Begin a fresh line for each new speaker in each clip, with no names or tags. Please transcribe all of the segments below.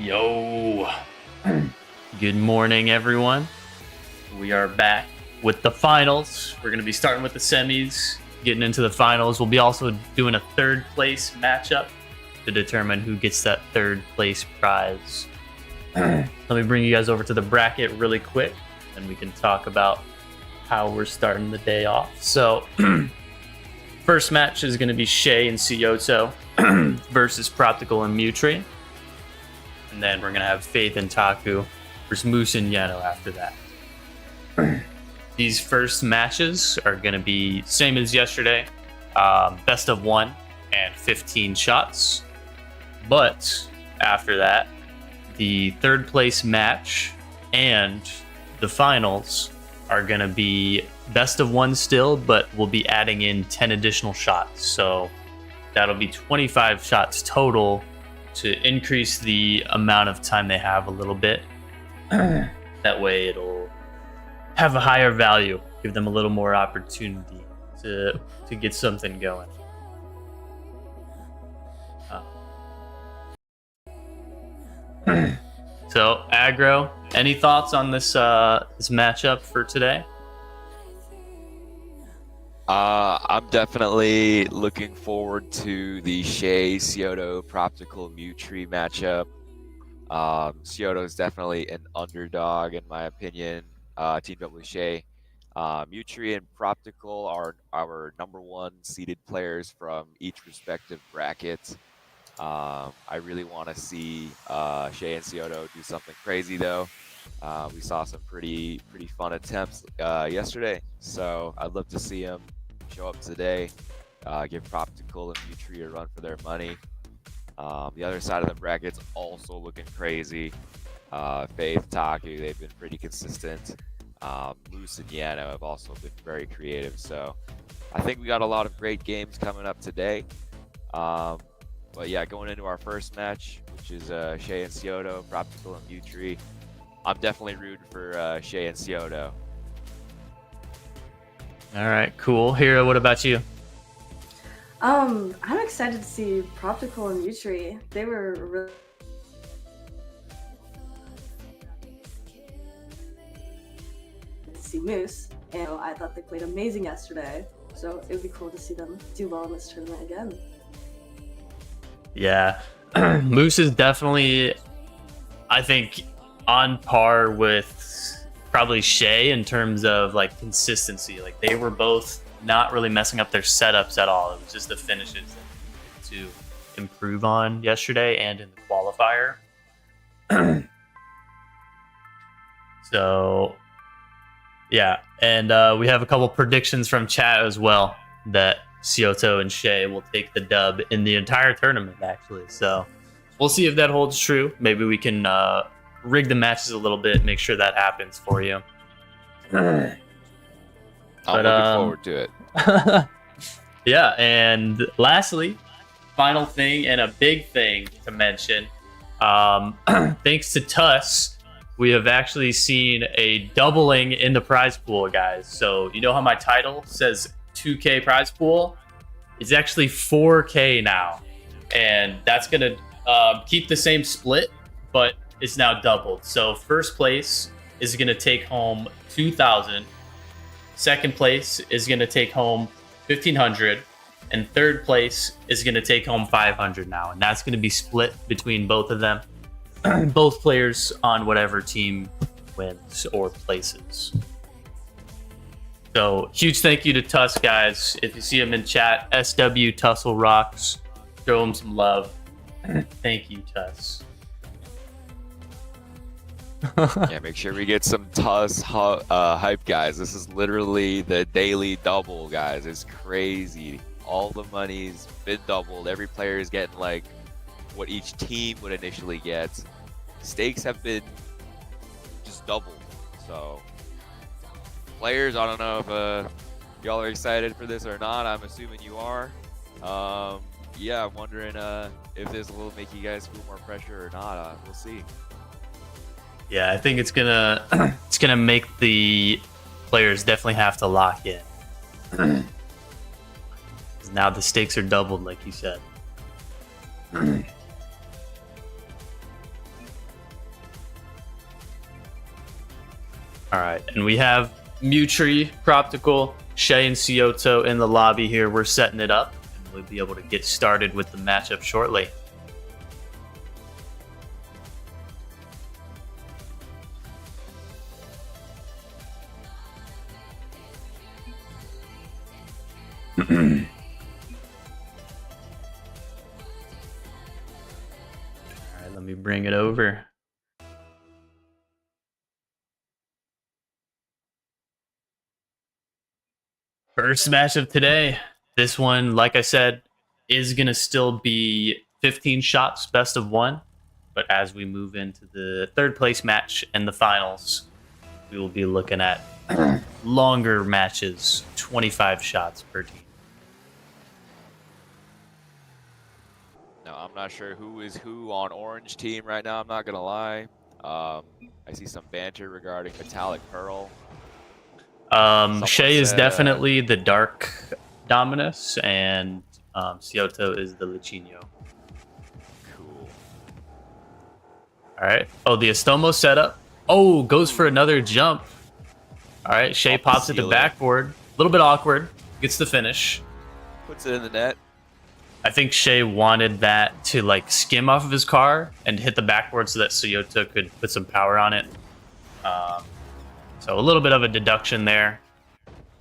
Yo, good morning, everyone. We are back with the finals. We're going to be starting with the semis, getting into the finals. We'll be also doing a third place matchup to determine who gets that third place prize. Let me bring you guys over to the bracket really quick, and we can talk about how we're starting the day off. So, first match is going to be Shay and Cioto versus Proptical and Mutri. And then we're going to have Faith and Taku versus Moose and Yeno after that. These first matches are going to be same as yesterday. Best of 1 and 15 shots. But after that, the third place match and the finals are going to be best of 1 still, but we'll be adding in 10 additional shots. So that'll be 25 shots total to increase the amount of time they have a little bit. That way it'll have a higher value, give them a little more opportunity to get something going. So, Aggro, any thoughts on this this matchup for today?
I'm definitely looking forward to the Shay, Cioto, Proptical, Mutri matchup. Cioto is definitely an underdog in my opinion. Team W Shay. Mutri and Proptical are our number 1 seeded players from each respective bracket. I really want to see Shay and Cioto do something crazy though. We saw some pretty fun attempts yesterday, so I'd love to see them show up today, give Proptical and Mutri a run for their money. The other side of the bracket's also looking crazy. Faith, Taku, they've been pretty consistent. Moose and Yano have also been very creative, so I think we got a lot of great games coming up today. But yeah, going into our first match, which is Shay and Cioto, Proptical and Mutri, I'm definitely rooting for Shay and Cioto.
All right, cool. Hira, what about you?
I'm excited to see Proptical and Mutri. They were really to see Moose, and I thought they played amazing yesterday. So it would be cool to see them do well in this tournament again.
Yeah, Moose is definitely, I think, on par with probably Shay in terms of like consistency. Like they were both not really messing up their setups at all. It was just the finishes that they needed to improve on yesterday and in the qualifier. So, yeah, and we have a couple predictions from chat as well that Cioto and Shay will take the dub in the entire tournament, actually. So we'll see if that holds true. Maybe we can rig the matches a little bit, make sure that happens for you.
I'm looking forward to it.
Yeah, and lastly, final thing and a big thing to mention. Thanks to Tuss, we have actually seen a doubling in the prize pool, guys. So you know how my title says 2K prize pool? It's actually 4K now. And that's going to keep the same split, but it's now doubled. So first place is going to take home 2,000. Second place is going to take home 1,500. And third place is going to take home 500 now. And that's going to be split between both of them. Both players on whatever team wins or places. So huge thank you to Tuss, guys. If you see him in chat, SW Tussle rocks. Show him some love. Thank you, Tuss.
Yeah, make sure we get some Tuss hype, guys. This is literally the daily double, guys. It's crazy. All the money's been doubled. Every player is getting like what each team would initially get. Stakes have been just doubled. So players, I don't know if y'all are excited for this or not. I'm assuming you are. Yeah, I'm wondering if this will make you guys feel more pressure or not. We'll see.
Yeah, I think it's gonna make the players definitely have to lock in. 'Cause now the stakes are doubled, like you said. All right, and we have Mutri, Proptical, Shay, and Cioto in the lobby here. We're setting it up, and we'll be able to get started with the matchup shortly. All right, let me bring it over. First match of today. This one, like I said, is going to still be 15 shots, best of one. But as we move into the third place match and the finals, we will be looking at longer matches, 25 shots per team.
Now, I'm not sure who is who on Orange team right now, I'm not going to lie. I see some banter regarding Metallic Pearl.
Shay is definitely the Dark Dominus, and Cioto is the Lichinio.
Cool.
All right. Oh, the Estomo setup. Oh, goes for another jump. All right. Shay pops at the backboard. A little bit awkward. Gets the finish.
Puts it in the net.
I think Shay wanted that to like skim off of his car and hit the backboard so that Cioto could put some power on it. So a little bit of a deduction there.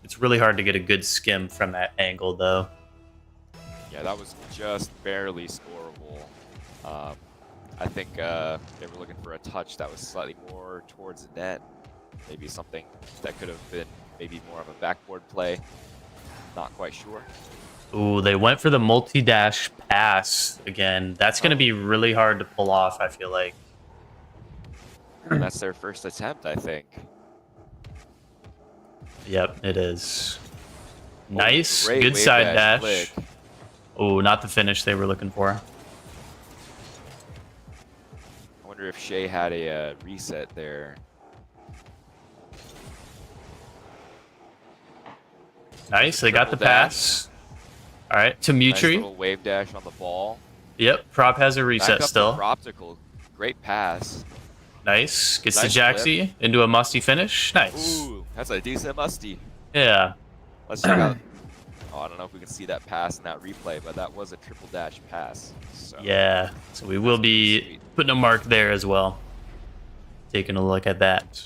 It's really hard to get a good skim from that angle, though.
Yeah, that was just barely scoreable. I think they were looking for a touch that was slightly more towards the net. Maybe something that could have been maybe more of a backboard play. Not quite sure.
Ooh, they went for the multi-dash pass again. That's going to be really hard to pull off, I feel like.
And that's their first attempt, I think.
Yep, it is. Nice.
Great
Good
wave
side dash.
flick.
Oh, not the finish they were looking for.
I wonder if Shay had a reset there.
Nice. They got the pass. All right, to
Nice
Mutri.
little wave dash on the ball.
Yep, Prop has a reset
Back up
still.
to Optical. Great pass.
Nice. Gets
Nice
the Jaxie into a musty finish. Nice.
Ooh, that's a decent musty.
Yeah.
Let's check out. Oh, I don't know if we can see that pass in that replay, but that was a triple dash pass. So.
Yeah. So we will be putting a mark there as well. Taking a look at that.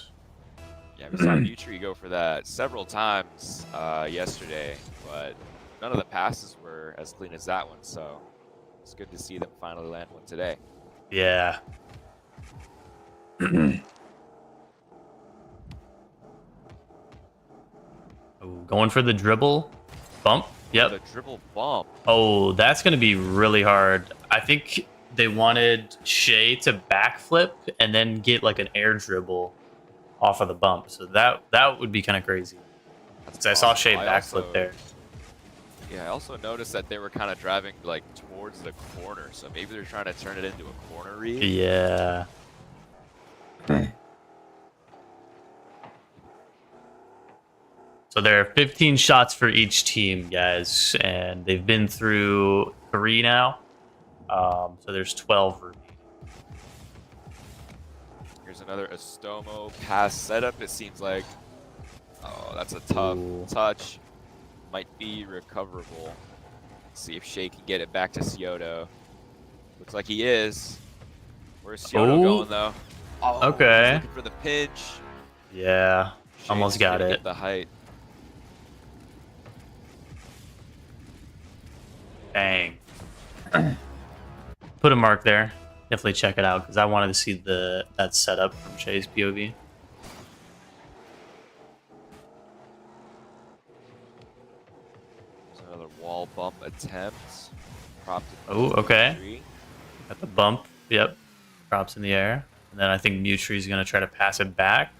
Yeah, we saw Mutri go for that several times yesterday, but none of the passes were as clean as that one. So it's good to see them finally land one today.
Yeah. Ooh, going for the dribble bump. Yep.
The dribble bump.
Oh, that's going to be really hard. I think they wanted Shay to backflip and then get like an air dribble off of the bump. So that would be kind of crazy. Because I saw Shay backflip there.
Yeah, I also noticed that they were kind of driving like towards the corner. So maybe they're trying to turn it into a corner read.
Yeah. So there are 15 shots for each team, guys, and they've been through 3 now. So there's 12 remaining.
Here's another Estomo pass setup. It seems like, oh, that's a tough touch. Might be recoverable. Let's see if Shay can get it back to Cioto. Looks like he is. Where's Cioto going though? Oh,
okay.
Looking for the pinch.
Yeah,
Shay's
almost got
gonna
it.
Get the height.
Dang. Put a mark there. Definitely check it out because I wanted to see that setup from Shay's POV.
There's another wall bump attempt.
Oh, okay. Got the bump. Yep. Props in the air. And then I think Mutri's going to try to pass it back.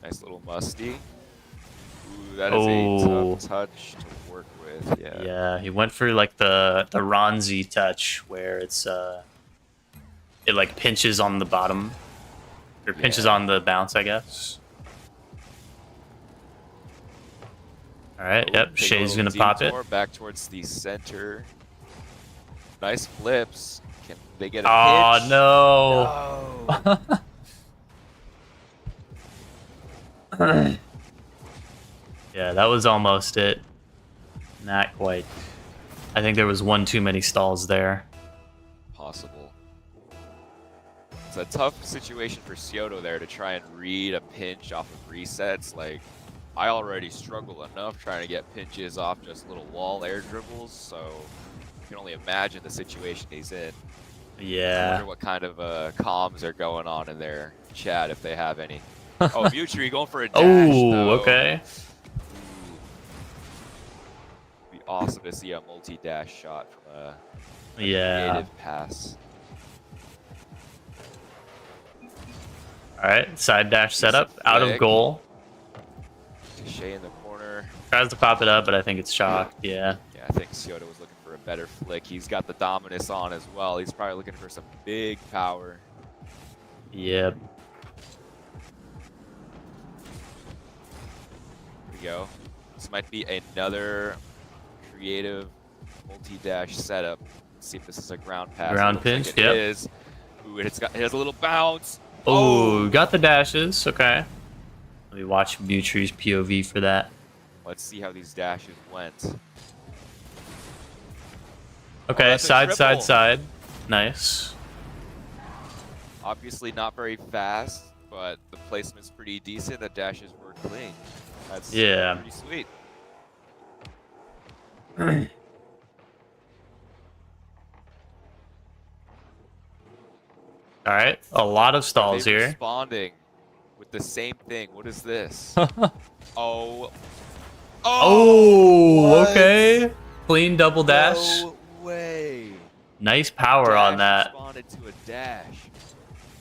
Nice little musty. Ooh, that is a tough touch to work with. Yeah.
Yeah, he went for like the Ronzi touch where it's it like pinches on the bottom. Or pinches on the bounce, I guess. Alright, yep, Shay's gonna pop it.
Back towards the center. Nice flips. Can they get a
pitch?
No.
Yeah, that was almost it. Not quite. I think there was one too many stalls there.
Possible. It's a tough situation for Scioto there to try and read a pinch off of resets. Like, I already struggle enough trying to get pinches off just little wall air dribbles, so you can only imagine the situation he's in. I
Yeah.
wonder what kind of comms are going on in their chat, if they have any. Oh, Mutri going for a dash,
Oh,
though.
okay.
Be awesome to see a multi-dash shot from a creative pass.
All right, side dash setup, out of
flick.
goal.
Shea in the corner.
Tries to pop it up, but I think it's shocked. Yeah.
Yeah, I think Scioto was looking for a better flick. He's got the Dominus on as well. He's probably looking for some big power.
Yep.
Here we go. This might be another creative multi-dash setup. Let's see if this is a ground pass.
Ground
It looks
pinch,
like it
yep.
is. Ooh, it has a little bounce.
Oh, got the dashes. Okay. Let me watch Mutri's POV for that.
Let's see how these dashes went.
Okay,
that's a
side, side,
triple.
side. Nice.
Obviously not very fast, but the placement's pretty decent. The dashes were clean. That's
Yeah.
pretty sweet.
All right, a lot of stalls
They're
here.
responding with the same thing. What is this? Oh.
Oh,
what?
okay. Clean double dash.
No way.
Nice power
Dash
on that.
responded to a dash.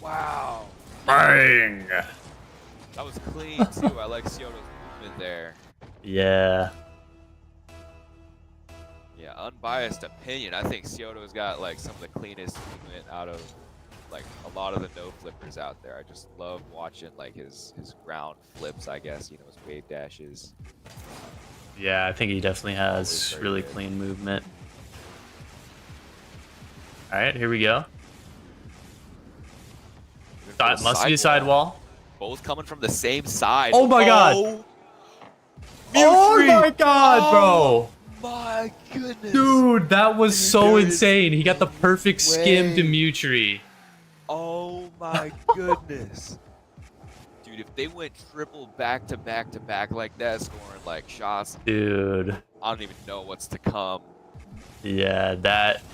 Wow.
Bang.
That was clean too. I like Scioto's movement there.
Yeah.
Yeah, unbiased opinion. I think Scioto's got like some of the cleanest movement out of like a lot of the no flippers out there. I just love watching like his ground flips, I guess, you know, his wave dashes.
Yeah, I think he definitely has
Always very
really
good.
clean movement. All right, here we go. Must be a sidewall.
Both coming from the same side.
Oh my God.
Oh
Oh my God, bro.
my goodness.
Dude, that was so
There is
insane. He got the perfect skim to
way.
Mutri.
Oh my goodness. Dude, if they went triple back to back to back like that, scoring like shots,
Dude.
I don't even know what's to come.
Yeah,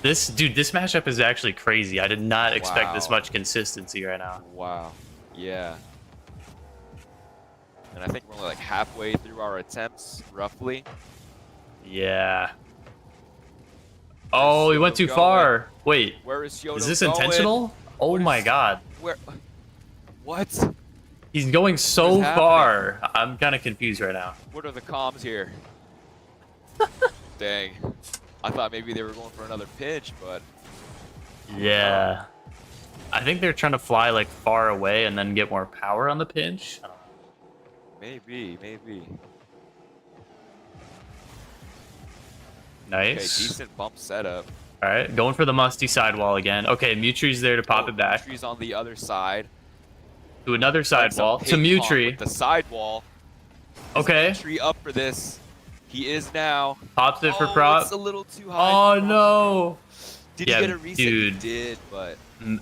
this matchup is actually crazy. I did not expect this
Wow.
much consistency right now.
Wow. Yeah. And I think we're only like halfway through our attempts, roughly.
Yeah. Oh, he went too
Scioto
far. Wait,
Where is Scioto
is this
going?
intentional? Oh
What
my
is-
God.
Where? What?
He's going so
What is happening?
far. I'm kind of confused right now.
What are the comms here? Dang. I thought maybe they were going for another pitch, but
Yeah. I think they're trying to fly like far away and then get more power on the pinch. I don't know.
maybe.
Nice.
Okay, decent bump setup.
All right, going for the musty sidewall again. Okay, Mutri's there to pop it back.
Mutri's on the other side.
To another
Like some
sidewall. To
ping pong
Mutri.
with the sidewall. Is
Okay.
Mutri up for this? He is now.
Pops it for
Oh,
prop.
it's a little too high.
Oh no.
Did
Yeah,
he get a reset?
dude.
He did, but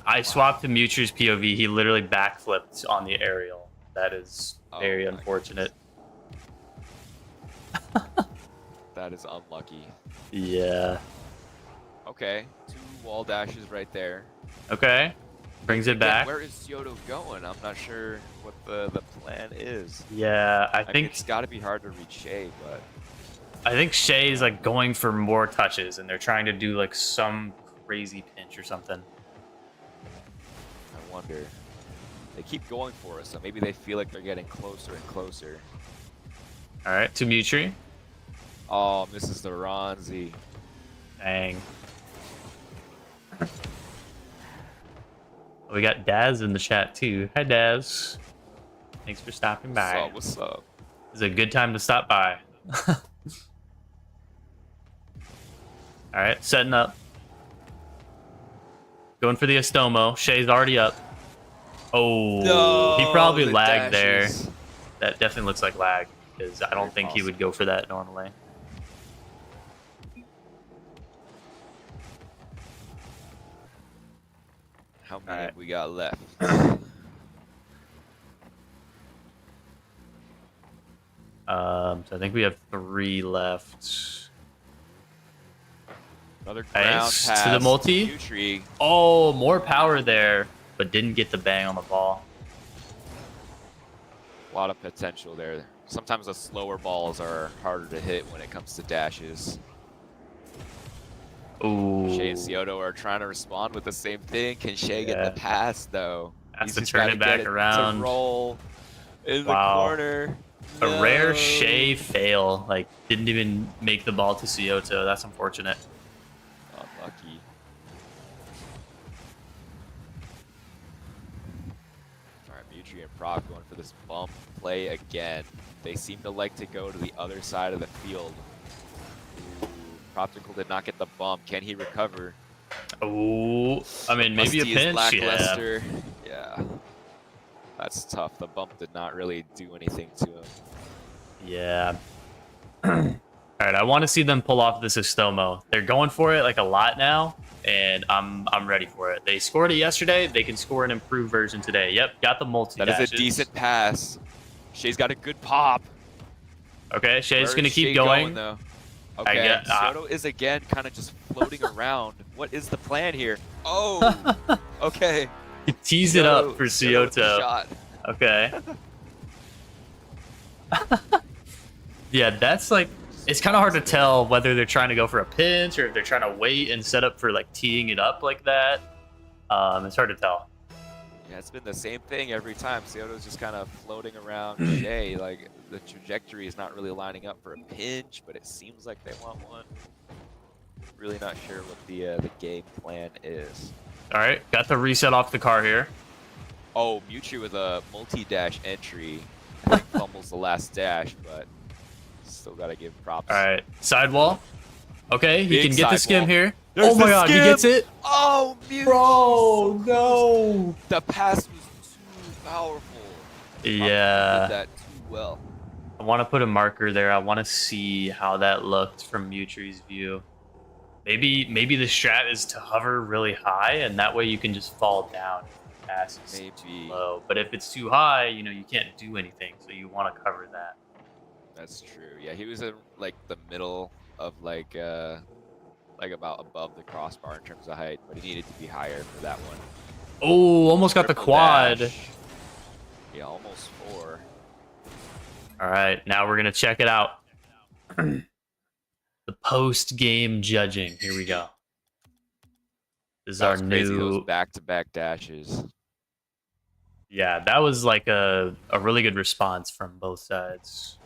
I swapped to Mutri's POV. He literally backflipped on the aerial. That is very
Oh my
unfortunate.
that is unlucky.
Yeah.
Okay, 2 wall dashes right there.
Okay. Brings it
Again,
back.
where is Scioto going? I'm not sure what the plan is.
Yeah, I
I mean,
think
it's got to be hard to reach Shea, but
Shay is like going for more touches, and they're trying to do like some crazy pinch or something.
I wonder. They keep going for it, so maybe they feel like they're getting closer and closer.
All right, to Mutri.
Oh, misses the Ronzi.
Dang. We got Daz in the chat too. Hi, Daz. Thanks for stopping by.
What's up?
It's a good time to stop by. All right, setting up. Going for the Estomo. Shay's already up. Oh,
No,
he probably
the
lagged
dashes.
That definitely looks like lag, because I don't think he would go for that normally.
How many have we got left?
So I think we have 3 left.
Another ground
Nice.
pass
To the multi.
Mutri.
Oh, more power there, but didn't get the bang on the ball.
A lot of potential there. Sometimes the slower balls are harder to hit when it comes to dashes.
Ooh.
Shay and Scioto are trying to respond with the same thing. Can Shay get the pass though?
Has
He's
to
just
turn
gotta
it back
get
around.
To roll in the
Wow.
corner.
A rare
No.
Shay fail. Like, didn't even make the ball to Scioto. That's unfortunate.
Unlucky. Alright, Mutri and Proc going for this bump play again. They seem to like to go to the other side of the field. Ooh, Proptical did not get the bump. Can he recover?
Oh, I mean, maybe a
Musty is
pinch. Yeah.
lackluster. Yeah. That's tough. The bump did not really do anything to him.
Yeah. All right, I want to see them pull off this Istomo. They're going for it like a lot now, and I'm ready for it. They scored it yesterday. They can score an improved version today. Yep, got the multi.
That is a decent pass. Shay's got a good pop.
Okay, Shay's
Where
gonna
is
keep
Shay
going.
though? Okay,
get-
Soto is again kind of just floating around. What is the plan here? Oh, okay.
Tease it up for
Soto with the
Scioto.
shot.
Okay. Yeah, that's like, it's kind of hard to tell whether they're trying to go for a pinch or if they're trying to wait and set up for like teeing it up like that. It's hard to tell.
Yeah, it's been the same thing every time. Scioto's just kind of floating around Shay. Like, the trajectory is not really lining up for a pinch, but it seems like they want one. Really not sure what the game plan is.
All right, got the reset off the car here.
Oh, Mutri with a multi-dash entry. I think fumbles the last dash, but still gotta give props.
All right, sidewall. Okay, he
Big
can get the skim
sidewall.
here.
There's
Oh my
the
god, he
skim.
gets it.
Oh, Mutri!
Bro, no.
The pass was too powerful.
Yeah.
Did that too well.
I want to put a marker there. I want to see how that looked from Mutri's view. Maybe the strat is to hover really high, and that way you can just fall down if the pass is
Maybe.
low. But if it's too high, you know, you can't do anything, so you want to cover that.
That's true. Yeah, he was in like the middle of like about above the crossbar in terms of height, but he needed to be higher for that one.
Oh, almost got the
Triple
quad.
dash. Yeah, almost 4.
All right, now we're gonna check it out. The post-game judging. Here we go. This is
That
our
was crazy,
new.
those back-to-back dashes.
Yeah, that was like a really good response from both sides.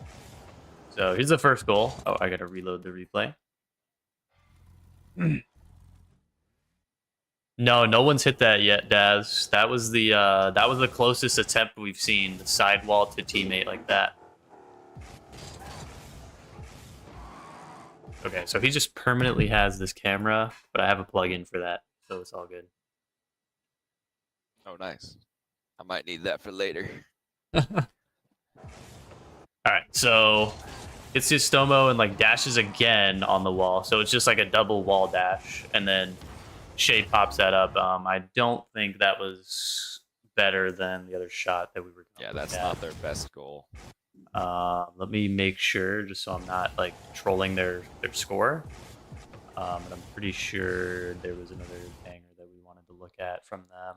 So here's the first goal. Oh, I gotta reload the replay. No one's hit that yet, Daz. That was the closest attempt we've seen, the sidewall to teammate like that. Okay, so he just permanently has this camera, but I have a plug-in for that, so it's all good.
Oh, nice. I might need that for later.
All right, so it's his Stomo and like dashes again on the wall, so it's just like a double wall dash, and then Shay pops that up. I don't think that was better than the other shot that we were.
Yeah, that's not their best goal.
Let me make sure, just so I'm not like trolling their score. But I'm pretty sure there was another banger that we wanted to look at from them.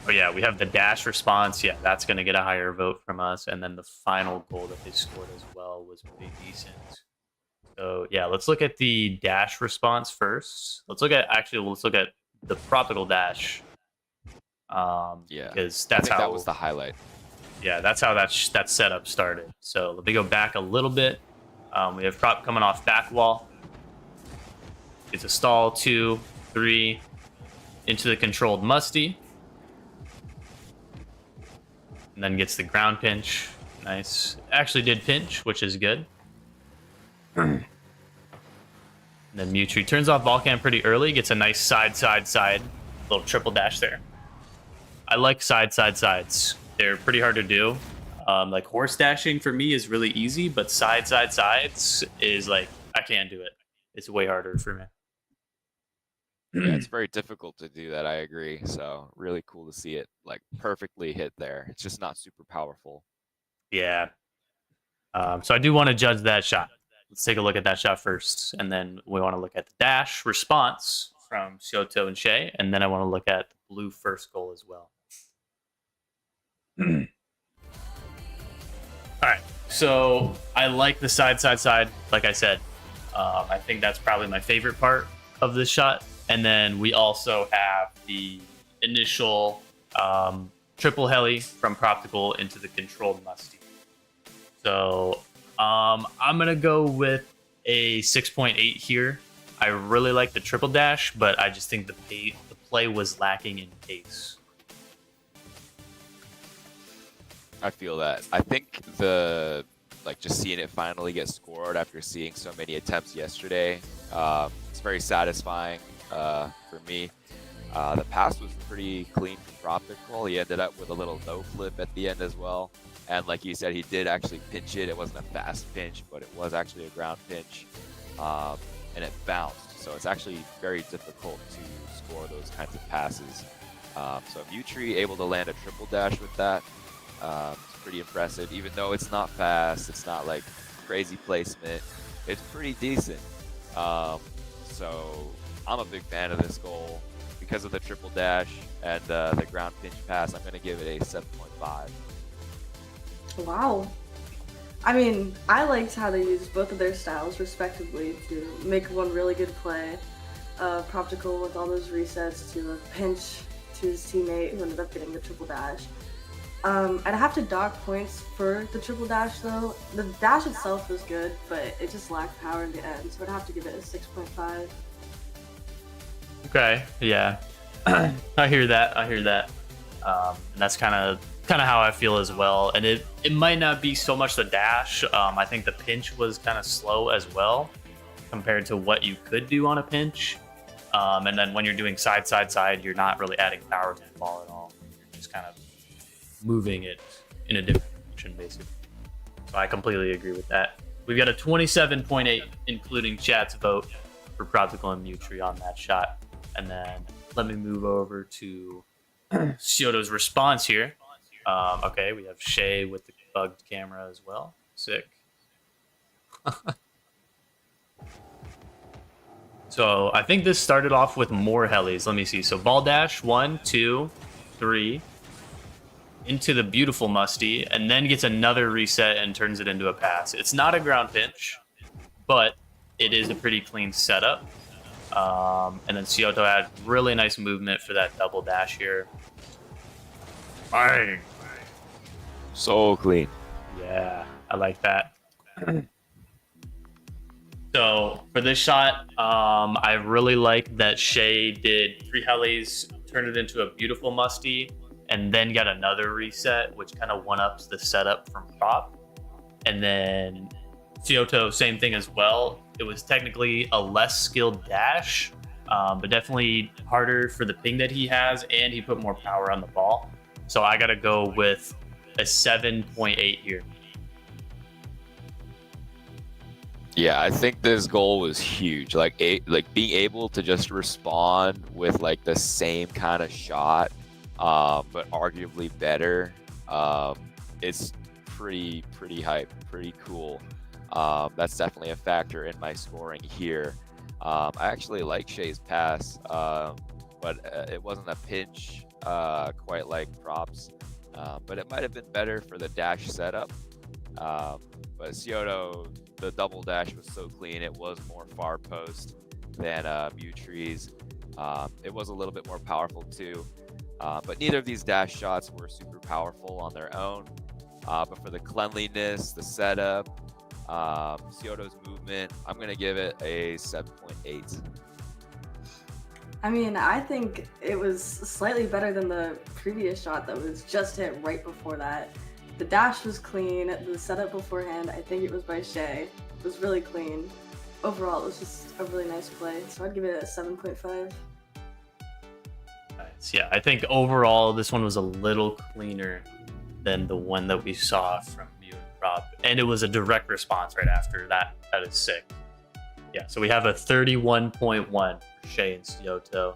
Oh yeah, we have the dash response. Yeah, that's going to get a higher vote from us. And then the final goal that they scored as well was pretty decent. So yeah, let's look at the dash response first. Let's look at the Proptical dash.
Yeah,
because that's how
that was the highlight.
Yeah, that's how that setup started. So let me go back a little bit. We have Prop coming off back wall. It's a stall, 2, 3, into the controlled Musty. And then gets the ground pinch. Nice. Actually did pinch, which is good. And then Mewtwo turns off ball cam pretty early. Gets a nice side. Little triple dash there. I like sides. They're pretty hard to do. Like horse dashing for me is really easy, but sides is like I can't do it. It's way harder for me.
Yeah, it's very difficult to do that. I agree. So really cool to see it like perfectly hit there. It's just not super powerful.
Yeah. So I do want to judge that shot. Let's take a look at that shot first, and then we want to look at the dash response from Shoto and Shay, and then I want to look at the blue first goal as well. All right. So I like the side. Like I said, I think that's probably my favorite part of this shot. And then we also have the initial triple heli from Proptical into the controlled musty. So I'm going to go with a 6.8 here. I really like the triple dash, but I just think the play was lacking in pace.
I feel that. I think just seeing it finally get scored after seeing so many attempts yesterday, it's very satisfying for me. The pass was pretty clean from Proptical. He ended up with a little no flip at the end as well. And like you said, he did actually pinch it. It wasn't a fast pinch, but it was actually a ground pinch. And it bounced. So it's actually very difficult to score those kinds of passes. So Mutri able to land a triple dash with that. It's pretty impressive, even though it's not fast, it's not like crazy placement, it's pretty decent. So I'm a big fan of this goal because of the triple dash and the ground pinch pass. I'm going to give it a 7.5.
Wow. I mean, I liked how they used both of their styles respectively to make one really good play. Proptical with all those resets to pinch to his teammate who ended up getting the triple dash. I'd have to dock points for the triple dash though. The dash itself was good, but it just lacked power in the end, so I'd have to give it a 6.5.
Okay, yeah. I hear that. And that's kind of how I feel as well. And it might not be so much the dash. I think the pinch was kind of slow as well compared to what you could do on a pinch. And then when you're doing side, you're not really adding power to the ball at all. You're just kind of moving it in a different direction, basically. So I completely agree with that. We've got a 27.8, including chat's vote for Proptical and Mutri on that shot. And then let me move over to Sioto's response here. Okay, we have Shay with the bugged camera as well. Sick. So I think this started off with more helis. Let me see. So ball dash, 1, 2, 3, into the beautiful musty, and then gets another reset and turns it into a pass. It's not a ground pinch, but it is a pretty clean setup. And then Sioto had really nice movement for that double dash here. Bang!
So clean.
Yeah, I like that. So for this shot, I really like that Shay did 3 helis, turned it into a beautiful musty, and then got another reset, which kind of one-ups the setup from Prop. And then Sioto, same thing as well. It was technically a less skilled dash, but definitely harder for the ping that he has, and he put more power on the ball. So I got to go with a 7.8 here.
Yeah, I think this goal was huge. Like being able to just respond with like the same kind of shot, but arguably better. It's pretty hype, pretty cool. That's definitely a factor in my scoring here. I actually like Shay's pass, but it wasn't a pinch quite like Props. But it might have been better for the dash setup. But Sioto, the double dash was so clean. It was more far post than Mutri's. It was a little bit more powerful too. But neither of these dash shots were super powerful on their own. But for the cleanliness, the setup, Sioto's movement, I'm going to give it a 7.8.
I mean, I think it was slightly better than the previous shot that was just hit right before that. The dash was clean, the setup beforehand, I think it was by Shay, was really clean. Overall, it was just a really nice play, so I'd give it a 7.5.
Nice. Yeah, I think overall this one was a little cleaner than the one that we saw from Mew and Prop, and it was a direct response right after that. That is sick. Yeah, so we have a 31.1 for Shay and Scioto,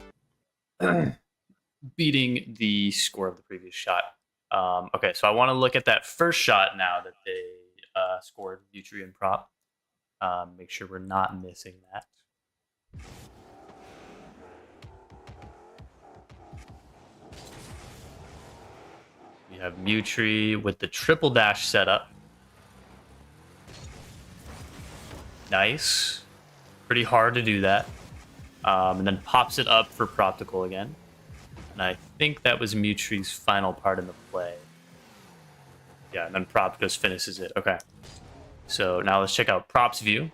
beating the score of the previous shot. Okay, so I want to look at that first shot now that they scored Mutri and Prop. Make sure we're not missing that. We have Mutri with the triple dash setup. Nice. Pretty hard to do that. And then pops it up for Proptical again. And I think that was Mutri's final part in the play. Yeah, and then Prop just finishes it. Okay. So now let's check out Prop's view.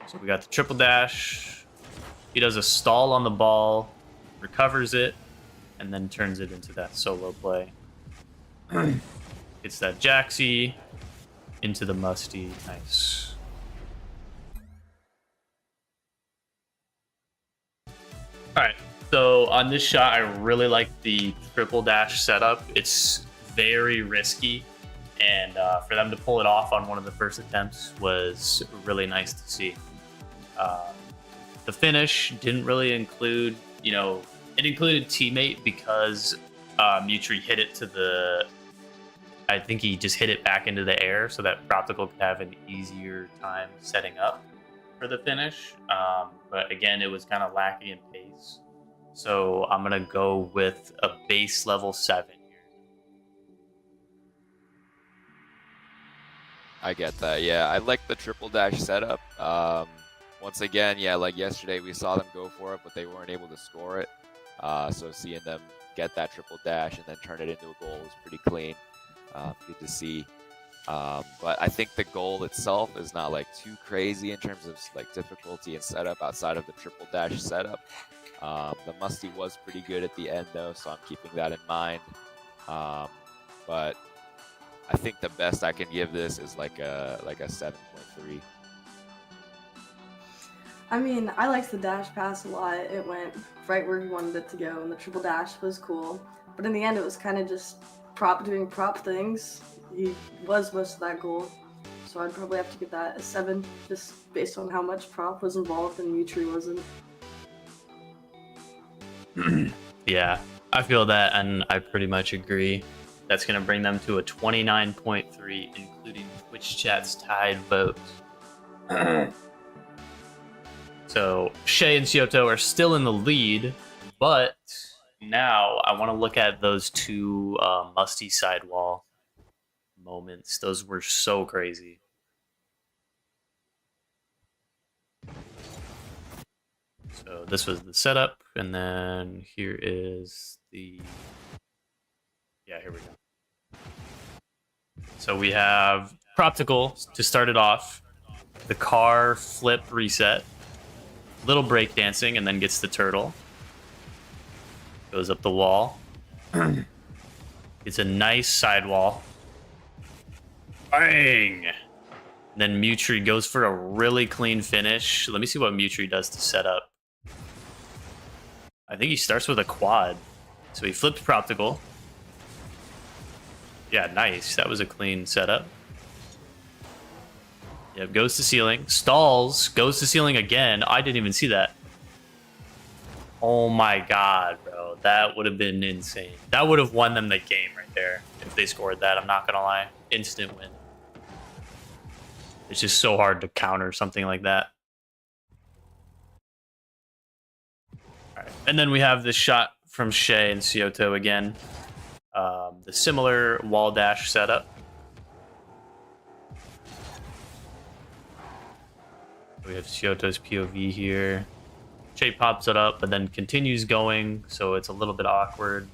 So we got the triple dash. He does a stall on the ball, recovers it, and then turns it into that solo play. It's that Jaxie into the Musty. Nice. All right. So on this shot, I really like the triple dash setup. It's very risky, and for them to pull it off on one of the first attempts was really nice to see. The finish didn't really include, it included teammate because Mutri hit it to the, I think he just hit it back into the air so that Proptical could have an easier time setting up for the finish. But again, it was kind of lacking in pace. So I'm going to go with a base level 7 here.
I get that. Yeah, I like the triple dash setup. Once again, yeah, like yesterday, we saw them go for it, but they weren't able to score it. So seeing them get that triple dash and then turn it into a goal was pretty clean. Good to see. But I think the goal itself is not like too crazy in terms of like difficulty and setup outside of the triple dash setup. The Musty was pretty good at the end though, so I'm keeping that in mind. But I think the best I can give this is like a 7.3.
I mean, I liked the dash pass a lot. It went right where he wanted it to go, and the triple dash was cool. But in the end, it was kind of just Prop doing Prop things. He was most of that goal, so I'd probably have to give that a 7, just based on how much Prop was involved and Mutri wasn't.
Yeah, I feel that, and I pretty much agree. That's going to bring them to a 29.3, including Twitch chat's tied votes. So Shay and Scioto are still in the lead, but now I want to look at those two Musty sidewall moments. Those were so crazy. So this was the setup, and then here is the... Yeah, here we go. So we have Proptical to start it off. The car flip reset. Little break dancing, and then gets the turtle. Goes up the wall. It's a nice sidewall. Bang! And then Mutri goes for a really clean finish. Let me see what Mutri does to set up. I think he starts with a quad. So he flipped Proptical. Yeah, nice. That was a clean setup. Yep, goes to ceiling. Stalls, goes to ceiling again. I didn't even see that. Oh my god, bro. That would have been insane. That would have won them the game right there if they scored that. I'm not going to lie. Instant win. It's just so hard to counter something like that. All right. And then we have this shot from Shay and Scioto again. The similar wall dash setup. We have Scioto's POV here. Shay pops it up, but then continues going, so it's a little bit awkward.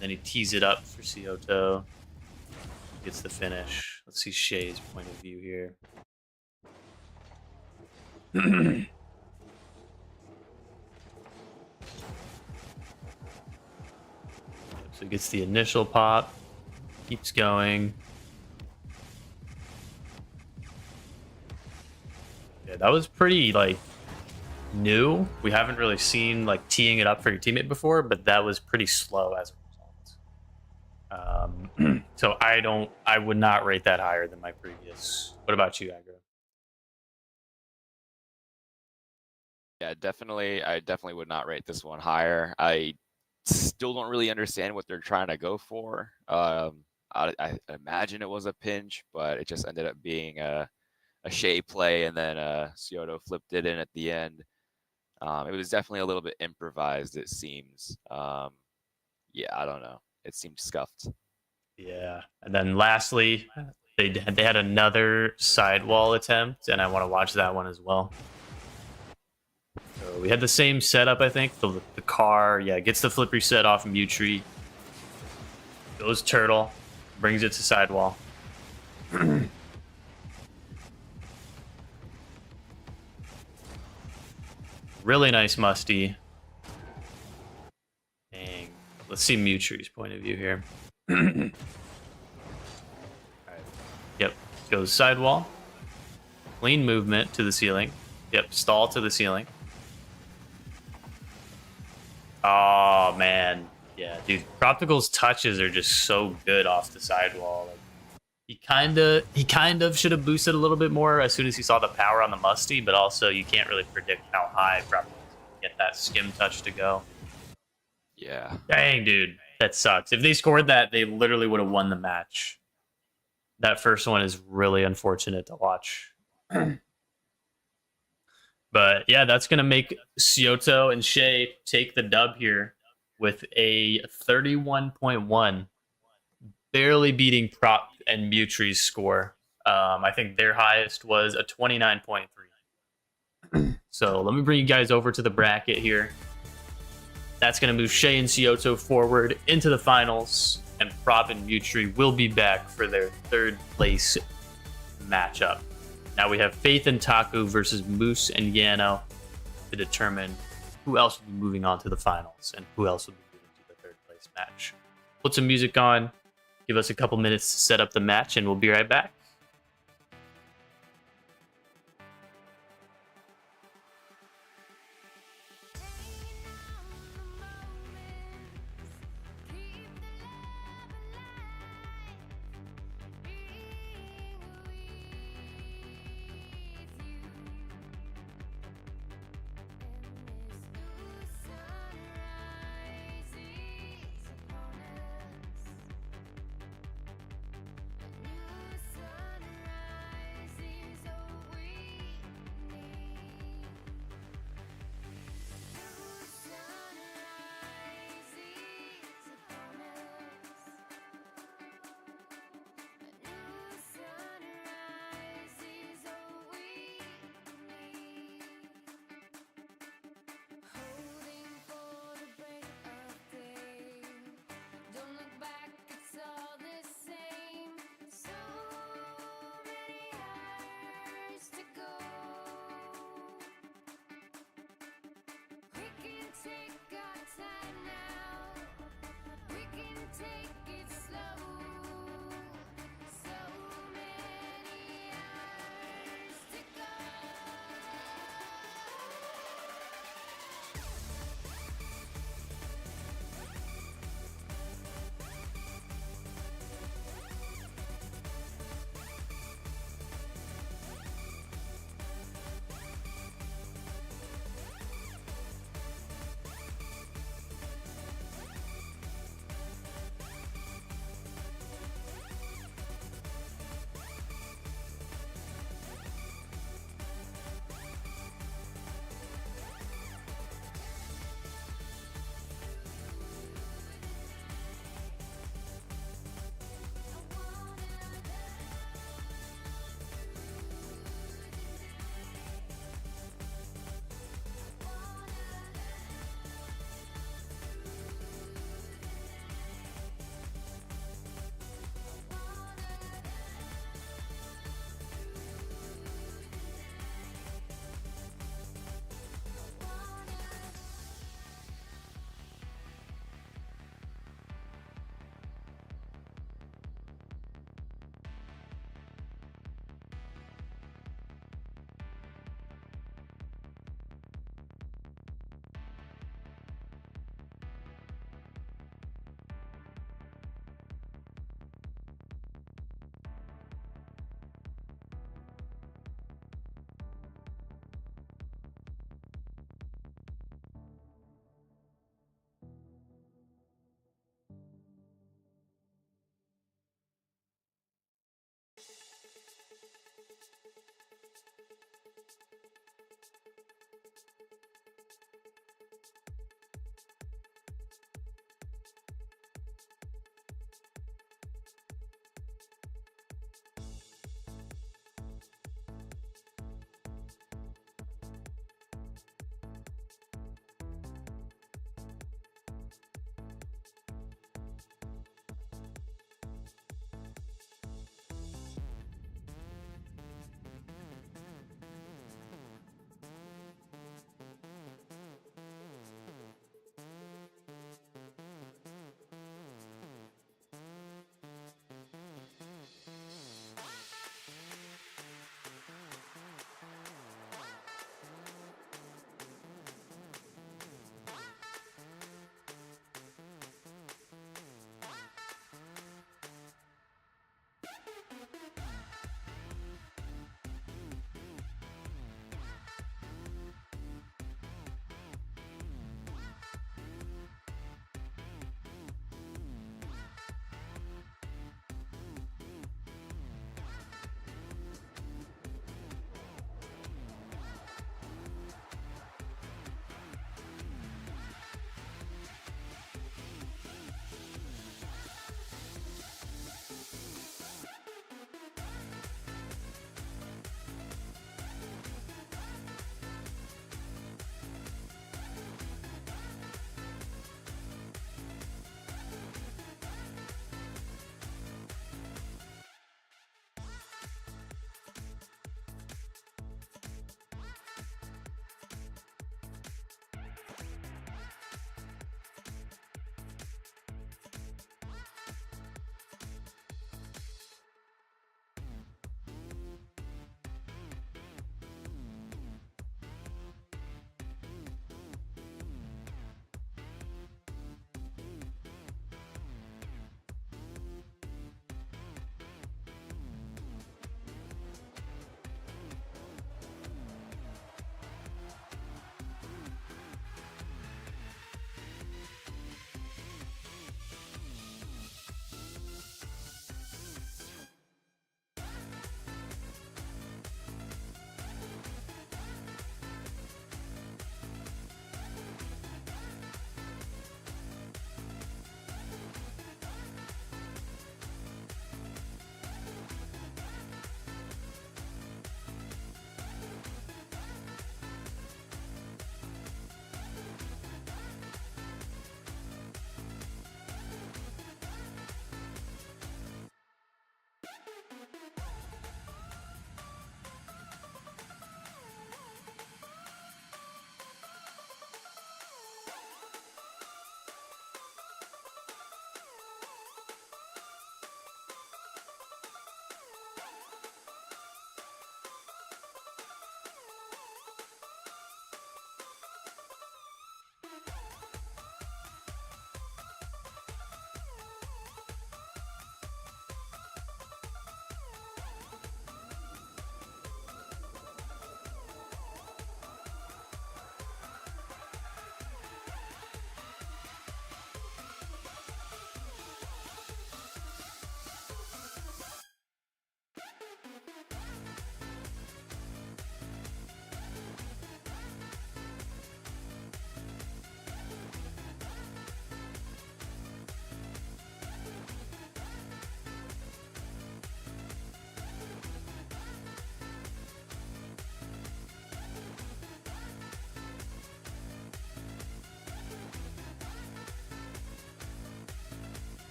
Then he tees it up for Scioto. Gets the finish. Let's see Shay's point of view here. So he gets the initial pop. Keeps going. Yeah, that was pretty, like, new. We haven't really seen like teeing it up for your teammate before, but that was pretty slow as a result. So I would not rate that higher than my previous. What about you, Aggro?
Yeah, I definitely would not rate this one higher. I still don't really understand what they're trying to go for. I imagine it was a pinch, but it just ended up being a Shea play, and then Scioto flipped it in at the end. It was definitely a little bit improvised, it seems. Yeah, I don't know. It seemed scuffed.
Yeah, and then lastly, they had another sidewall attempt, and I want to watch that one as well. So we had the same setup, I think. The car, yeah, gets the flip reset off Mutri. Goes turtle, brings it to sidewall. Really nice musty. Dang. Let's see Mutri's point of view here. Right. Yep. Goes sidewall. Clean movement to the ceiling. Yep. Stall to the ceiling. Oh, man. Yeah, dude. Proptical's touches are just so good off the sidewall. Like, he kind of should have boosted a little bit more as soon as he saw the power on the musty, but also you can't really predict how high Proptical's gonna get that skim touch to go.
Yeah.
Dang, dude. That sucks. If they scored that, they literally would have won the match. That first one is really unfortunate to watch. But yeah, that's going to make Scioto and Shea take the dub here with a 31.1, barely beating Prop and Mutri's score. I think their highest was a 29.3. So let me bring you guys over to the bracket here. That's going to move Shea and Scioto forward into the finals, and Prop and Mutri will be back for their third place matchup. Now we have Faith and Taku versus Moose and Yano to determine who else will be moving on to the finals and who else will be moving to the third place match. Put some music on, give us a couple minutes to set up the match, and we'll be right back.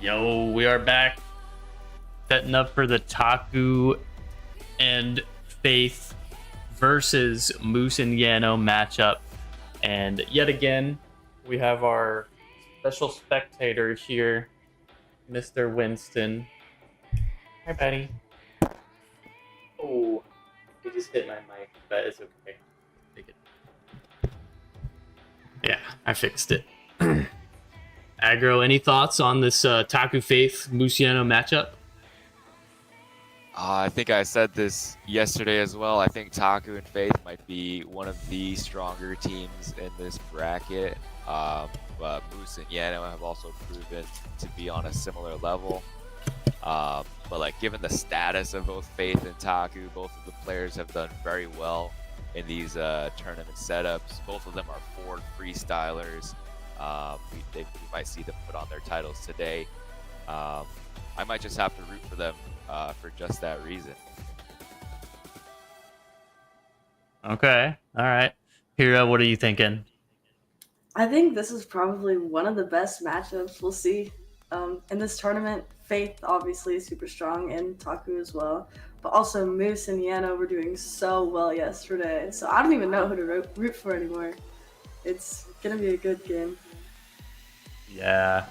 Yo, we are back. Setting up for the Taku and Faith versus Moose and Yano matchup. And yet again, we have our special spectator here, Mr. Winston. Hi, buddy. Oh, he just hit my mic, but it's okay. Take it. Yeah, I fixed it. Aggro, any thoughts on this Taku Faith Musiano matchup?
I think I said this yesterday as well. I think Taku and Faith might be one of the stronger teams in this bracket. But Moose and Yano have also proven to be on a similar level. But like, given the status of both Faith and Taku, both of the players have done very well in these tournament setups. Both of them are Ford Freestylers. We might see them put on their titles today. I might just have to root for them for just that reason.
Okay, all right. Hira, what are you thinking?
I think this is probably one of the best matchups we'll see in this tournament. Faith obviously is super strong, and Taku as well. But also Moose and Yano were doing so well yesterday, so I don't even know who to root for anymore. It's gonna be a good game.
Yeah.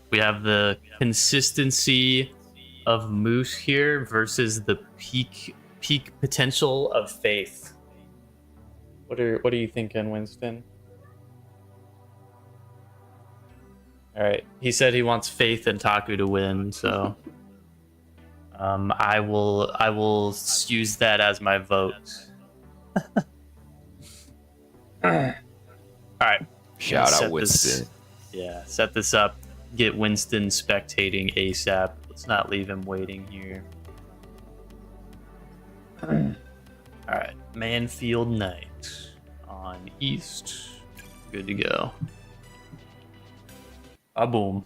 We have the consistency of Moose here versus the peak potential of Faith. What are you thinking, Winston? All right. He said he wants Faith and Taku to win, so I will use that as my vote. All right.
Shout out Winston.
Set this up. Get Winston spectating ASAP. Let's not leave him waiting here. All right. Manfield Knight on East. Good to go. Boom.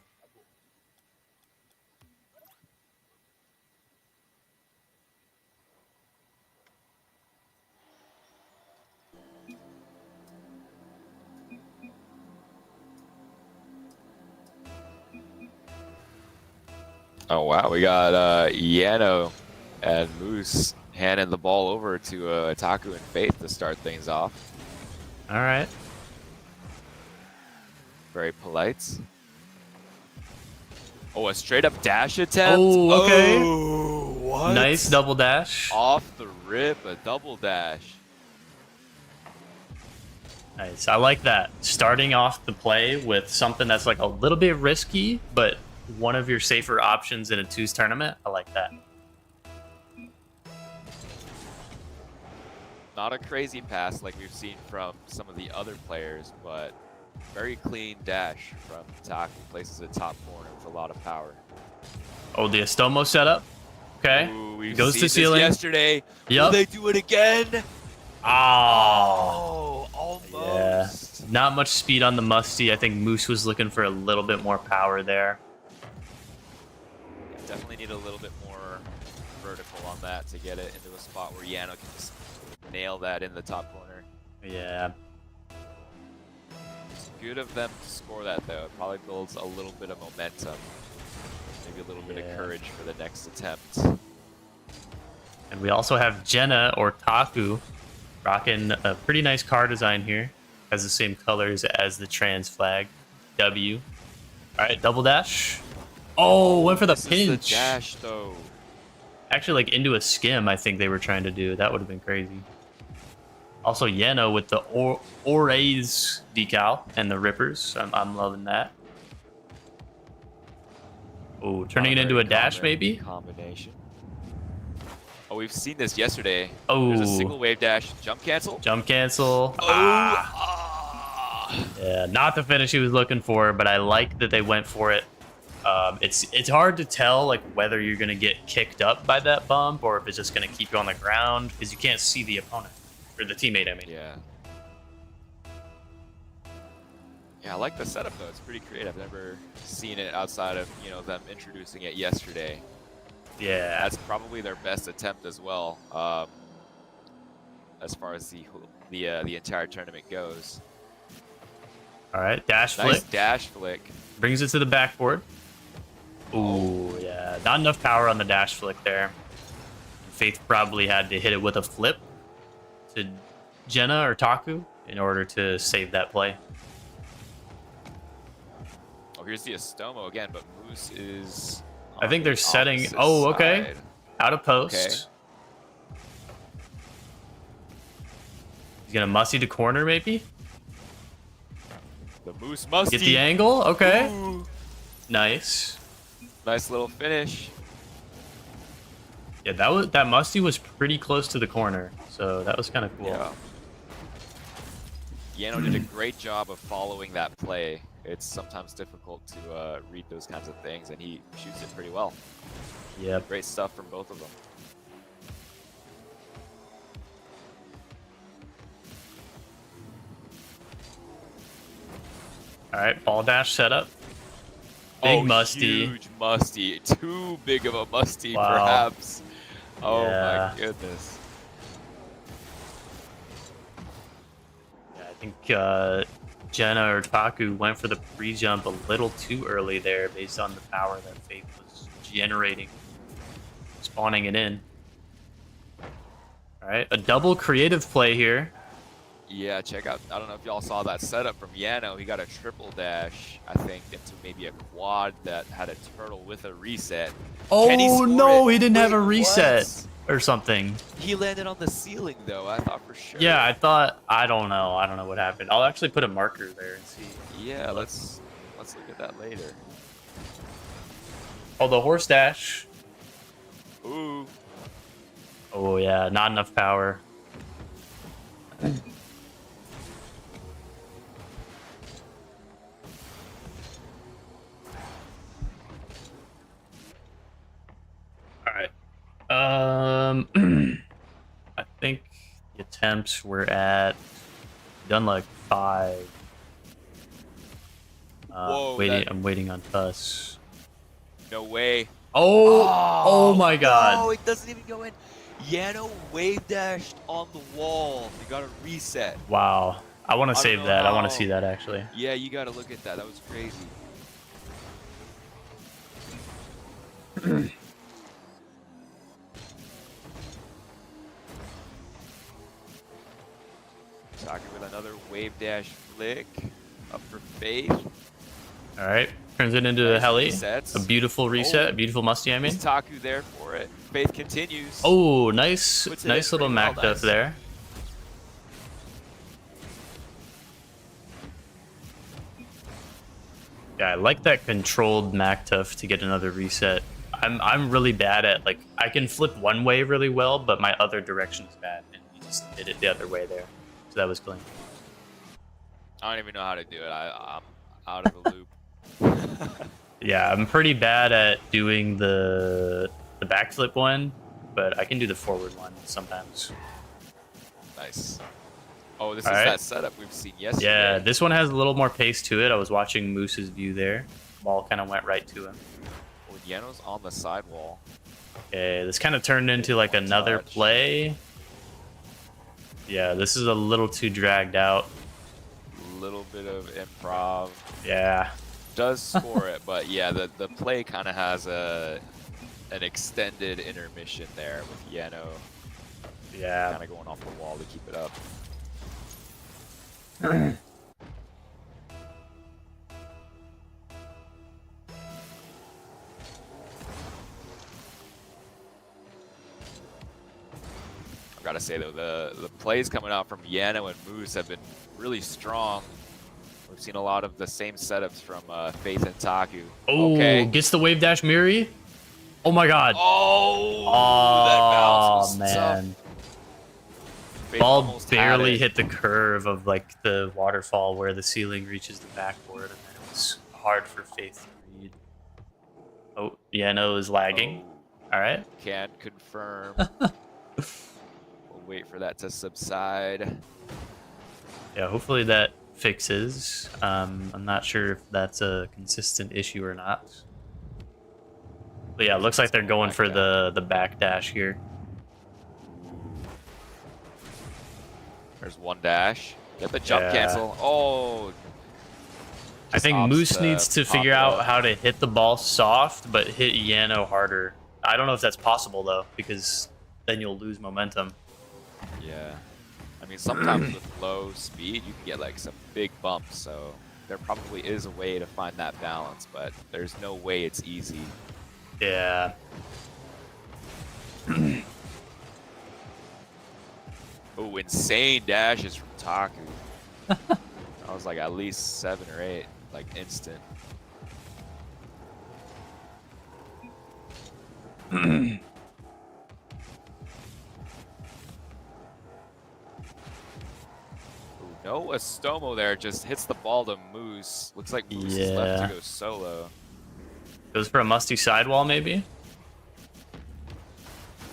Oh wow, we got Yano and Moose handing the ball over to Taku and Faith to start things off.
All right.
Very polite. Oh, a straight up dash attempt.
Oh, okay.
Oh, what?
Nice double dash.
Off the rip, a double dash.
Nice. I like that. Starting off the play with something that's like a little bit risky, but one of your safer options in a twos tournament. I like that.
Not a crazy pass like we've seen from some of the other players, but very clean dash from Taku. Places it top corner with a lot of power.
Oh, the Estomo setup. Okay.
Ooh,
Goes to ceiling.
Yesterday.
Yep.
Will they do it again?
Oh.
Almost.
Yeah. Not much speed on the Musty. I think Moose was looking for a little bit more power there.
Definitely need a little bit more vertical on that to get it into a spot where Yano can just nail that in the top corner.
Yeah.
It's good of them to score that though. It probably builds a little bit of momentum. Maybe a little bit of courage for the next attempt.
And we also have Jenna or Taku rocking a pretty nice car design here. Has the same colors as the trans flag. W. All right, double dash. Oh, went for the pinch.
The dash though.
Actually, like into a skim, I think they were trying to do. That would have been crazy. Also, Yeno with the Orays decal and the rippers. I'm loving that. Oh, turning it into a dash, maybe?
Combination. Oh, we've seen this yesterday.
Oh.
There's a single wave dash. Jump cancel.
Jump cancel.
Oh.
Yeah, not the finish he was looking for, but I like that they went for it. It's hard to tell like whether you're gonna get kicked up by that bump or if it's just gonna keep you on the ground because you can't see the opponent or the teammate. I mean.
Yeah. Yeah, I like the setup though. It's pretty creative. I've never seen it outside of them introducing it yesterday.
Yeah.
That's probably their best attempt as well, as far as the entire tournament goes.
All right, dash
Nice
flick.
dash flick.
Brings it to the backboard. Ooh, yeah. Not enough power on the dash flick there. Faith probably had to hit it with a flip to Jenna or Taku in order to save that play.
Oh, here's the Estomo again, but Moose is.
I think they're
the
setting.
opposite
Oh, okay.
side.
Out of post.
Okay.
He's gonna musty to corner, maybe?
The Moose must
Get the angle? Okay.
Ooh.
Nice.
Nice little finish.
Yeah, that musty was pretty close to the corner, so that was kind of cool.
Yeah. Yano did a great job of following that play. It's sometimes difficult to read those kinds of things, and he shoots it pretty well.
Yep.
Great stuff from both of them.
All right, ball dash setup. Big musty.
Huge musty. Too big of a musty,
Wow.
perhaps. Oh
Yeah.
my goodness.
Yeah, I think Jenna or Taku went for the pre-jump a little too early there based on the power that Faith was generating, spawning it in. All right, a double creative play here.
Yeah, check out. I don't know if y'all saw that setup from Yano. He got a triple dash, I think, into maybe a quad that had a turtle with a reset. Can he
Oh
score
no,
it?
he didn't have a
Wait,
reset
what?
or something.
He landed on the ceiling though. I thought for sure.
Yeah, I thought. I don't know what happened. I'll actually put a marker there and see.
Yeah, let's look at that later.
Oh, the horse dash.
Ooh.
Oh yeah, not enough power. All right. I think the attempts were at done like 5.
Whoa,
waiting.
that-
I'm waiting on Tuss.
No way.
Oh my God.
No, it doesn't even go in. Yano wave dashed on the wall. You gotta reset.
Wow. I want to
don't
save
know
that. I want
how.
to see that actually.
Yeah, you gotta look at that. That was crazy. Saki with another wave dash flick. Up for Faith.
All right. Turns it into a
Nice
heli.
resets.
A beautiful reset.
Oh.
A beautiful musty, I mean.
Is Taku there for it? Faith continues.
Oh, nice.
Puts it
Nice
in
little
pretty
Mac
well,
duff
nice.
there. Yeah, I like that controlled Mac Tuff to get another reset. I'm really bad at, like, I can flip one way really well, but my other direction is bad, and he just did it the other way there. So that was clean.
I don't even know how to do it. I'm out of the loop.
Yeah, I'm pretty bad at doing the backflip one, but I can do the forward one sometimes.
Nice. Oh, this
All
is
right.
that setup we've seen yesterday.
Yeah, this one has a little more pace to it. I was watching Moose's view there. Ball kind of went right to him.
Oh, Yano's on the sidewall.
Okay, this kind of turned into like another
Touch.
play. Yeah, this is a little too dragged out.
Little bit of improv.
Yeah.
Does score it, but yeah, the play kind of has an extended intermission there with Yano
Yeah.
kind of going off the wall to keep it up. I've got to say though, the plays coming out from Yano and Moose have been really strong. We've seen a lot of the same setups from Faith and Taku.
Oh,
Okay.
gets the wave dash Miri. Oh my God.
Oh, that
Oh,
bounce was
man.
tough. Faith
Ball
almost had
barely
it.
hit the curve of like the waterfall where the ceiling reaches the backboard, and then it was hard for Faith to read. Oh, Yano is lagging.
Oh,
All right.
can confirm. We'll wait for that to subside.
Yeah, hopefully that fixes. I'm not sure if that's a consistent issue or not. But yeah, it looks like they're going for the back dash here.
There's one dash. Get the jump
Yeah.
cancel. Oh,
I think
opts
Moose needs to
pop
figure
it
out
up.
how to hit the ball soft, but hit Yano harder. I don't know if that's possible though, because then you'll lose momentum.
Yeah. I mean, sometimes with low speed, you can get like some big bumps, so there probably is a way to find that balance, but there's no way it's easy.
Yeah.
Oh, insane dashes from Taku. I was like at least 7 or 8, like instant. No Estomo there, just hits the ball to Moose. Looks like Moose is left to go solo.
Goes for a musty sidewall, maybe?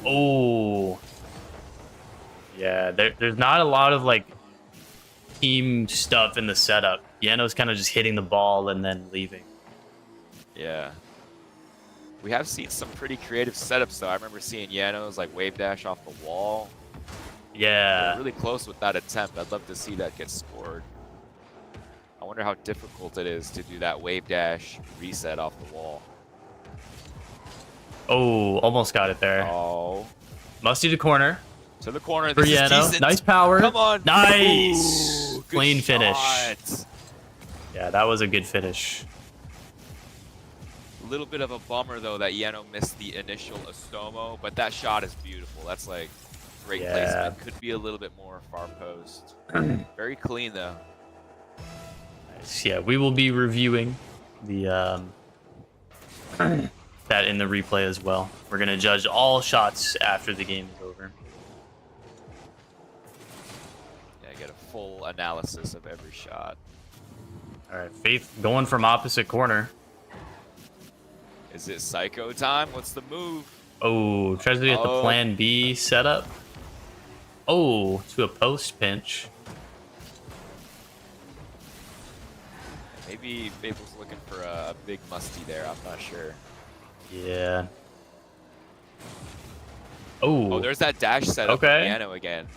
Oh. Yeah, there's not a lot of, like, team stuff in the setup. Yano's kind of just hitting the ball and then leaving.
Yeah. We have seen some pretty creative setups, though. I remember seeing Yano's, like, wave dash off the wall.
Yeah.
They're really close with that attempt. I'd love to see that get scored. I wonder how difficult it is to do that wave dash reset off the wall.
Oh, almost got it there.
Oh.
Musty to corner.
To the corner.
For
This is
Yano.
decent.
Nice power.
Come on.
Nice.
Ooh, good
Clean finish.
shot.
Yeah, that was a good finish.
A little bit of a bummer, though, that Yano missed the initial Estomo, but that shot is beautiful. That's like great placement. Could be a little bit more far post. Very clean, though.
Nice. Yeah, we will be reviewing the that in the replay as well. We're gonna judge all shots after the game is over.
Yeah, get a full analysis of every shot.
All right, Faith going from opposite corner.
Is it Psycho time? What's the move?
Oh, tries to get the plan B setup. Oh, to a post pinch.
Maybe Faith was looking for a big musty there. I'm not sure.
Yeah. Oh,
There's that dash setup for Yano again.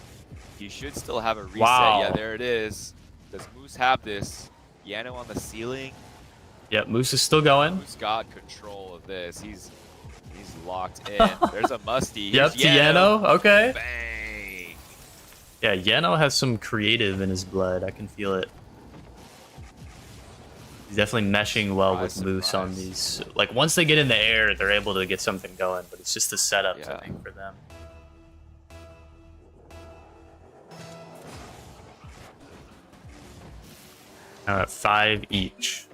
He should still have a reset.
Wow.
Yeah, there it is. Does Moose have this? Yano on the ceiling.
Yep, Moose is still going.
Moose got control of this. He's locked in. There's a musty.
Yep,
Here's
to Yano. Okay.
Bang.
Yeah, Yano has some creative in his blood. I can feel it. He's definitely meshing well with Moose on these. Like, once they get in the air, they're able to get something going, but it's just the setup, I think, for them. All right, 5 each.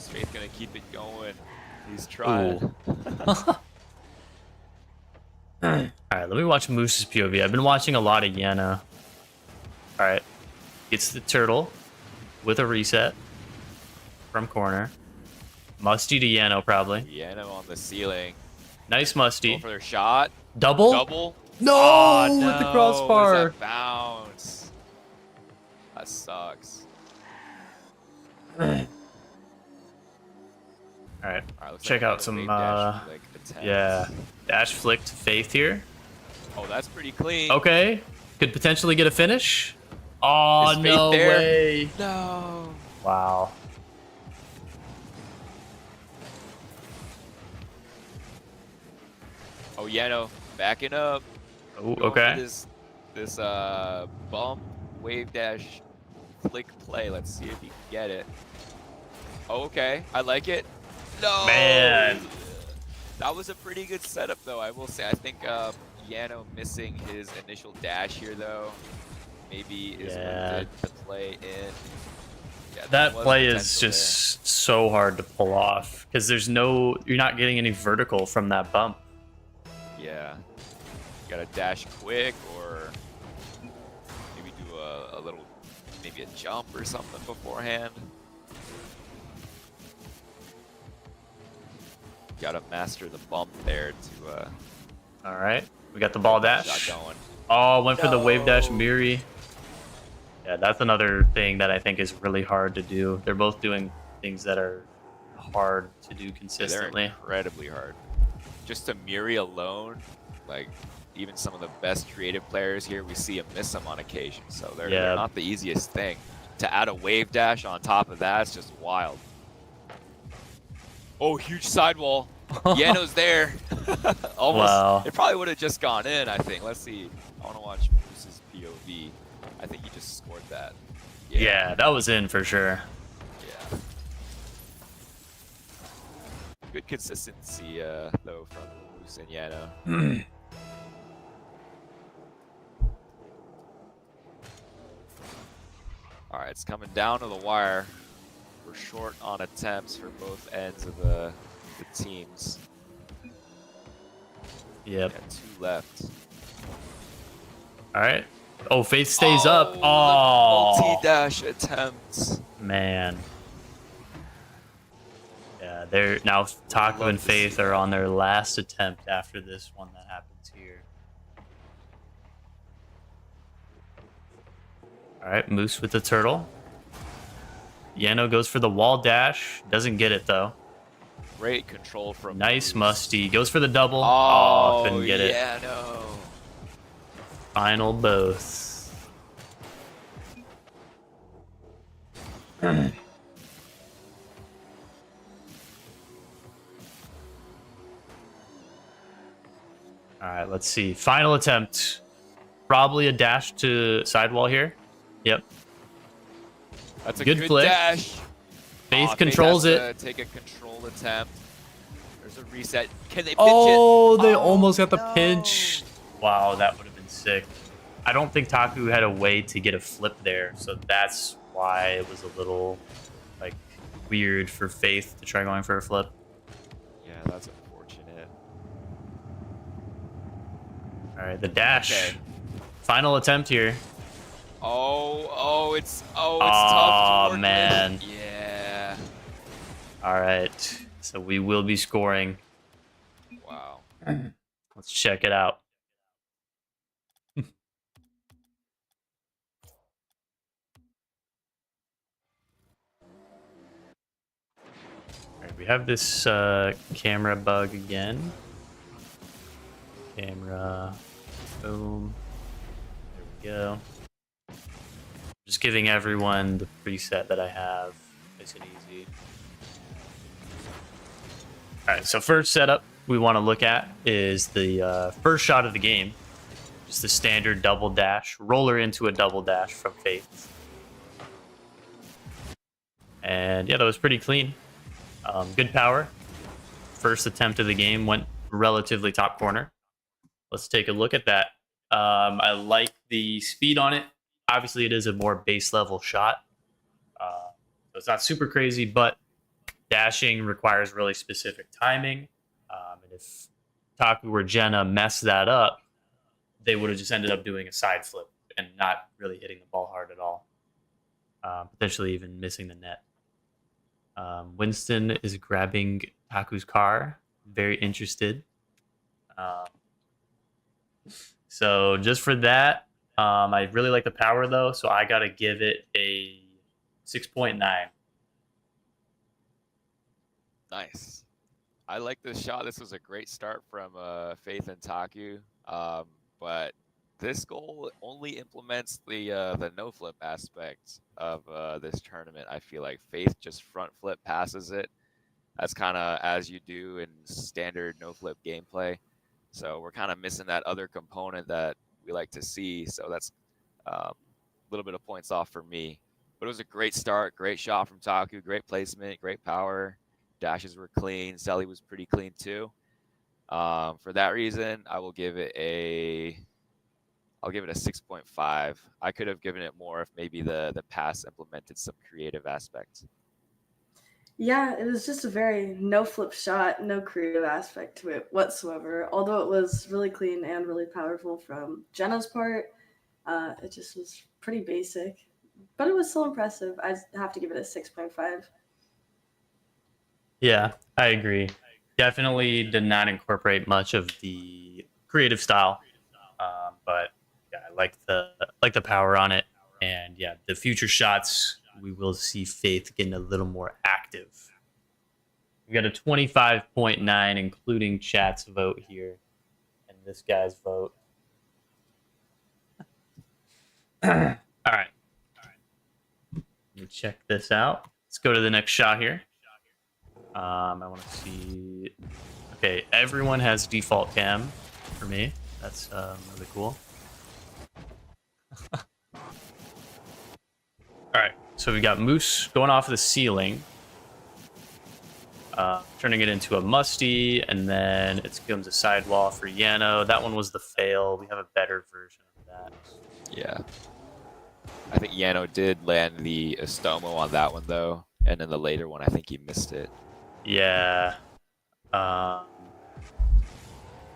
Faith gonna keep it going. He's trying.
Alright, let me watch Moose's POV. I've been watching a lot of Yana. Alright. Gets the turtle with a reset from corner. Musty to Yano, probably.
Yano on the ceiling.
Nice Musty.
Go for their shot.
Double?
Double.
No!
Oh, no!
With the crossbar.
What is that bounce? That sucks.
Alright,
looks
check
like
out some,
dash,
yeah, dash flick to Faith here.
Oh, that's pretty clean.
Okay, could potentially get a finish. Oh,
Is Faith
no
there?
way.
No.
Wow.
Oh, Yano, backing up.
Oh,
Going
okay.
for this bump, wave dash, flick play. Let's see if he can get it. Oh, okay, I like it. No!
Man.
That was a pretty good setup, though, I will say. I think Yano missing his initial dash here, though, maybe is what did the play in. Yeah,
that play is
potential
just so hard to pull off because you're not getting any vertical from that bump.
there. Yeah. You gotta dash quick or maybe do a little, maybe a jump or something beforehand. Gotta master the bump there to
All right, we got the ball dash.
shot going.
Oh, went for the wave dash Miri. Yeah, that's another thing that I think is really hard to do. They're both doing things that are hard to do
Yeah, they're
consistently.
incredibly hard. Just to Miri alone, like even some of the best creative players here, we see him miss them on occasion. So they're not the easiest thing. To add a wave dash on top of that, it's just wild. Oh, huge sidewall. Yano's there. Almost.
Wow.
It probably would have just gone in, I think. Let's see. I want to watch Bruce's POV. I think he just scored that.
Yeah, that was in for sure.
Yeah. Good consistency, though, from Bruce and Yano. All right, it's coming down to the wire. We're short on attempts for both ends of the teams.
Yep.
Got 2 left.
All right. Oh, Faith stays up. Oh,
multi-dash attempts.
Man. Yeah, they're now Taco and Faith are on their last attempt after this one that happens here. All right, Moose with the turtle. Yano goes for the wall dash. Doesn't get it, though.
Great control from
Nice
Moose.
Musty. Goes for the double.
Oh,
Couldn't get it.
Yano.
Final both. All right, let's see. Final attempt. Probably a dash to sidewall here. Yep.
That's a
Good
good
flick.
dash.
Faith controls
has
it.
to take a control attempt. There's a reset. Can they pinch
Oh,
it?
they almost got the
no.
pinch. Wow, that would have been sick. I don't think Taku had a way to get a flip there, so that's why it was a little like weird for Faith to try going for a flip.
Yeah, that's unfortunate.
All right, the dash.
Okay.
Final attempt here.
It's tough.
Oh,
to work
man.
with. Yeah.
All right, so we will be scoring.
Wow.
Let's check it out. All right, we have this camera bug again. Camera, boom. There we go. Just giving everyone the preset that I have. Nice and easy. All right, so first setup we want to look at is the first shot of the game. Just the standard double dash. Roller into a double dash from Faith. And yeah, that was pretty clean. Good power. First attempt of the game went relatively top corner. Let's take a look at that. I like the speed on it. Obviously, it is a more base level shot. So it's not super crazy, but dashing requires really specific timing. And if Taku or Jenna mess that up, they would have just ended up doing a side flip and not really hitting the ball hard at all. Potentially even missing the net. Winston is grabbing Taku's car. Very interested. So just for that, I really like the power though, so I gotta give it a 6.9.
Nice. I like this shot. This was a great start from Faith and Taku, but this goal only implements the no flip aspect of this tournament. I feel like Faith just front flip passes it. That's kind of as you do in standard no flip gameplay. So we're kind of missing that other component that we like to see. So that's a little bit of points off for me. But it was a great start, great shot from Taku, great placement, great power. Dashes were clean. Selly was pretty clean too. For that reason, I will give it a 6.5. I could have given it more if maybe the pass implemented some creative aspects.
Yeah, it was just a very no flip shot, no creative aspect to it whatsoever. Although it was really clean and really powerful from Jenna's part, it just was pretty basic. But it was still impressive. I have to give it a 6.5.
Yeah, I agree. Definitely did not incorporate much of the creative style, but yeah, I like the power on it. And yeah, the future shots, we will see Faith getting a little more active. We got a 25.9, including chat's vote here, and this guy's vote. All right. Let me check this out. Let's go to the next shot here. I want to see. Okay, everyone has default cam for me. That's really cool. All right, so we got Moose going off the ceiling, turning it into a musty, and then it becomes a sidewall for Yano. That one was the fail. We have a better version of that.
Yeah. I think Yano did land the Estomo on that one, though. And in the later one, I think he missed it.
Yeah.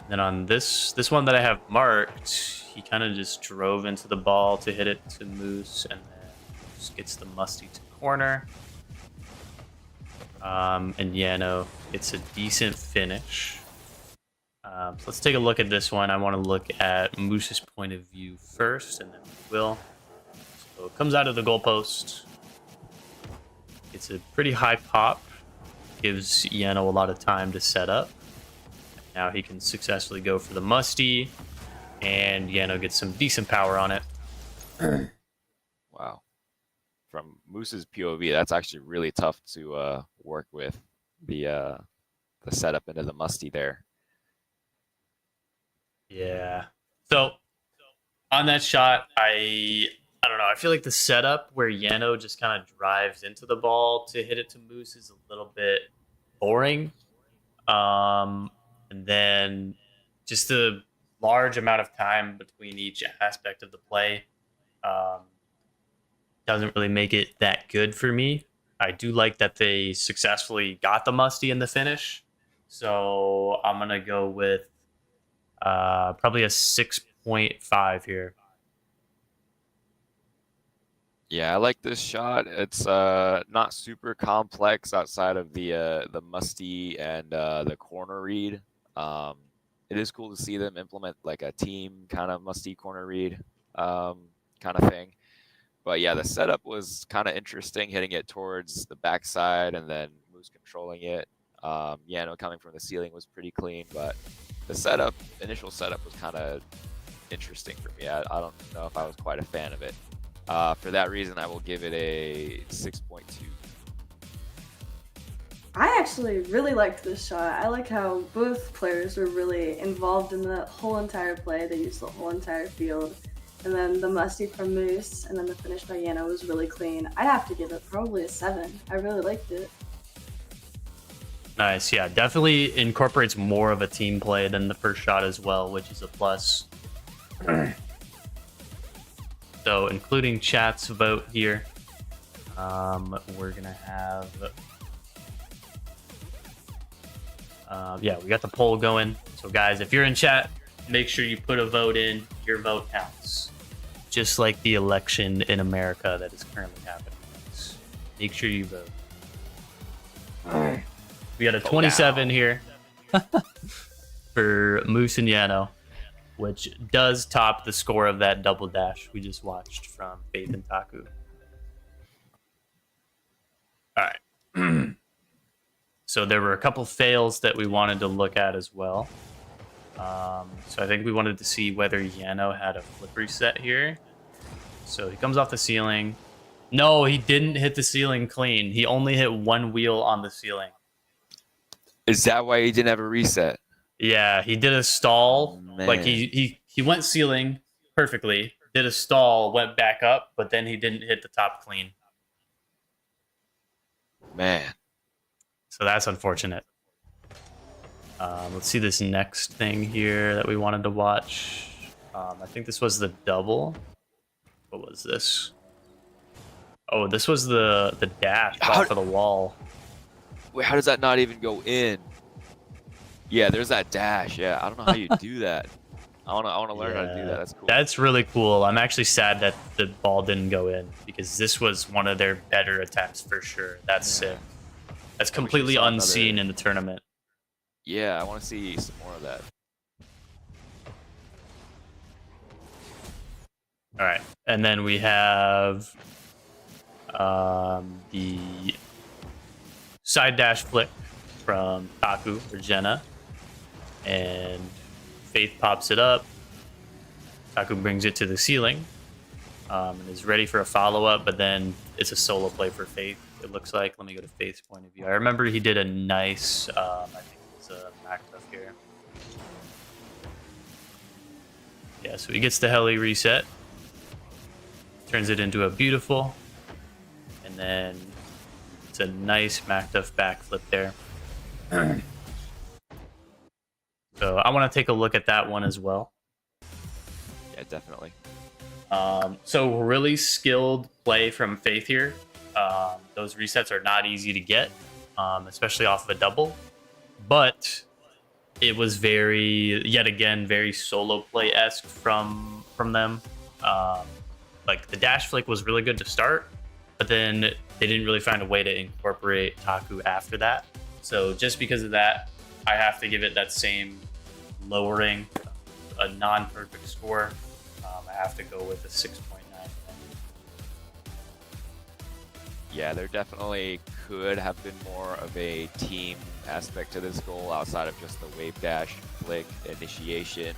Then on this one that I have marked, he kind of just drove into the ball to hit it to Moose, and then just gets the musty to corner. And Yano, it's a decent finish. So let's take a look at this one. I want to look at Moose's point of view first, and then we will. So it comes out of the goalpost. It's a pretty high pop. Gives Yano a lot of time to set up. Now he can successfully go for the musty, and Yano gets some decent power on it.
Wow. From Moose's POV, that's actually really tough to work with the setup into the musty there.
Yeah. So on that shot, I don't know. I feel like the setup where Yano just kind of drives into the ball to hit it to Moose is a little bit boring. And then just the large amount of time between each aspect of the play doesn't really make it that good for me. I do like that they successfully got the musty in the finish. So I'm going to go with probably a 6.5 here.
Yeah, I like this shot. It's not super complex outside of the musty and the corner read. It is cool to see them implement like a team kind of musty corner read kind of thing. But yeah, the setup was kind of interesting, hitting it towards the backside and then Moose controlling it. Yano coming from the ceiling was pretty clean, but the initial setup was kind of interesting for me. I don't know if I was quite a fan of it. For that reason, I will give it a 6.2.
I actually really liked this shot. I like how both players were really involved in the whole entire play. They used the whole entire field. And then the musty from Moose, and then the finish by Yano was really clean. I'd have to give it probably a 7. I really liked it.
Nice. Yeah, definitely incorporates more of a team play than the first shot as well, which is a plus. So, including chat's vote here, we're going to have... yeah, we got the poll going. So, guys, if you're in chat, make sure you put a vote in. Your vote counts. Just like the election in America that is currently happening. Make sure you vote. All right. We got a 27 here for Moose and Yano, which does top the score of that double dash we just watched from Faith and Taku. All right. So there were a couple fails that we wanted to look at as well. So I think we wanted to see whether Yano had a flip reset here. So he comes off the ceiling. No, he didn't hit the ceiling clean. He only hit one wheel on the ceiling.
Is that why he didn't have a reset?
Yeah, he did a stall.
Man.
Like he went ceiling perfectly, did a stall, went back up, but then he didn't hit the top clean.
Man.
So that's unfortunate. Let's see this next thing here that we wanted to watch. I think this was the double. What was this? Oh, this was the dash off of the wall.
Wait, how does that not even go in? Yeah, there's that dash. Yeah, I don't know how you do that. I want to learn how to do that. That's cool.
That's really cool. I'm actually sad that the ball didn't go in because this was one of their better attempts for sure. That's sick. That's completely unseen in the tournament.
Yeah, I want to see some more of that.
All right, and then we have the side dash flick from Taku or Jenna, and Faith pops it up. Taku brings it to the ceiling and is ready for a follow up, but then it's a solo play for Faith. It looks like. Let me go to Faith's point of view. I remember he did a nice, I think it was a Mac stuff here. Yeah, so he gets the heli reset, turns it into a beautiful, and then it's a nice MacDuff backflip there. So I want to take a look at that one as well.
Yeah, definitely.
So really skilled play from Faith here. Those resets are not easy to get, especially off of a double. But it was yet again, very solo play-esque from them. Like the dash flick was really good to start, but then they didn't really find a way to incorporate Taku after that. So just because of that, I have to give it that same lowering, a non-perfect score. I have to go with a 6.9.
Yeah, there definitely could have been more of a team aspect to this goal outside of just the wave dash, flick, initiation.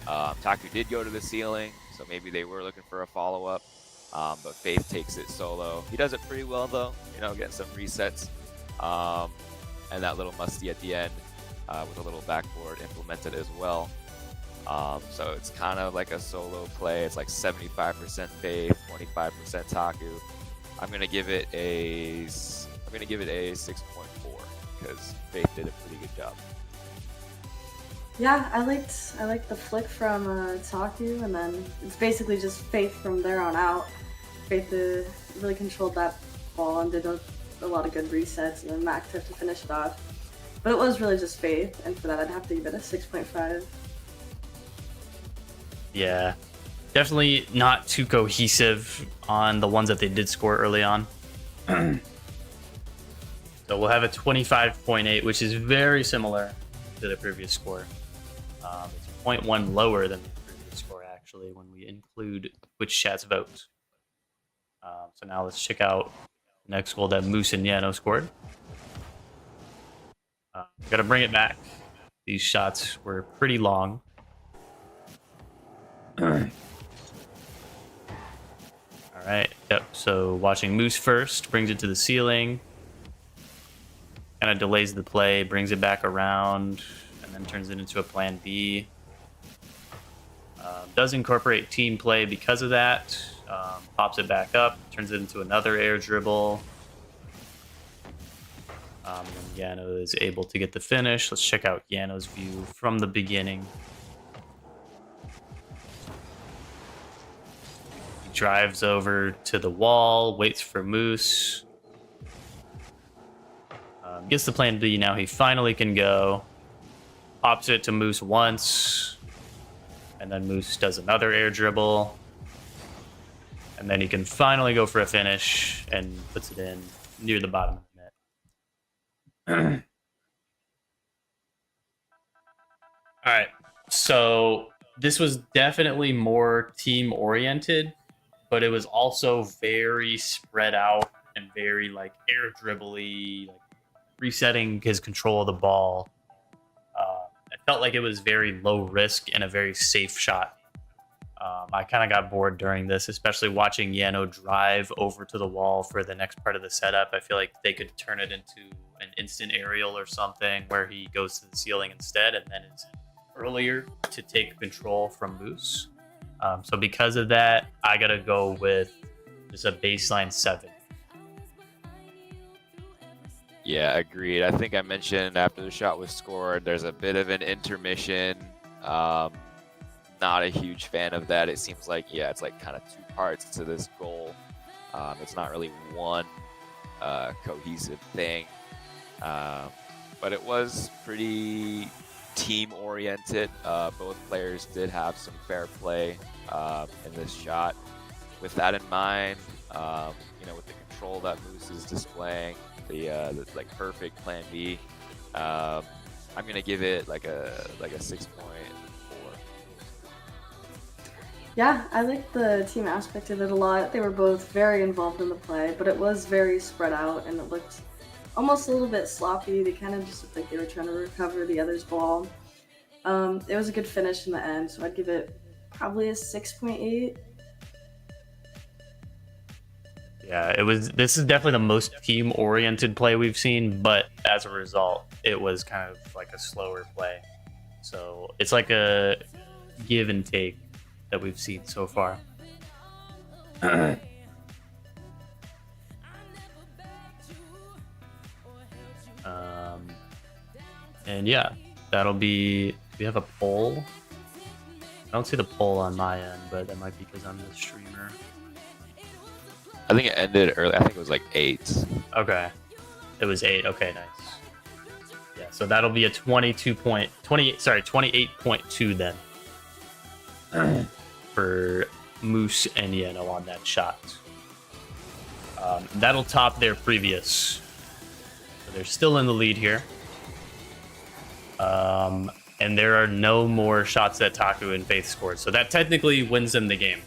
Taku did go to the ceiling, so maybe they were looking for a follow-up, but Faith takes it solo. He does it pretty well though, you know, getting some resets, and that little musty at the end with a little backboard implemented as well. So it's kind of like a solo play. It's like 75% Faith, 25% Taku. I'm gonna give it a 6.4 because Faith did a pretty good job.
Yeah, I liked the flick from Taku, and then it's basically just Faith from there on out. Faith really controlled that ball and did a lot of good resets, and then Mac took to finish it off. But it was really just Faith, and for that I'd have to give it a 6.5.
Yeah, definitely not too cohesive on the ones that they did score early on. So we'll have a 25.8, which is very similar to the previous score. It's 0.1 lower than the previous score, actually, when we include Twitch chat's votes. So now let's check out the next goal that Moose and Yano scored. Got to bring it back. These shots were pretty long. All right. Yep. So watching Moose first brings it to the ceiling. Kind of delays the play, brings it back around, and then turns it into a plan B. Does incorporate team play because of that. Pops it back up, turns it into another air dribble. And Yano is able to get the finish. Let's check out Yano's view from the beginning. He drives over to the wall, waits for Moose. Gets the plan B. Now he finally can go. Pops it to Moose once. And then Moose does another air dribble. And then he can finally go for a finish and puts it in near the bottom of the net. All right. So this was definitely more team oriented, but it was also very spread out and very like air dribbly, like resetting his control of the ball. It felt like it was very low risk and a very safe shot. I kind of got bored during this, especially watching Yano drive over to the wall for the next part of the setup. I feel like they could turn it into an instant aerial or something where he goes to the ceiling instead and then is earlier to take control from Moose. So because of that, I got to go with just a baseline 7.
Yeah, agreed. I think I mentioned after the shot was scored, there's a bit of an intermission. Not a huge fan of that. It seems like, yeah, it's like kind of two parts to this goal. It's not really one cohesive thing. But it was pretty team-oriented. Both players did have some fair play in this shot. With that in mind, with the control that Moose is displaying, the like perfect plan B, I'm gonna give it like a 6.4.
Yeah, I liked the team aspect of it a lot. They were both very involved in the play, but it was very spread out and it looked almost a little bit sloppy. They kind of just looked like they were trying to recover the other's ball. It was a good finish in the end, so I'd give it probably a 6.8.
Yeah, it was. This is definitely the most team-oriented play we've seen, but as a result, it was kind of like a slower play. So it's like a give and take that we've seen so far. And yeah, that'll be. We have a poll. I don't see the poll on my end, but that might be because I'm the streamer.
I think it ended early. I think it was like 8.
Okay, it was 8. Okay, nice. Yeah, so that'll be a 28.2 then for Moose and Yeno on that shot. That'll top their previous. So they're still in the lead here. And there are no more shots that Taku and Faith scored. So that technically wins them the game.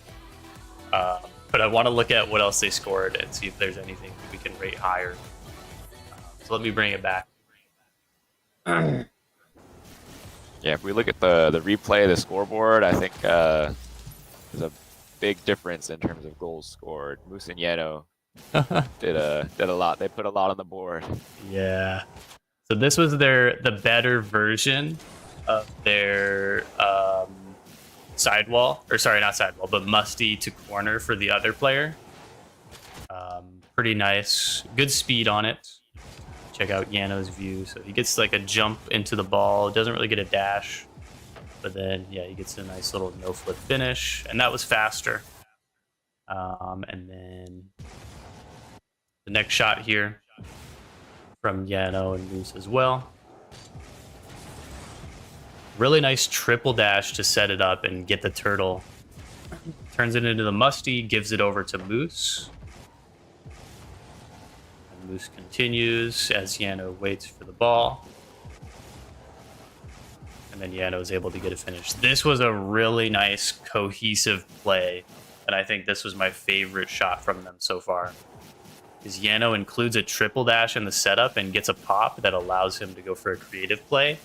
But I want to look at what else they scored and see if there's anything we can rate higher. So let me bring it back.
Yeah, if we look at the replay of the scoreboard, I think there's a big difference in terms of goals scored. Moose and Yeno did a lot. They put a lot on the board.
Yeah. So this was the better version of their sidewall, or sorry, not sidewall, but musty to corner for the other player. Pretty nice, good speed on it. Check out Yano's view. So he gets like a jump into the ball, doesn't really get a dash, but then yeah, he gets a nice little no flip finish, and that was faster. And then the next shot here from Yano and Moose as well. Really nice triple dash to set it up and get the turtle. Turns it into the musty, gives it over to Moose. And Moose continues as Yano waits for the ball. And then Yano is able to get a finish. This was a really nice cohesive play. And I think this was my favorite shot from them so far. Because Yano includes a triple dash in the setup and gets a pop that allows him to go for a creative play.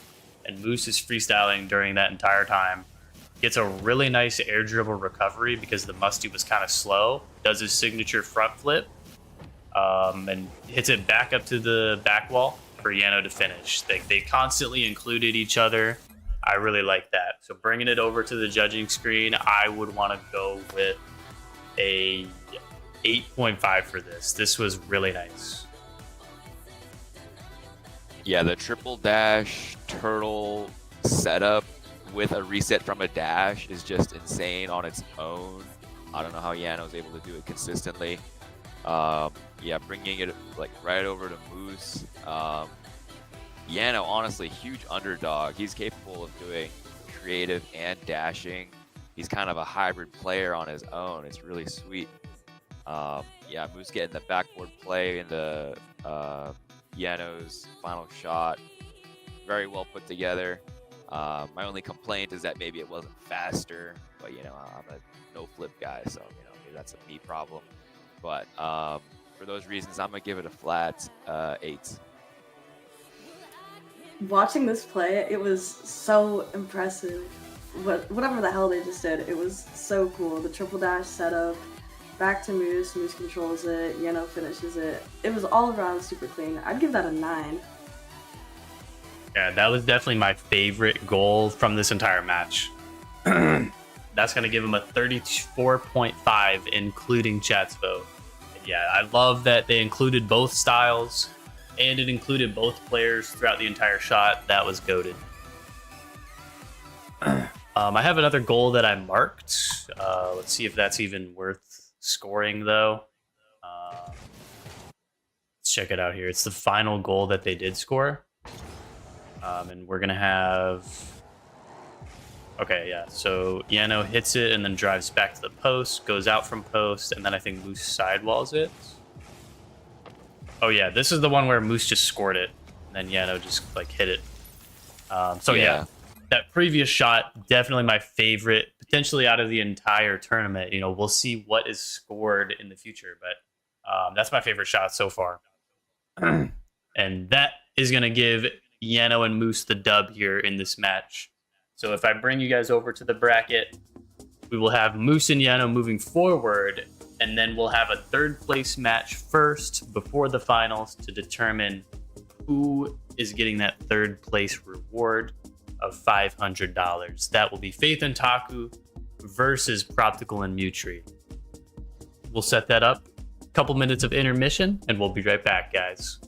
And Moose is freestyling during that entire time. Gets a really nice air dribble recovery because the musty was kind of slow. Does his signature front flip. And hits it back up to the back wall for Yano to finish. They constantly included each other. I really like that. So bringing it over to the judging screen, I would want to go with a 8.5 for this. This was really nice.
Yeah, the triple dash turtle setup with a reset from a dash is just insane on its own. I don't know how Yano's able to do it consistently. Yeah, bringing it like right over to Moose. Yano, honestly, huge underdog. He's capable of doing creative and dashing. He's kind of a hybrid player on his own. It's really sweet. Yeah, Moose getting the backboard play into Yano's final shot. Very well put together. My only complaint is that maybe it wasn't faster, but you know, I'm a no flip guy, so you know, maybe that's a me problem. But for those reasons, I'm gonna give it a flat 8.
Watching this play, it was so impressive. Whatever the hell they just did, it was so cool. The triple dash setup, back to Moose, Moose controls it, Yano finishes it. It was all around super clean. I'd give that a 9.
Yeah, that was definitely my favorite goal from this entire match. That's going to give him a 34.5, including chat's vote. And yeah, I love that they included both styles, and it included both players throughout the entire shot. That was goated. I have another goal that I marked. Let's see if that's even worth scoring, though. Let's check it out here. It's the final goal that they did score. And we're going to have... Okay, yeah. So Yano hits it and then drives back to the post, goes out from post, and then I think Moose sidewalls it. Oh, yeah. This is the one where Moose just scored it, and then Yano just, like, hit it. So, yeah. That previous shot, definitely my favorite potentially out of the entire tournament. You know, we'll see what is scored in the future, but that's my favorite shot so far. And that is going to give Yano and Moose the dub here in this match. So if I bring you guys over to the bracket, we will have Moose and Yano moving forward, and then we'll have a third place match first before the finals to determine who is getting that third place reward of $500. That will be Faith and Taku versus Proptical and Mutri. We'll set that up. A couple minutes of intermission, and we'll be right back, guys.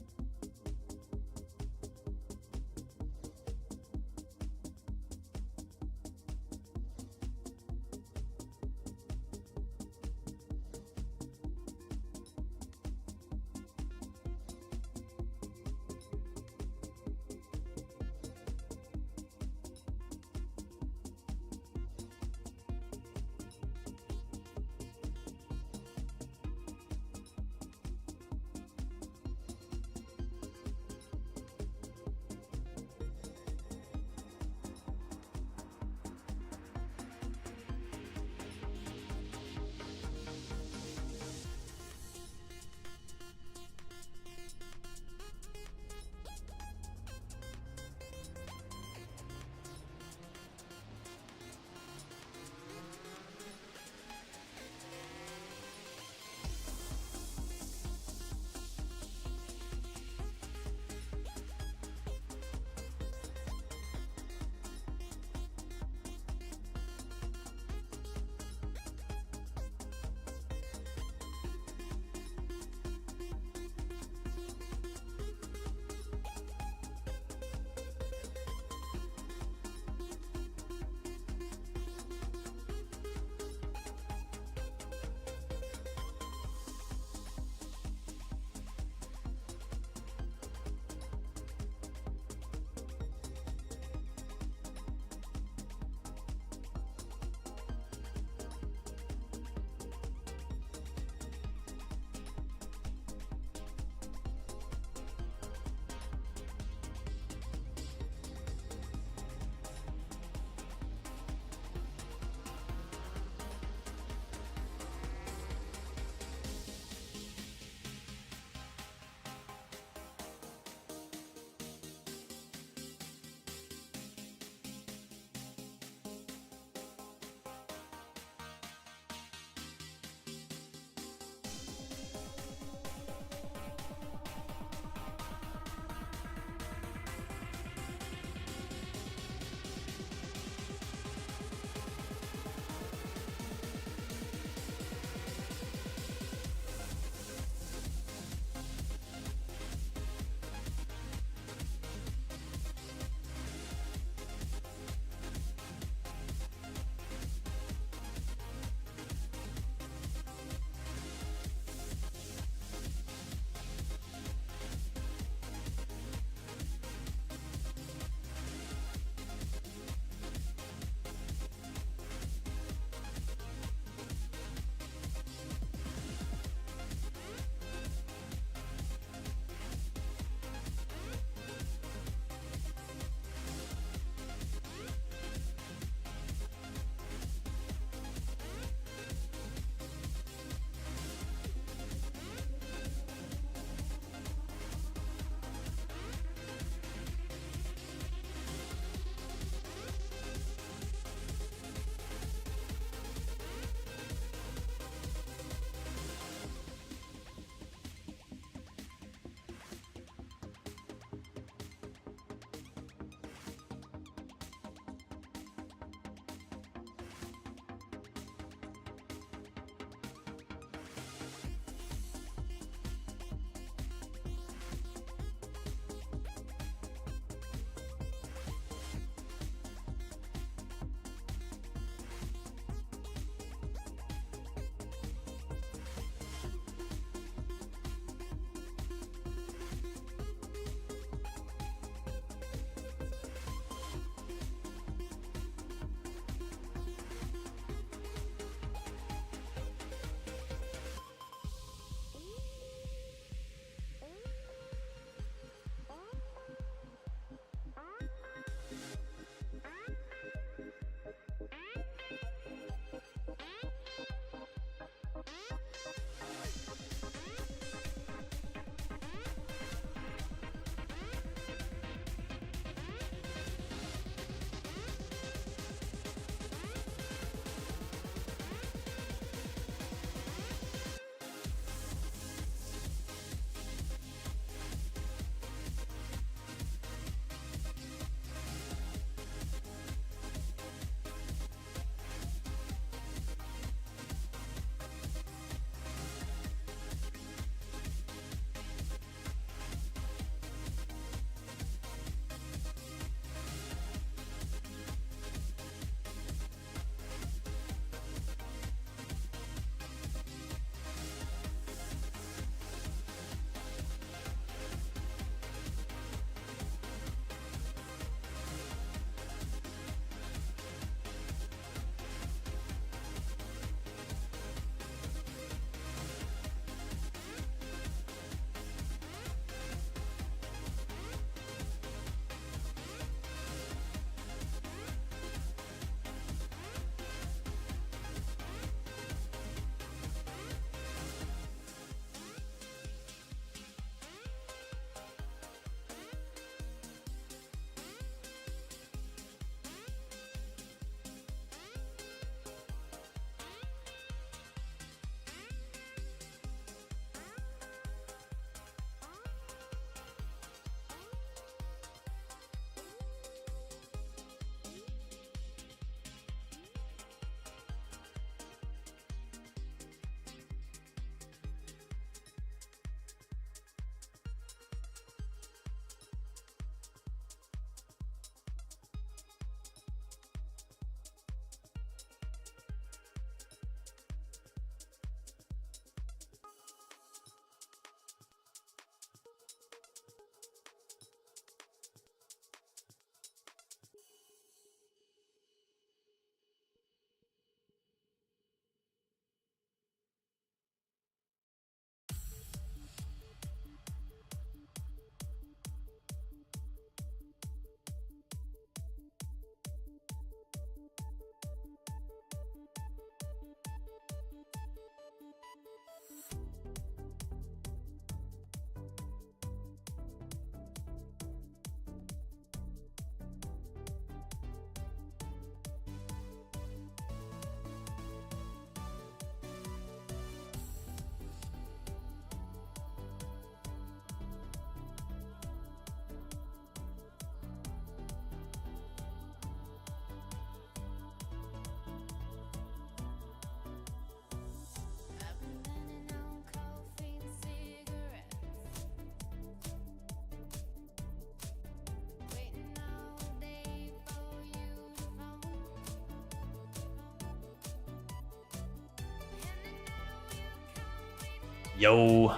Yo,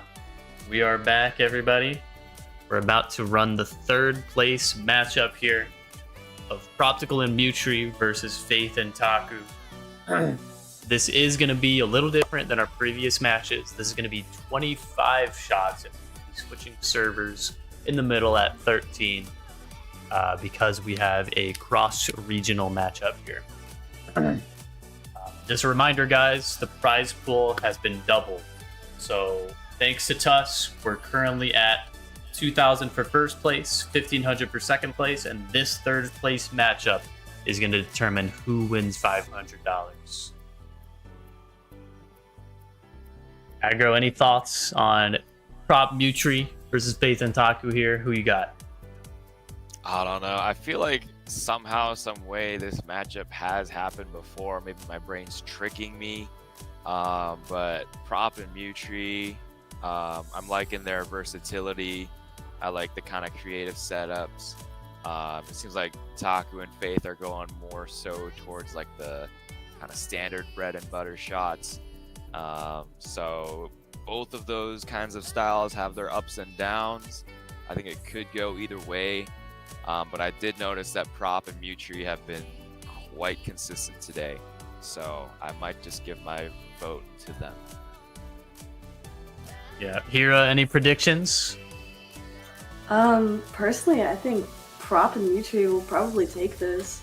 we are back, everybody. We're about to run the third place matchup here of Proptical and Mutri versus Faith and Taku. This is going to be a little different than our previous matches. This is going to be 25 shots, and we'll be switching servers in the middle at 13 because we have a cross-regional matchup here. Just a reminder, guys, the prize pool has been doubled. So thanks to Tuss, we're currently at 2,000 for first place, 1,500 for second place, and this third place matchup is going to determine who wins $500. Aggro, any thoughts on Prop Mutri versus Faith and Taku here? Who you got?
I don't know. I feel like somehow, some way, this matchup has happened before. Maybe my brain's tricking me. But Prop and Mutri, I'm liking their versatility. I like the kind of creative setups. It seems like Taku and Faith are going more so towards like the kind of standard bread and butter shots. So both of those kinds of styles have their ups and downs. I think it could go either way. But I did notice that Prop and Mutri have been quite consistent today. So I might just give my vote to them.
Yeah. Hira, any predictions?
Personally, I think Prop and Mutri will probably take this.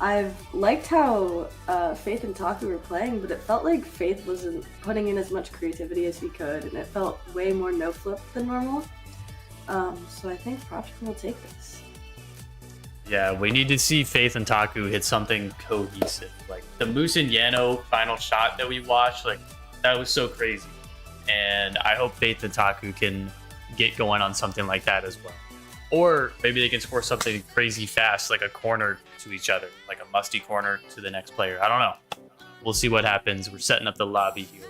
I've liked how Faith and Taku were playing, but it felt like Faith wasn't putting in as much creativity as he could, and it felt way more no-flip than normal. So I think Proptical will take this.
Yeah, we need to see Faith and Taku hit something cohesive. Like the Moose and Yano final shot that we watched, like that was so crazy. And I hope Faith and Taku can get going on something like that as well. Or maybe they can score something crazy fast, like a corner to each other, like a musty corner to the next player. I don't know. We'll see what happens. We're setting up the lobby here.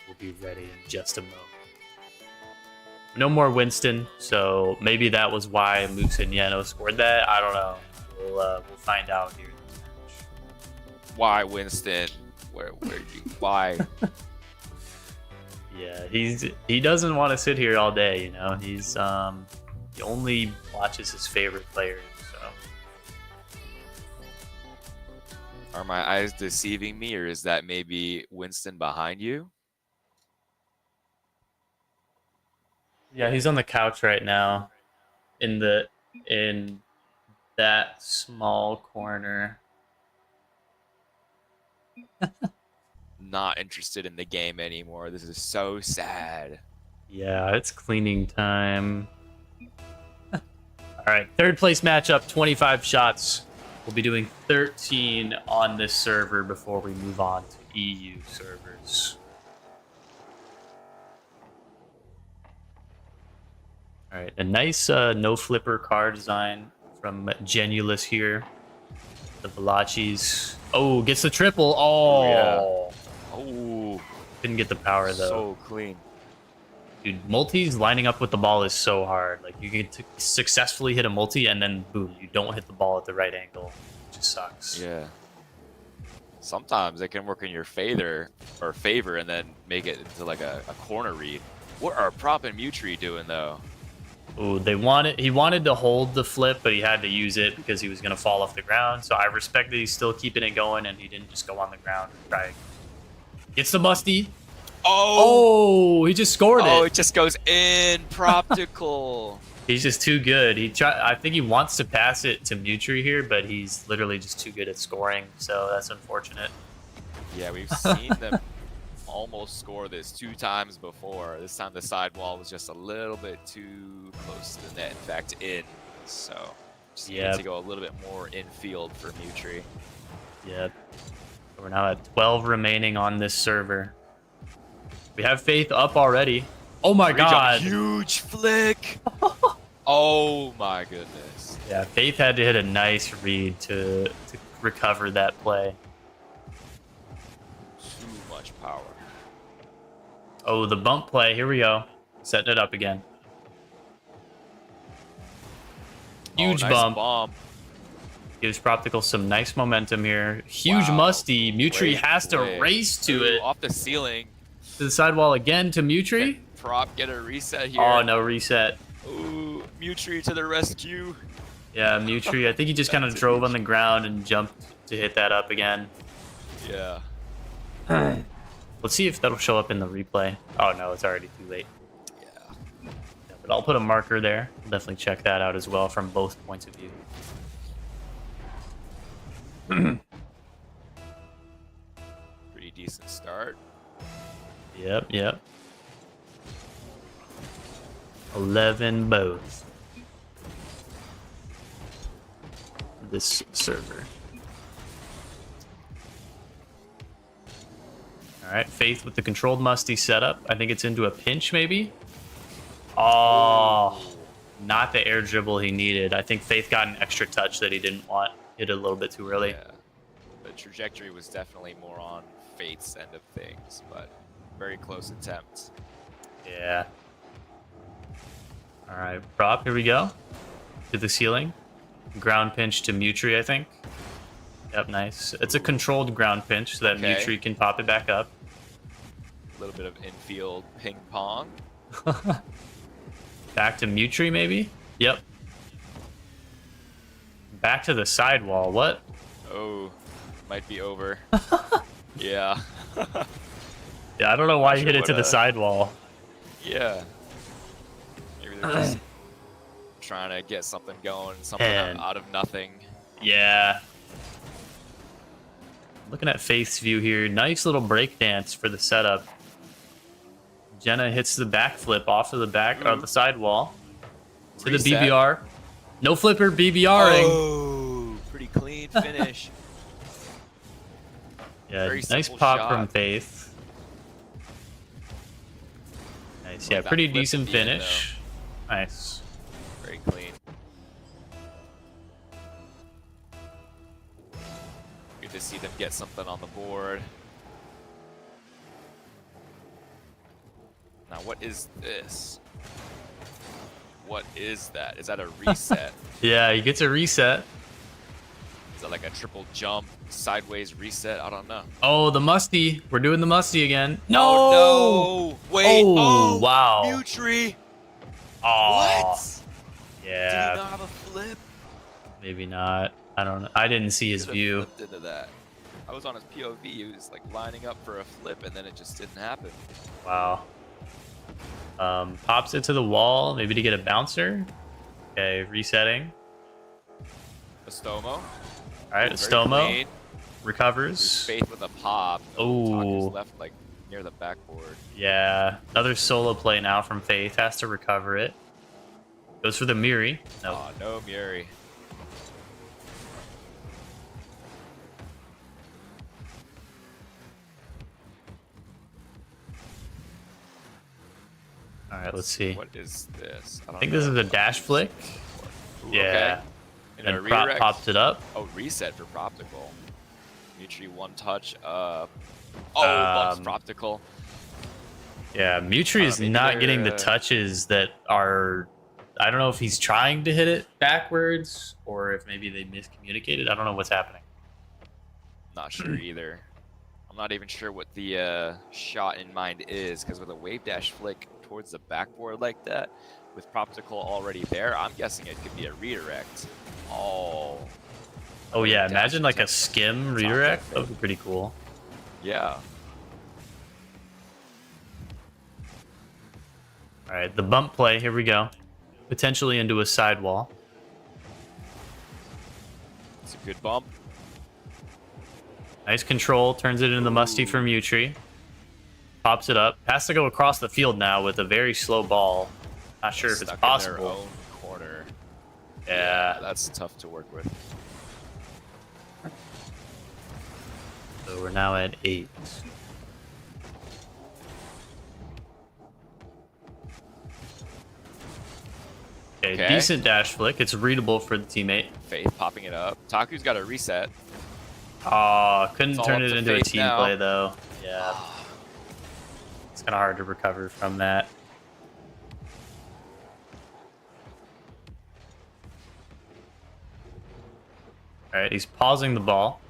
We'll be ready in just a moment. No more Winston, so maybe that was why Moose and Yano scored that. I don't know. We'll find out here.
Why Winston? Why?
Yeah, he doesn't want to sit here all day. You know, he only watches his favorite players. So,
Are my eyes deceiving me, or is that maybe Winston behind you?
yeah, he's on the couch right now, in that small corner.
Not interested in the game anymore. This is so sad.
Yeah, it's cleaning time. All right, third place matchup, 25 shots. We'll be doing 13 on this server before we move on to EU servers. All right, a nice no flipper car design from Genulus here. The Velachis. Oh, gets the triple. Oh,
yeah. Oh,
couldn't get the power though.
So clean.
Dude, multis lining up with the ball is so hard. Like you can successfully hit a multi and then boom, you don't hit the ball at the right angle. It just sucks.
Yeah. Sometimes it can work in your favor and then make it into like a corner read. What are Prop and Mutri doing though?
Oh, he wanted to hold the flip, but he had to use it because he was gonna fall off the ground. So I respect that he's still keeping it going and he didn't just go on the ground and try. Gets the musty. Oh, he just scored it.
Oh, it just goes in. Proptical.
He's just too good. I think he wants to pass it to Mutri here, but he's literally just too good at scoring. So that's unfortunate.
Yeah, we've seen them almost score this 2 times before. This time the sidewall was just a little bit too close to the net. In fact, in. So just need to go a little bit more infield for Mutri.
Yeah. We're now at 12 remaining on this server. We have Faith up already. Oh my god.
Huge flick. Oh my goodness.
Yeah, Faith had to hit a nice read to recover that play.
Too much power.
Oh, the bump play. Here we go. Setting it up again. Huge
nice
bump. Gives Proptical some nice momentum here. Huge musty. Mutri has to race to it.
Off the ceiling.
To the sidewall again to Mutri.
Can Prop get a reset here?
Oh, no reset.
Ooh, Mutri to the rescue.
Yeah, Mutri. I think he just kind of drove on the ground and jumped to hit that up again.
Yeah.
Let's see if that'll show up in the replay. Oh, no, it's already too late.
Yeah.
Yeah, but I'll put a marker there. I'll definitely check that out as well from both points of view.
Pretty decent start.
Yep. 11 both. This server. All right, Faith with the controlled musty setup. I think it's into a pinch, maybe. Oh, not the air dribble he needed. I think Faith got an extra touch that he didn't want. Hit it a little bit too early.
Yeah. The trajectory was definitely more on Faith's end of things, but very close attempt.
Yeah. All right, Prop, here we go. To the ceiling. Ground pinch to Mutri, I think. Yep, nice. It's a controlled ground pinch so that
Okay.
Mutri can pop it back up.
A little bit of infield ping pong.
Back to Mutri, maybe? Yep. Back to the sidewall. What?
Oh, might be over. Yeah.
Yeah, I don't know why
Not
you
sure
hit it to
what,
the sidewall.
Yeah. Maybe they're just trying to get something going, something
And-
out of nothing.
Yeah. Looking at Faith's view here. Nice little break dance for the setup. Jenna hits the backflip off of the back of the sidewall to the
Reset.
BBR. No flipper, BBRing.
Oh, pretty clean finish.
Yeah,
very
nice
simple
pop
shot.
from Faith. Nice, yeah,
Love that
pretty
flip at
decent
the end,
finish. Nice.
Very clean. Good to see them get something on the board. Now, what is this? What is that? Is that a reset?
Yeah, he gets a reset.
Is that like a triple jump, sideways reset? I don't know.
Oh, the musty. We're doing the musty again. No!
Oh, no! Wait!
Oh, wow.
Mutri!
Oh,
What? Did
yeah,
he not have a flip?
maybe not. I don't know. I didn't see his
Could've
view.
flipped into that. I was on his POV. He was like lining up for a flip, and then it just didn't happen.
Wow. Pops it to the wall, maybe to get a bouncer. Okay, resetting.
Estomo.
All right,
Very
Estomo
clean.
recovers.
Faith with a pop.
Ooh.
Taku's left like near the backboard.
Yeah, another solo play now from Faith. Has to recover it. Goes for the Miri. No.
Oh, no Muri.
All right, let's see.
What is this?
I think this is a dash flick.
Ooh,
Yeah.
Okay. And a
And Prop
redirect.
popped it up.
Oh, reset for Proptical. Mutri one touch up. Oh, bumps Proptical.
Yeah, Mutri is
maybe
not getting the
they're,
touches that are. I don't know if he's trying to hit it backwards or if maybe they miscommunicated. I don't know what's happening.
Not sure either. I'm not even sure what the shot in mind is, because with a wave dash flick towards the backboard like that, with Proptical already there, I'm guessing it could be a redirect. Oh.
Oh yeah,
Dash
imagine like a
attempt.
skim redirect. That would be pretty cool.
Yeah.
All right, the bump play. Here we go. Potentially into a sidewall.
It's a good bump.
Nice control. Turns it into the musty from Mutri. Pops it up. Has to go across the field now with a very slow ball. Not sure if it's
Stuck in their
possible.
own corner.
Yeah.
That's tough to work with.
So we're now at 8. Okay, decent dash flick. It's readable for the teammate.
Faith popping it up. Taku's got a reset.
Couldn't
It's all
turn
up
it
to
into a
Faith
team
now.
play though. Yeah, it's kind of hard to recover from that. All right, he's pausing the ball.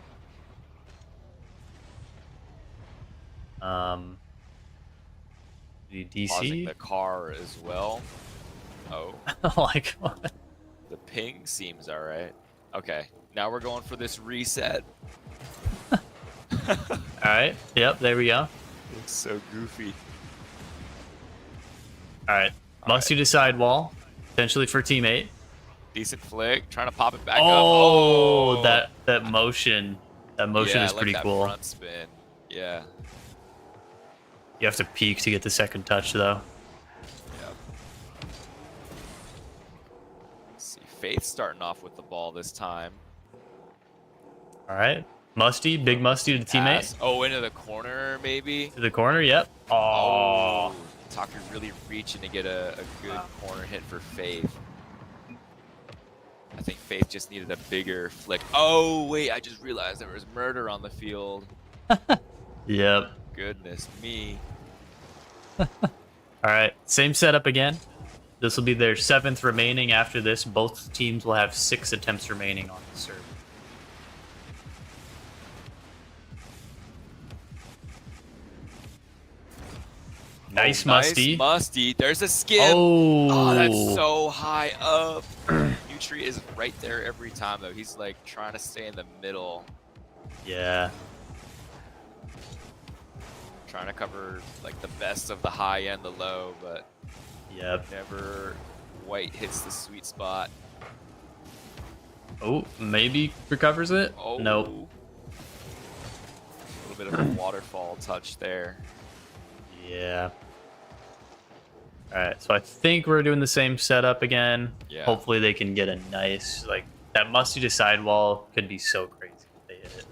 Pausing
DC.
the car as well. Oh,
Oh my god.
the ping seems all right. Okay, now we're going for this reset.
All right. Yep. There we go.
Looks so goofy.
All right. Musty to sidewall, potentially for teammate.
Decent flick, trying to pop it back up.
Oh, that motion. That motion
yeah,
is
I like
pretty
that
cool.
Front spin. Yeah.
You have to peek to get the second touch, though.
Yep. Let's see, Faith starting off with the ball this time.
All right. Musty, big Musty to the teammate.
Pass. Oh, into the corner maybe.
To the corner, yep. Oh.
Tucker really reaching to get a good corner hit for Faith. I think Faith just needed a bigger flick. Oh, wait, I just realized there was murder on the field.
Yep.
Goodness me.
All right. Same setup again. This will be their 7th remaining after this. Both teams will have 6 attempts remaining on the serve. Nice Musty.
Nice Musty. There's a skip.
Oh,
That's so high up. Nutri is right there every time, though. He's like trying to stay in the middle,
yeah.
trying to cover like the best of the high and the low, but
Yep.
never quite hits the sweet spot.
Oh, maybe recovers it.
Oh,
Nope.
A little bit of a waterfall touch there.
Yeah. All right, so I think we're doing the same setup again.
Yeah.
Hopefully they can get a nice, like, that Musty to sidewall could be so crazy if they hit it.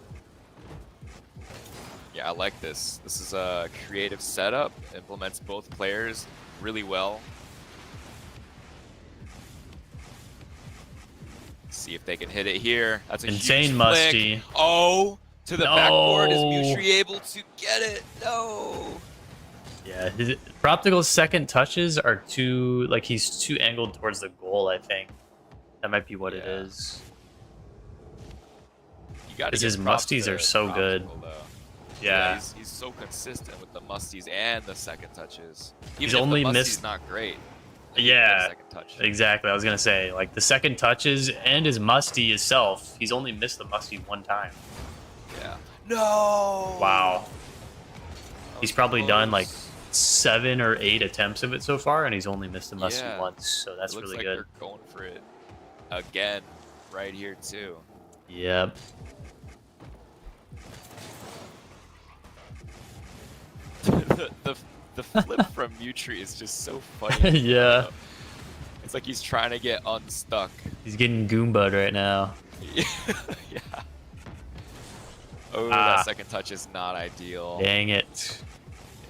Yeah, I like this. This is a creative setup. Implements both players really well. See if they can hit it here. That's a
Insane
huge
Musty.
flick. Oh, to the backboard. Is
No.
Mutri able to get it? No.
Yeah, Proptical's second touches are too, like, he's too angled towards the goal, I think. That might be what it
Yeah.
is.
You got
Because his Musties are so good. Yeah.
He's so consistent with the Musties and the second touches. Even
He's
if
only
the Musty's
missed-
not great.
Yeah,
Second touch.
exactly. I was going to say, like, the second touches and his Musty itself, he's only missed the Musty one time.
Yeah. No.
Wow.
That
He's
was
probably done, like,
close.
7 or 8 attempts of it so far, and he's only missed the Musty
Yeah.
once, so that's
It looks
really
like
good.
they're going for it again right here too.
Yep.
the flip from Mutri is just so funny.
Yeah.
It's like he's trying to get unstuck.
He's getting Goomba'd right now.
Yeah. Oh,
Ah.
that second touch is not ideal.
Dang it.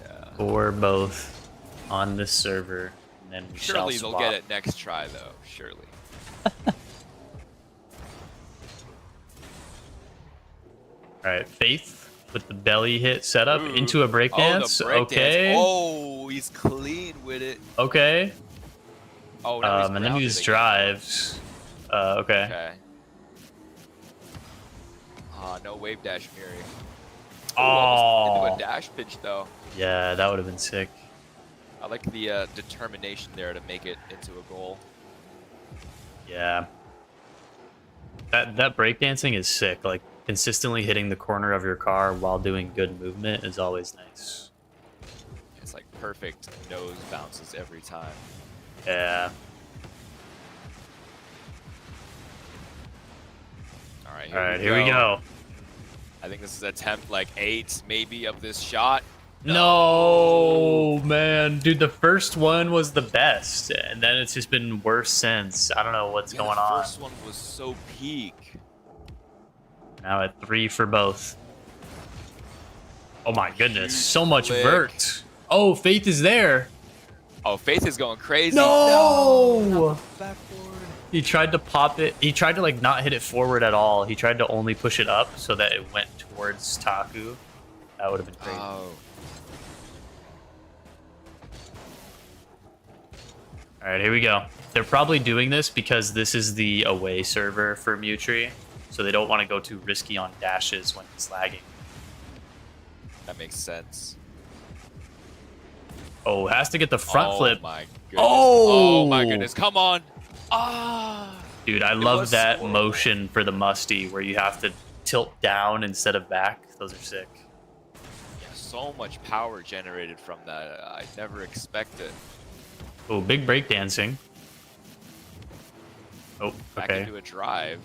Yeah.
Or both on this server, and then we shall
Surely they'll
swap.
get it next try, though. Surely.
All right, Faith with the belly hit setup
Ooh.
into a breakdance.
Oh, the breakdance.
Okay.
Oh, he's clean with it.
Okay.
Oh, now he's
And then he
grounded
just
again.
drives. Okay.
Okay. No wave dash Miri.
Oh.
Almost into a dash pitch though.
Yeah, that would have been sick.
I like the determination there to make it into a goal.
Yeah. That breakdancing is sick. Like, consistently hitting the corner of your car while doing good movement is always nice.
It's like perfect nose bounces every time.
Yeah.
All
All right, here we go.
I think this is attempt like 8 maybe of this shot.
No, man. Dude, the first one was the best, and then it's just been worse since. I don't know what's
Yeah,
going
the
on.
first one was so peak.
Now at 3 for both. Oh my goodness,
Huge
so much
flick.
vert. Oh, Faith is there.
Oh, Faith is going crazy.
No!
Backboard.
He tried to pop it. He tried to, like, not hit it forward at all. He tried to only push it up so that it went towards Taku. That would have been great.
Oh.
All right, here we go. They're probably doing this because this is the away server for Mutri, so they don't want to go too risky on dashes when he's lagging.
That makes sense.
Oh, has to get the front flip.
My goodness.
Oh!
Oh my goodness. Come on. Ah.
Dude, I love that motion for the musty where you have to tilt down instead of back. Those are sick.
Yeah, so much power generated from that. I never expected.
Oh, big breakdancing. Oh,
Back
okay.
into a drive.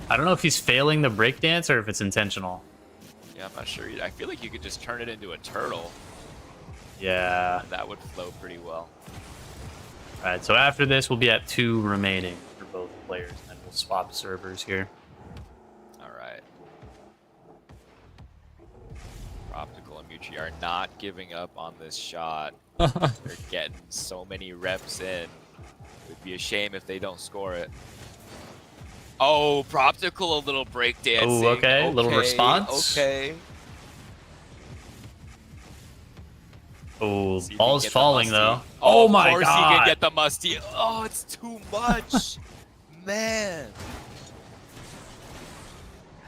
I don't know if he's failing the breakdance or if it's intentional.
Yeah, I'm not sure. I feel like you could just turn it into a turtle.
Yeah.
And that would flow pretty well.
All right, so after this, we'll be at 2 remaining for both players, and then we'll swap servers here.
All right. Optical and Mucci are not giving up on this shot. They're getting so many reps in. It would be a shame if they don't score it. Oh, Proptical, a little breakdancing.
Oh, okay. Little response.
Okay.
Oh,
See if he
ball's
can get the
falling,
musty.
though. Oh, my
Of course
God.
he can get the musty. Oh, it's too much. Man.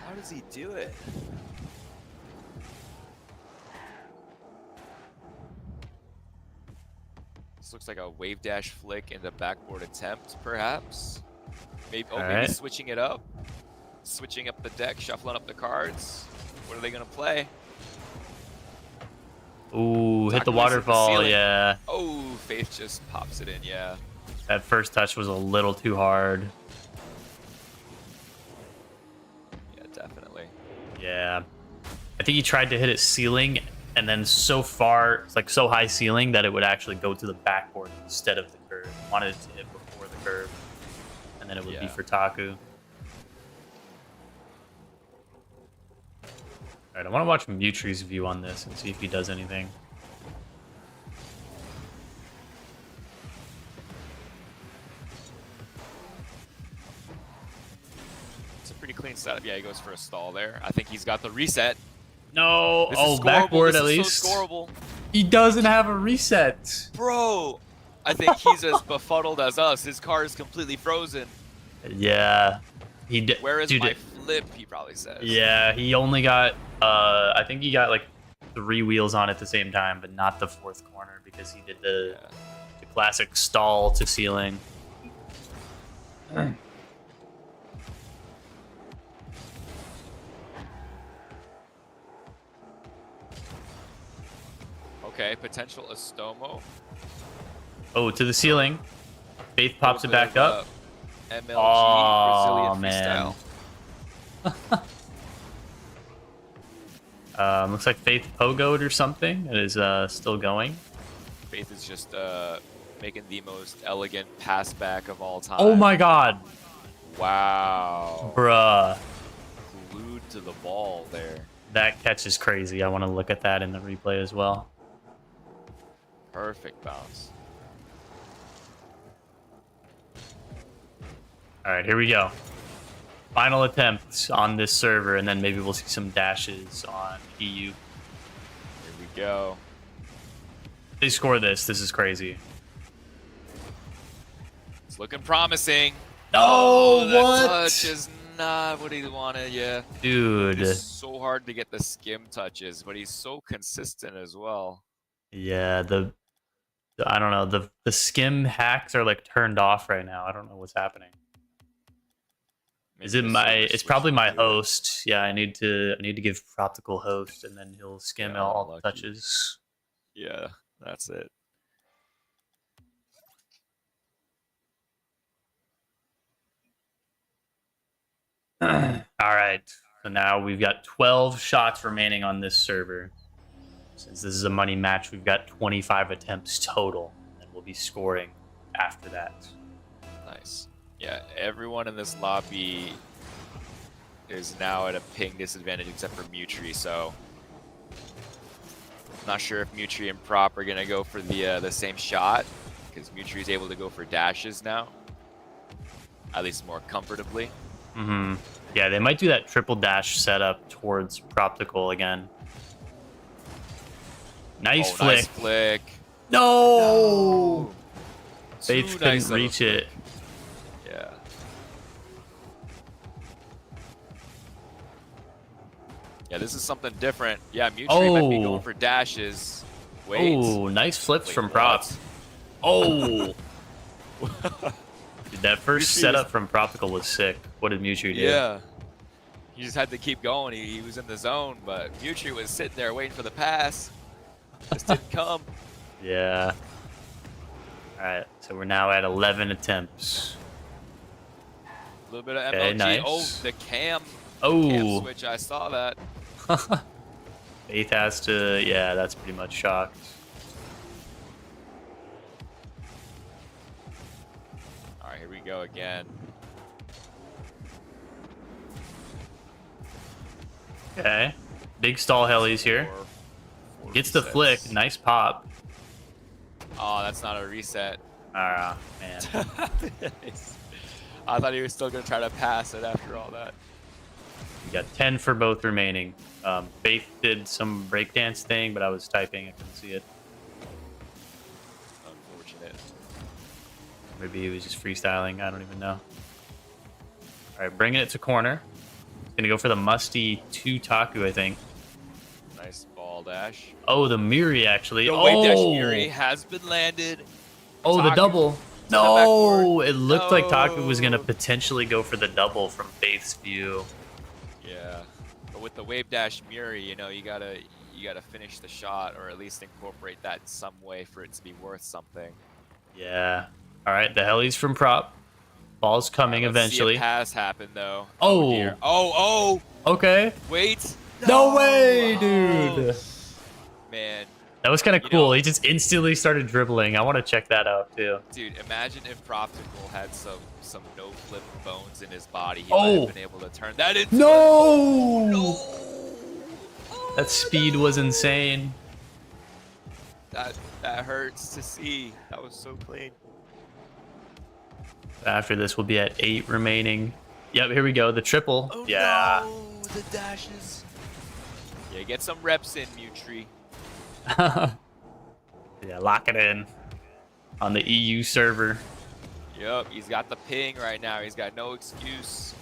How does he do it? This looks like a wave dash flick into backboard attempt, perhaps. Maybe, maybe
right.
switching it up. Switching up the deck, shuffling up the cards. What are they going to play?
Ooh, hit the
Taku hits the
waterfall,
ceiling.
yeah.
Oh, Faith just pops it in, yeah.
That first touch was a little too hard.
Yeah, definitely.
Yeah. I think he tried to hit it ceiling, and then so far, it's like so high ceiling that it would actually go to the backboard instead of the curve. Wanted it to hit before the curve, and then it would be for Taku. All right, I want to watch Mutri's view on this and see if he does anything.
It's a pretty clean setup. Yeah, he goes for a stall there. I think he's got the reset.
No,
This
oh,
is scoreable.
backboard
This
at
is
least.
so scoreable.
He doesn't have a reset.
Bro, I think he's as befuddled as us. His car is completely frozen.
Yeah, he did.
Where is
Dude,
my flip, he probably says.
yeah, he only got, I think he got like 3 wheels on at the same time, but not the 4th corner because he did the classic stall to ceiling.
Okay, potential Estomo.
Oh, to the ceiling. Faith pops it back up.
MLG
Oh,
Brazilian
man.
freestyle.
Looks like Faith pogoed or something. It is still going.
Faith is just making the most elegant pass back of all time.
Oh my god.
Wow.
Bruh.
Glued to the ball there.
That catch is crazy. I want to look at that in the replay as well.
Perfect bounce.
All right, here we go. Final attempt on this server, and then maybe we'll see some dashes on EU.
Here we go.
They score this. This is crazy.
It's looking promising.
Oh,
that
what?
touch is not what he wanted, yeah.
Dude.
It's so hard to get the skim touches, but he's so consistent as well.
Yeah, I don't know. The skim hacks are like turned off right now. I don't know what's happening. Is it my? It's probably my host. Yeah, I need to give Optical host, and then he'll skim all the touches.
Yeah, that's it.
All right. So now we've got 12 shots remaining on this server. Since this is a money match, we've got 25 attempts total, and we'll be scoring after that.
Nice. Yeah, everyone in this lobby is now at a ping disadvantage except for Mutri, so not sure if Mutri and Prop are gonna go for the same shot, because Mutri is able to go for dashes now, at least more comfortably.
Mm-hmm. Yeah, they might do that triple dash setup towards Proptical again. Nice flick.
Nice flick.
No! Faith
Too
couldn't
nice of a
reach it.
Yeah. Yeah, this is something different. Yeah, Mutri might be going for dashes. Wait.
Oh, nice flips
Wait,
from
what?
props. Oh. Dude, that first
Mewtwo
setup
was-
from Proptical was sick. What did Mewtwo do?
Yeah. He just had to keep going. He was in the zone, but Mewtwo was sitting there waiting for the pass. Just didn't come.
Yeah. All right, so we're now at 11 attempts.
A little bit of
Okay,
MLG.
nice.
Oh, the cam
Oh.
switch. I saw that.
Faith has to, yeah, that's pretty much shocked.
All right, here we go again.
Okay. Big stall helis here.
Four
Gets the
resets.
flick. Nice pop.
Oh, that's not a reset.
Ah, man.
I thought he was still going to try to pass it after all that.
We got 10 for both remaining. Faith did some breakdance thing, but I was typing. I couldn't see it.
Unfortunate.
Maybe he was just freestyling. I don't even know. All right, bringing it to corner. Gonna go for the musty 2 Taku, I think.
Nice ball dash.
Oh, the Miri, actually.
The
Oh,
wave dash Yuri has been landed.
oh, the
Taku
double.
to the
No,
backboard.
it looked like Taku was gonna
No.
potentially go for the double from Faith's view.
Yeah, but with the wave dash Muri, you know, you gotta finish the shot, or at least incorporate that in some way for it to be worth something.
Yeah. All right, the helis from prop. Ball's coming
Let's see
eventually.
a pass happen though.
Oh.
Dear. Oh,
Okay.
wait.
No way, dude.
Oh. Man,
That was kind of
You
cool.
know-
He just instantly started dribbling. I want to check that out too.
dude, imagine if Proptical had some no flip bones in his body. He
Oh.
might have been able to turn that into
No.
no.
That speed was insane.
That hurts to see. That was so clean.
After this, we'll be at 8 remaining. Yep, here we go. The triple.
Oh
Yeah.
no, the dashes. Yeah, get some reps in, Mewtwo.
Yeah, lock it in on the EU server.
Yep, he's got the ping right now. He's got no excuse.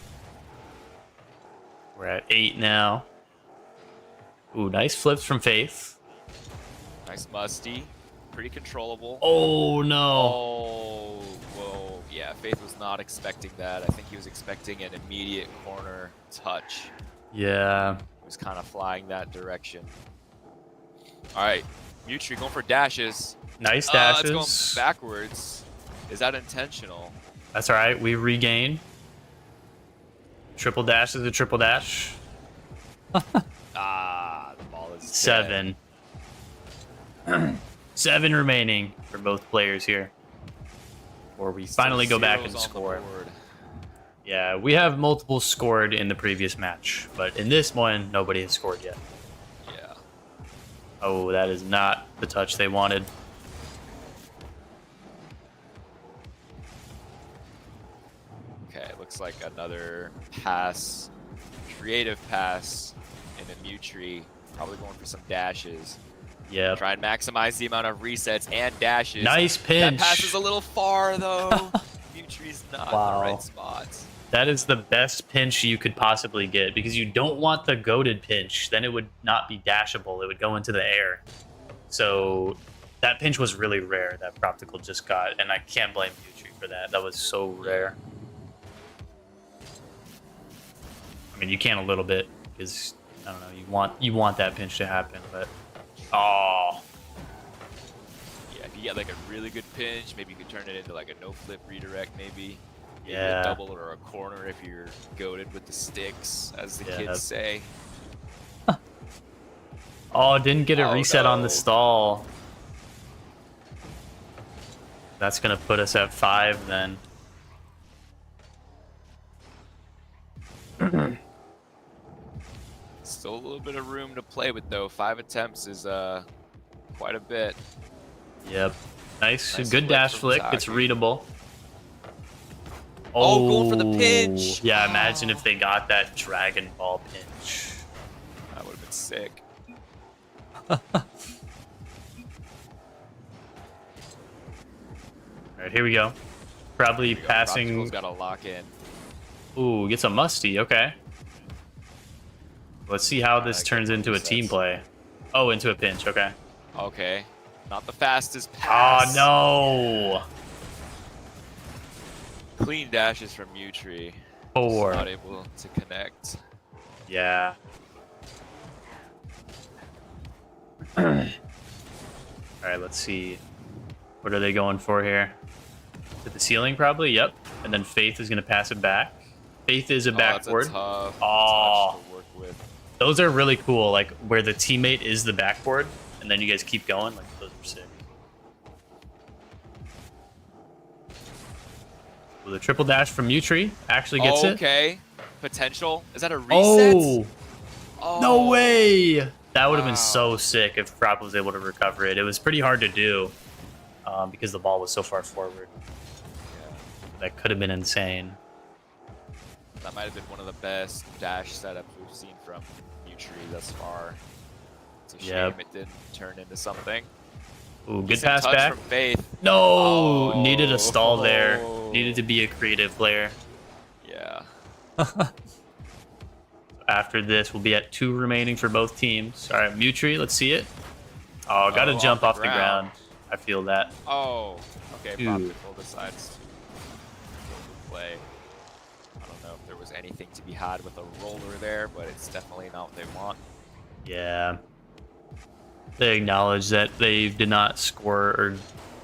We're at 8 now. Ooh, nice flips from Faith.
Nice musty. Pretty controllable.
Oh, no.
Oh, whoa. Yeah, Faith was not expecting that. I think he was expecting an immediate corner touch.
Yeah.
He was kind of flying that direction. All right, Mewtwo going for dashes.
Nice
It's
dashes.
going backwards. Is that intentional?
That's all right. We regain. Triple dash is a triple dash.
Ah, the ball is dead.
7. 7 remaining for both players here. Or we
Still
finally go back
zeros
and
on the
score.
board.
Yeah, we have multiple scored in the previous match, but in this one, nobody has scored yet.
Yeah.
Oh, that is not the touch they wanted.
Okay, it looks like another pass, creative pass in a Mewtwo. Probably going for some dashes.
Yep.
Try and maximize the amount of resets and dashes.
Nice pinch.
That pass is a little far though. Mewtwo's not
Wow.
in the right spot.
That is the best pinch you could possibly get because you don't want the goated pinch. Then it would not be dashable. It would go into the air. So that pinch was really rare that Proptical just got, and I can't blame Mewtwo for that. That was so rare. I mean, you can a little bit because I don't know. You want that pinch to happen, but oh,
Yeah, if you get like a really good pinch, maybe you could turn it into like a no flip redirect, maybe. Maybe
Yeah.
a double or a corner if you're goated with the sticks, as the
Yeah,
kids
that's-
say.
oh, didn't get a
Oh,
reset on
no.
the stall. That's gonna put us at 5 then.
Still a little bit of room to play with though. 5 attempts is quite a bit.
Yep. Nice.
Nice
Good
flick
dash
from
flick.
Saki.
It's readable.
Oh, going for the pinch.
Yeah, imagine
Oh.
if they got that Dragon Ball pinch.
That would have been sick.
Alright, here we go. Probably
Here we go.
passing.
Proptical's got to lock in.
Ooh, gets a musty. Okay. Let's see how this
I get
turns
the
into a
resets.
team play. Oh, into a pinch. Okay.
Okay. Not the fastest
Oh,
pass.
no.
Clean dashes from Mutri. Just
4.
not able to connect.
Yeah. All right, let's see. What are they going for here? To the ceiling, probably? Yep. And then Faith is going to pass it back. Faith is a backboard.
That's a tough
Oh.
touch to work with.
Those are really cool, like where the teammate is the backboard, and then you guys keep going. Like, those are sick. Well, the triple dash from Mutri actually gets it.
Okay. Potential. Is that a reset?
Oh,
Oh,
no way! That would have been
Wow.
so sick if Prop was able to recover it. It was pretty hard to do because the ball was so far forward.
Yeah.
That could have been insane.
That might have been one of the best dash setups we've seen from Mutri thus far. It's a shame
Yep.
it didn't turn into something.
Ooh, good
Decent
pass
touch
back.
from Faith.
No!
Oh.
Needed a stall there. Needed to be a creative player.
Yeah.
After this, we'll be at 2 remaining for both teams. All right, Mutri, let's see it. Oh, got to
Oh,
jump
off
off
the
the ground. I feel that.
Oh. Okay.
Dude.
Proptical decides to play. I don't know if there was anything to be had with a roller there, but it's definitely not what they want.
Yeah. They acknowledge that they did not score or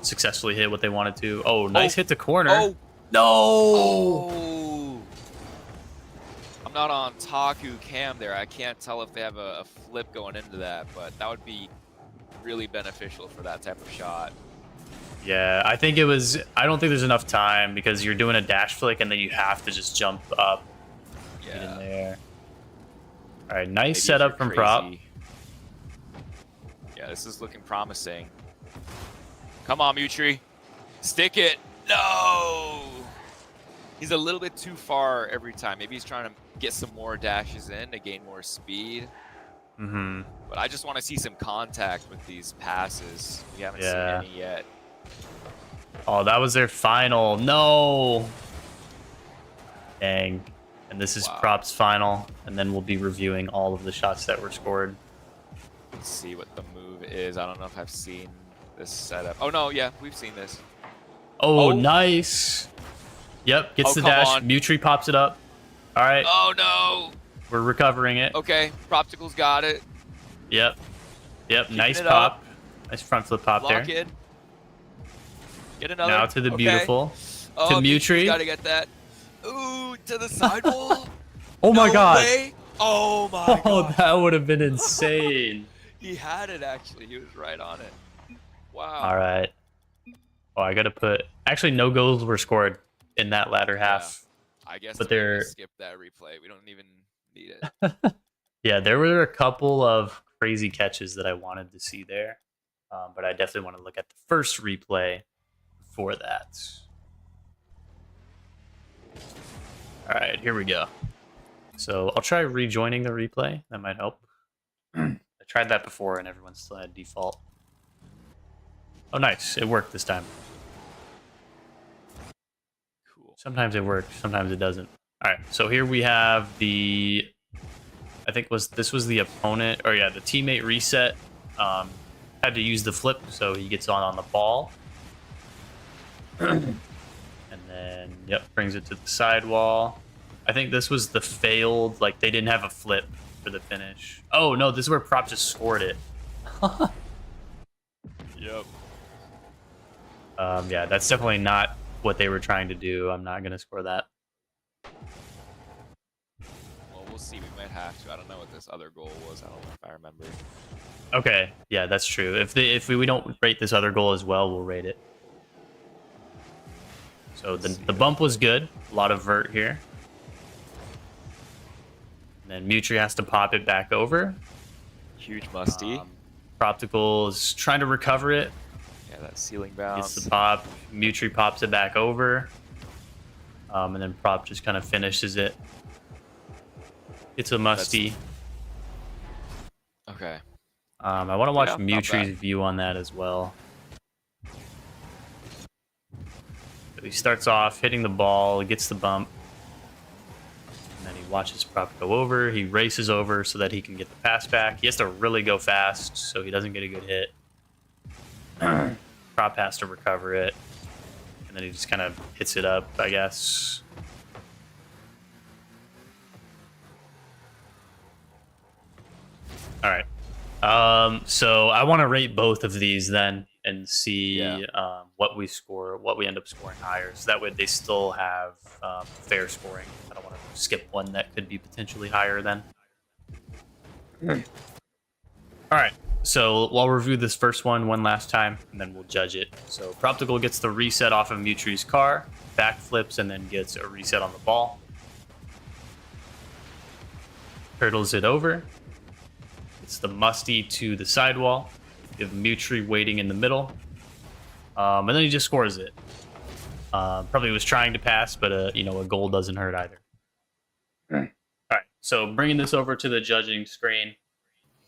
successfully hit what they wanted to. Oh, nice hit to corner.
Oh.
No!
Oh. I'm not on Taku cam there. I can't tell if they have a flip going into that, but that would be really beneficial for that type of shot.
Yeah, I think it was... I don't think there's enough time because you're doing a dash flick and then you have to just jump up. Get in
Yeah.
there. All right,
Maybe
nice
if
setup
you're
from Prop.
crazy. Yeah, this is looking promising. Come on, Mutri. Stick it. No! He's a little bit too far every time. Maybe he's trying to get some more dashes in to gain more speed.
Mm-hmm.
But I just want to see some contact with these passes. We haven't
Yeah.
seen any yet.
Oh, that was their final. No! Dang. And this is
Wow.
Prop's final. And then we'll be reviewing all of the shots that were scored.
Let's see what the move is. I don't know if I've seen this setup. Oh, no, yeah, we've seen this.
Oh,
Oh.
nice. Yep, gets
Oh,
the
come
dash.
on.
Mutri pops it up. All right,
Oh, no!
we're recovering it.
Okay, Proptical's got it.
Yep. Yep,
Keeping
nice
it
pop.
up.
Nice front flip pop
Lock
there.
in. Get another.
Now to the
Okay.
beautiful.
Oh,
to Mutri.
Gotta get that. Ooh, to the sidewall.
Oh my
No
god.
way. Oh my
Oh,
god.
that would have been insane.
He had it actually. He was right on it. Wow.
All right. Oh, I got to put... Actually, no goals were scored in that latter half.
I guess
But
we
they're-
can skip that replay. We don't even need it.
Yeah, there were a couple of crazy catches that I wanted to see there. But I definitely want to look at the first replay for that. All right, here we go. So I'll try rejoining the replay. That might help. I tried that before and everyone still had default. Oh, nice. It worked this time.
Cool.
Sometimes it works, sometimes it doesn't. All right, so here we have the... I think this was the opponent, or yeah, the teammate reset. Had to use the flip, so he gets on the ball. And then, yep, brings it to the sidewall. I think this was the failed, like they didn't have a flip for the finish. Oh no, this is where Prop just scored it.
Yep.
Yeah, that's definitely not what they were trying to do. I'm not gonna score that.
Well, we'll see. We might have to. I don't know what this other goal was. I don't know if I remember.
Okay, yeah, that's true. If we don't rate this other goal as well, we'll rate it. So the bump was good. A lot of vert here. And then Mutri has to pop it back over.
Huge musty.
Proptical is trying to recover it.
Yeah, that ceiling
Gets
bounce.
the pop. Mutri pops it back over. And then Prop just kind of finishes it. It's a musty.
Okay.
I want to watch
Yeah, not
Mutri's
bad.
view on that as well. So he starts off hitting the ball, gets the bump, and then he watches Prop go over. He races over so that he can get the pass back. He has to really go fast so he doesn't get a good hit. Prop has to recover it, and then he just kind of hits it up, I guess. All right. So I want to rate both of these then and see what we score, what we end up scoring higher. So that way they still have fair scoring. I don't want to skip one that could be potentially higher then. All right. So we'll review this first one last time, and then we'll judge it. So Proptical gets the reset off of Mutri's car, backflips, and then gets a reset on the ball. Hurdles it over. It's the musty to the sidewall. You have Mutri waiting in the middle. And then he just scores it. Probably was trying to pass, but a goal doesn't hurt either. All right, so bringing this over to the judging screen.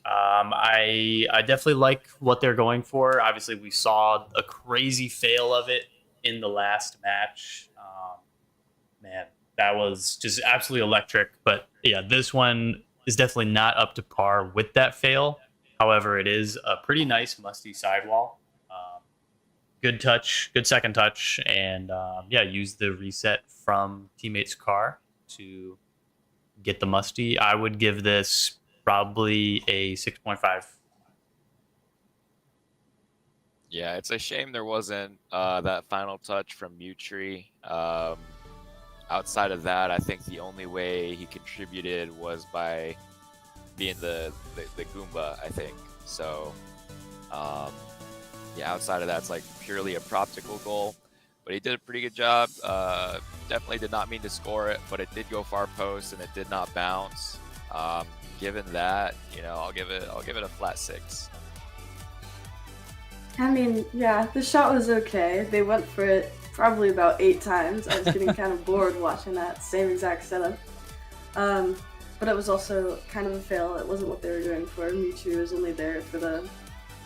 I definitely like what they're going for. Obviously, we saw a crazy fail of it in the last match. Man, that was just absolutely electric. But yeah, this one is definitely not up to par with that fail. However, it is a pretty nice musty sidewall. Good touch, good second touch, and use the reset from teammate's car to get the musty. I would give this probably a 6.5.
Yeah, it's a shame there wasn't that final touch from Mutri. Outside of that, I think the only way he contributed was by being the Goomba, I think. So, outside of that, it's like purely a Proptical goal. But he did a pretty good job. Definitely did not mean to score it, but it did go far post and it did not bounce. Given that, I'll give it a flat 6.
I mean, yeah, the shot was okay. They went for it probably about 8 times. I was getting kind of bored watching that same exact setup. But it was also kind of a fail. It wasn't what they were going for. Mewtwo was only there for the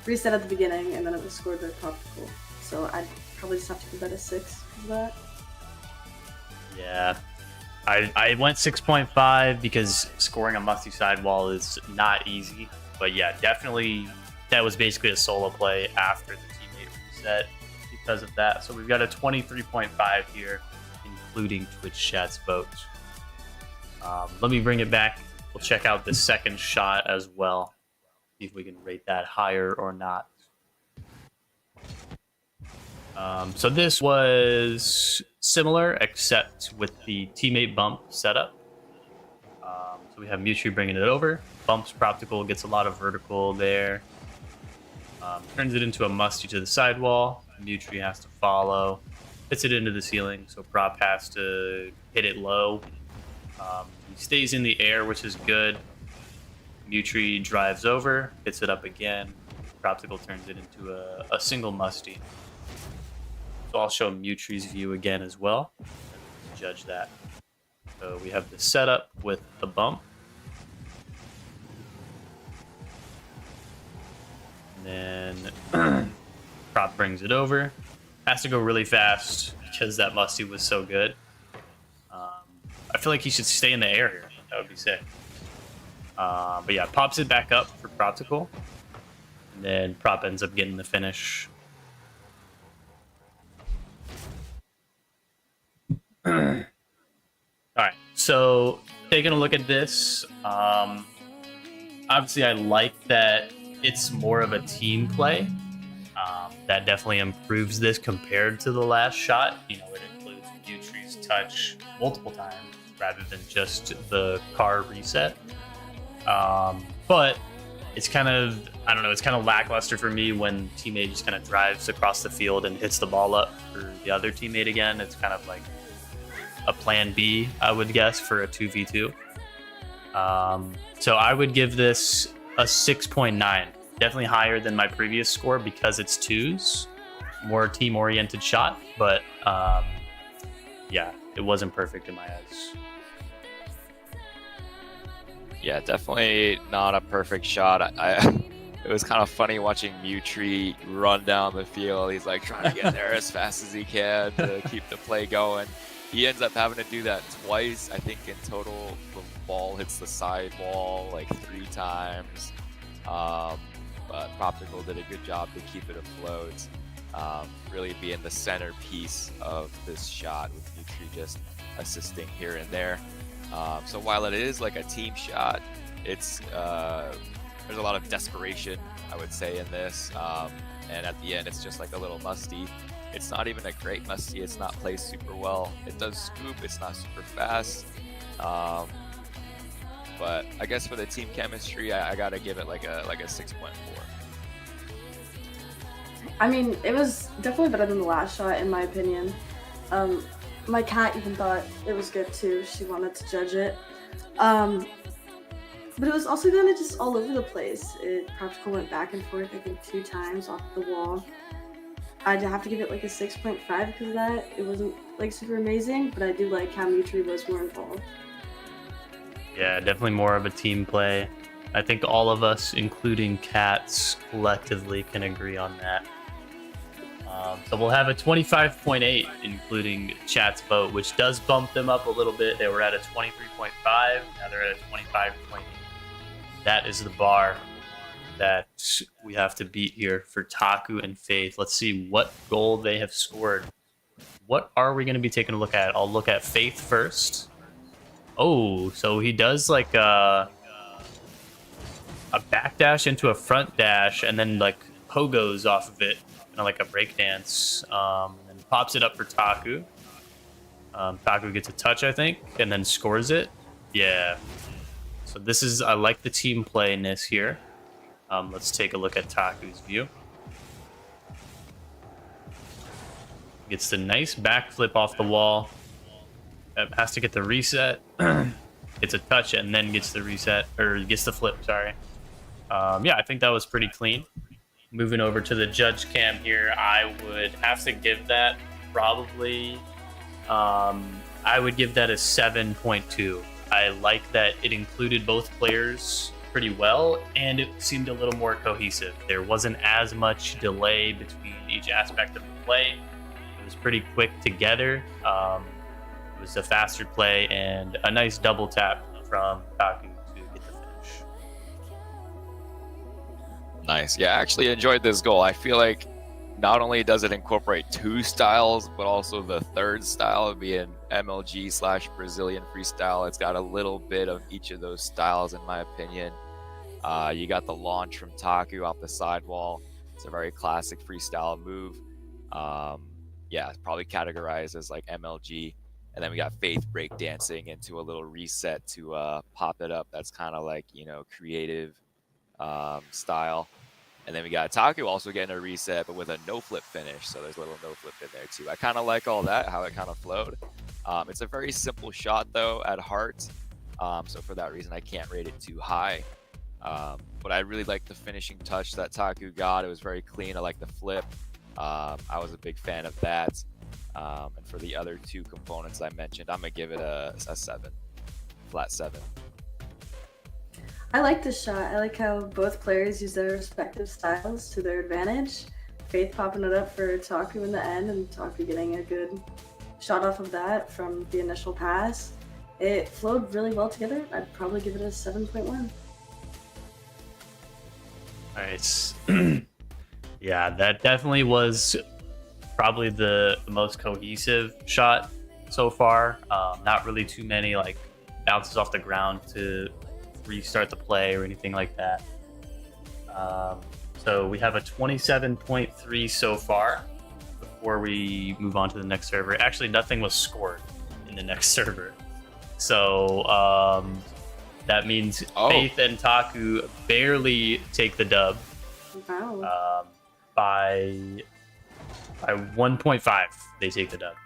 reset at the beginning, and then it was scored by Popsicle. So I'd probably just have to give that a 6 for that.
Yeah. I went 6.5 because scoring a musty sidewall is not easy. But yeah, definitely that was basically a solo play after the teammate reset because of that. So we've got a 23.5 here, including Twitch chat's vote. Let me bring it back. We'll check out the second shot as well. See if we can rate that higher or not. So this was similar, except with the teammate bump setup. So we have Mewtwo bringing it over. Bumps Proptical, gets a lot of vertical there. Turns it into a musty to the sidewall. Mewtwo has to follow. Hits it into the ceiling, so Prop has to hit it low. He stays in the air, which is good. Mewtwo drives over, hits it up again. Proptical turns it into a single musty. So I'll show Mewtwo's view again as well. Judge that. So we have the setup with the bump. And then Prop brings it over. Has to go really fast because that musty was so good. I feel like he should stay in the air here. That would be sick. But yeah, pops it back up for Proptical. And then Prop ends up getting the finish. Alright, so taking a look at this, obviously I like that it's more of a team play. That definitely improves this compared to the last shot. It includes Mewtwo's touch multiple times rather than just the car reset. But it's kind of, I don't know, it's kind of lackluster for me when teammate just kind of drives across the field and hits the ball up for the other teammate again. It's kind of like a plan B, I would guess, for a 2v2. So I would give this a 6.9. Definitely higher than my previous score because it's 2s. More team-oriented shot, but yeah, it wasn't perfect in my eyes.
Yeah, definitely not a perfect shot. It was kind of funny watching Mewtwo run down the field. He's like trying to get there as fast as he can to keep the play going. He ends up having to do that twice. I think in total, the ball hits the sidewall like 3 times. but Proptical did a good job to keep it afloat, really being the centerpiece of this shot, with Mutri just assisting here and there. So while it is like a team shot, it's there's a lot of desperation, I would say, in this. And at the end, it's just like a little musty. It's not even a great musty. It's not placed super well. It does scoop. It's not super fast. But I guess for the team chemistry, I gotta give it like a 6.4.
I mean, it was definitely better than the last shot, in my opinion. My cat even thought it was good too. She wanted to judge it. But it was also kind of just all over the place. It Practical went back and forth, I think, 2 times off the wall. I'd have to give it like a 6.5 because of that. It wasn't like super amazing, but I do like how Mutri was more involved.
Yeah, definitely more of a team play. I think all of us, including Cats, collectively can agree on that. So we'll have a 25.8, including Chat's vote, which does bump them up a little bit. They were at a 23.5, now they're at a 25.8. That is the bar that we have to beat here for Taku and Faith. Let's see what goal they have scored. What are we going to be taking a look at? I'll look at Faith first. Oh, so he does like a backdash into a front dash and then like pogos off of it, kind of like a breakdance, and pops it up for Taku. Taku gets a touch, I think, and then scores it. Yeah. So this is, I like the team play in this here. Let's take a look at Taku's view. Gets the nice backflip off the wall. Has to get the reset. Gets a touch and then gets the reset, or gets the flip, sorry. Yeah, I think that was pretty clean. Moving over to the judge cam here, I would have to give that probably, I would give that a 7.2. I like that it included both players pretty well, and it seemed a little more cohesive. There wasn't as much delay between each aspect of the play. It was pretty quick together. It was a faster play and a nice double tap from Taku to get the finish.
Nice. Yeah, I actually enjoyed this goal. I feel like not only does it incorporate 2 styles, but also the third style being MLG / Brazilian freestyle. It's got a little bit of each of those styles, in my opinion. You got the launch from Taku off the sidewall. It's a very classic freestyle move. Yeah, it's probably categorized as like MLG. And then we got Faith breakdancing into a little reset to pop it up. That's kind of like, you know, creative style. And then we got Taku also getting a reset, but with a no-flip finish. So there's a little no-flip in there too. I kind of like all that, how it kind of flowed. It's a very simple shot though at heart. So for that reason, I can't rate it too high. But I really like the finishing touch that Taku got. It was very clean. I like the flip. I was a big fan of that. And for the other 2 components I mentioned, I'm going to give it a 7. Flat 7.
I like this shot. I like how both players use their respective styles to their advantage. Faith popping it up for Taku in the end, and Taku getting a good shot off of that from the initial pass. It flowed really well together. I'd probably give it a 7.1.
Nice. Yeah, that definitely was probably the most cohesive shot so far. Not really too many like bounces off the ground to restart the play or anything like that. So we have a 27.3 so far before we move on to the next server. Actually, nothing was scored in the next server. So that means Faith and Taku barely take the dub.
Wow.
By 1.5, they take the dub.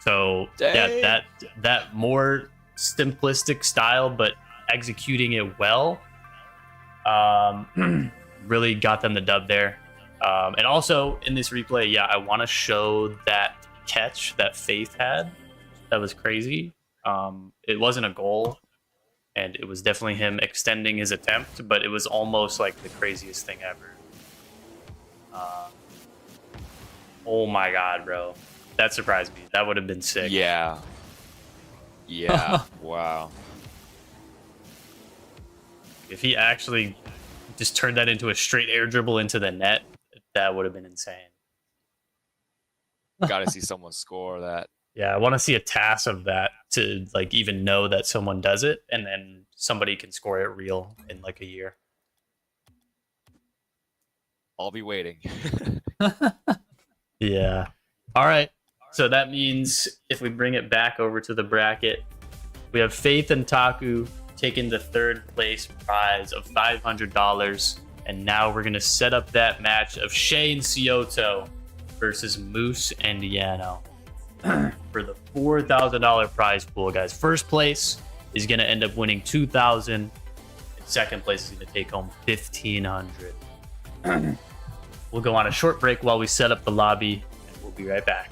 So yeah, that more simplistic style, but executing it well, really got them the dub there. And also in this replay, yeah, I want to show that catch that Faith had. That was crazy. It wasn't a goal, and it was definitely him extending his attempt, but it was almost like the craziest thing ever. Oh my god, bro. That surprised me. That would have been sick.
Yeah. Yeah. Wow.
If he actually just turned that into a straight air dribble into the net, that would have been insane.
Got to see someone score that.
Yeah, I want to see a TAS of that to like even know that someone does it, and then somebody can score it real in like a year.
I'll be waiting.
Yeah. All right. So that means if we bring it back over to the bracket, we have Faith and Taku taking the third place prize of $500. And now we're going to set up that match of Shay and Scioto versus Moose and Yano for the $4,000 prize pool, guys. First place is going to end up winning $2,000. And second place is going to take home $1,500. We'll go on a short break while we set up the lobby, and we'll be right back.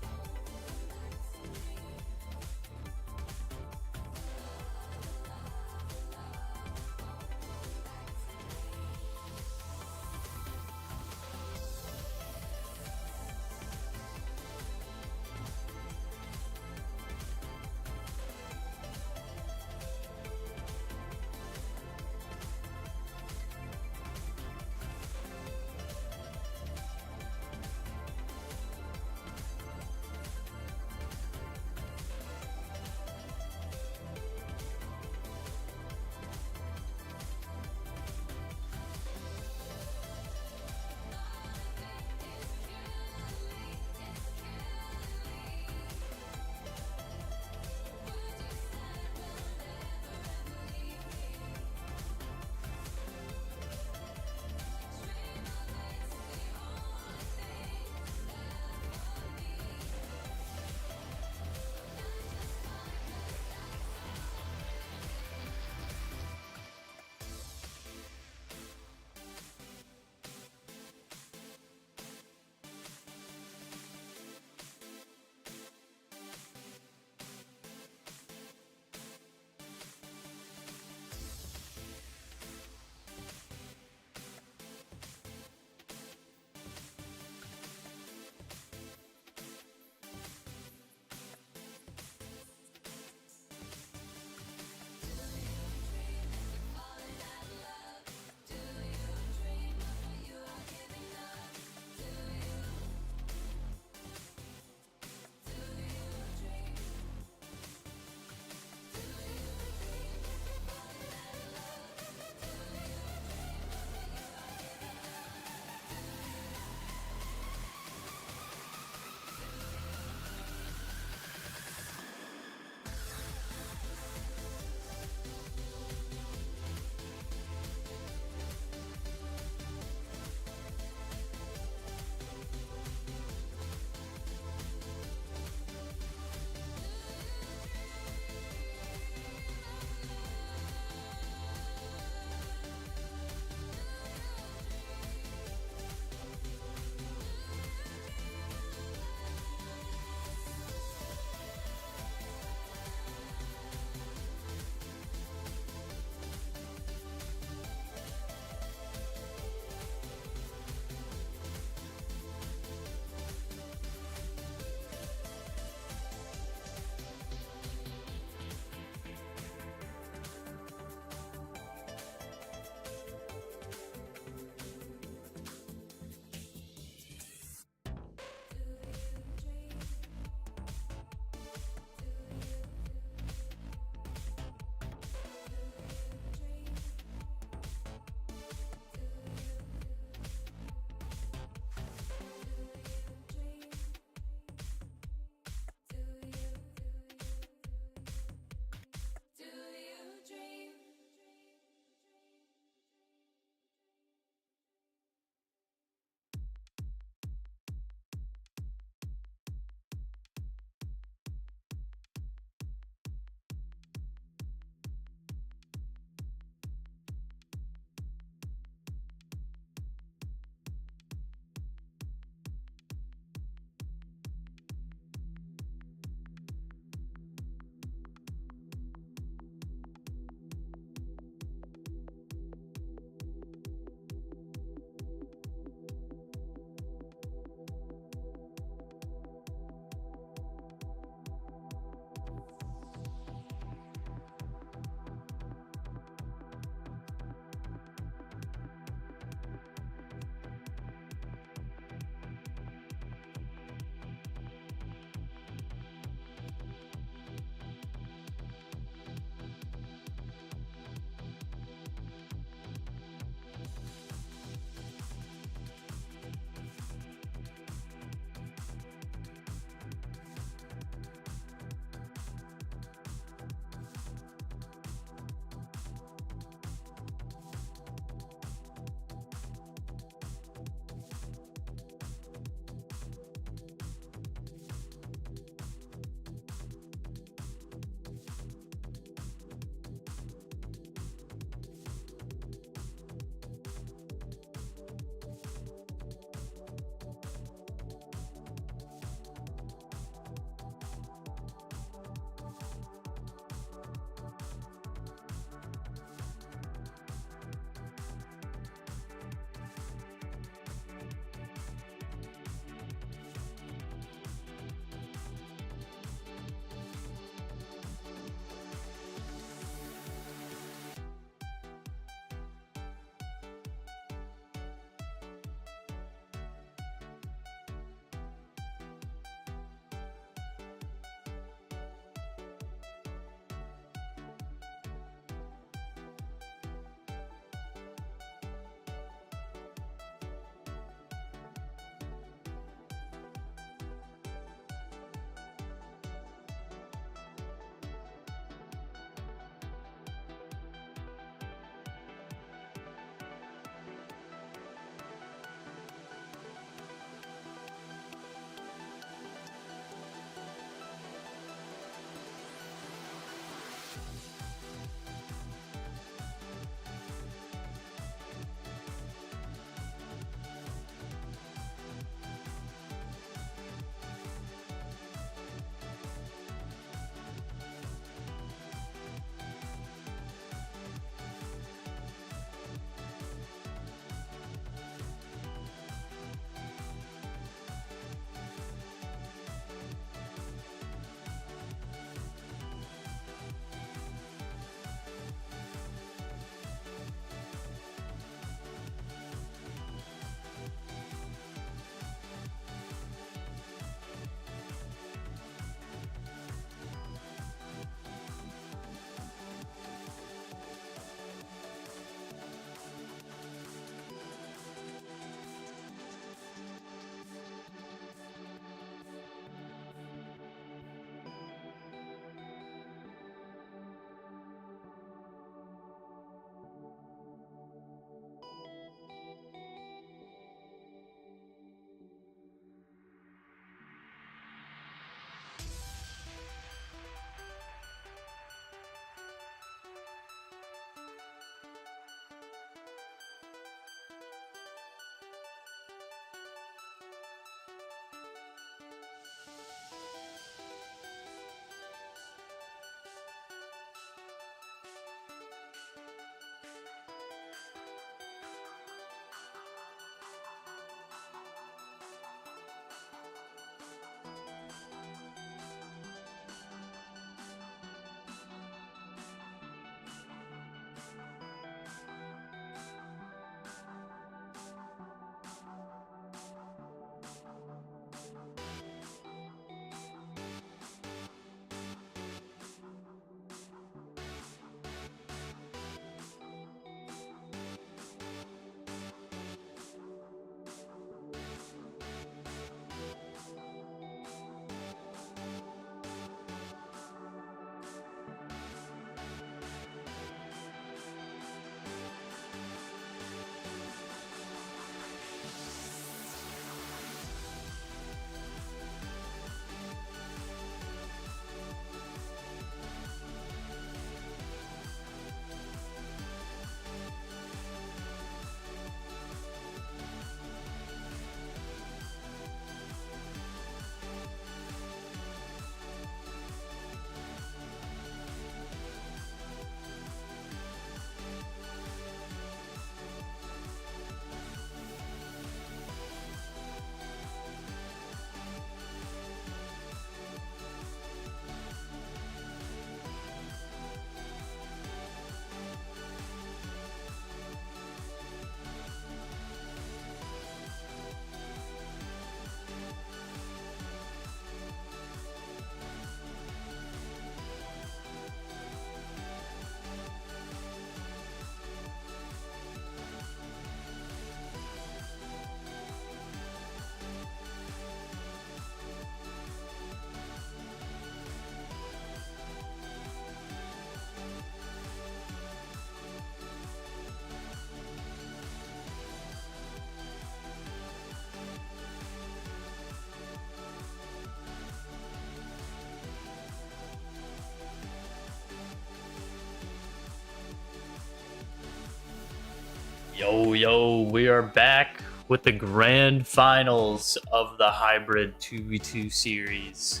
Yo, we are back with the grand finals of the hybrid 2v2 series.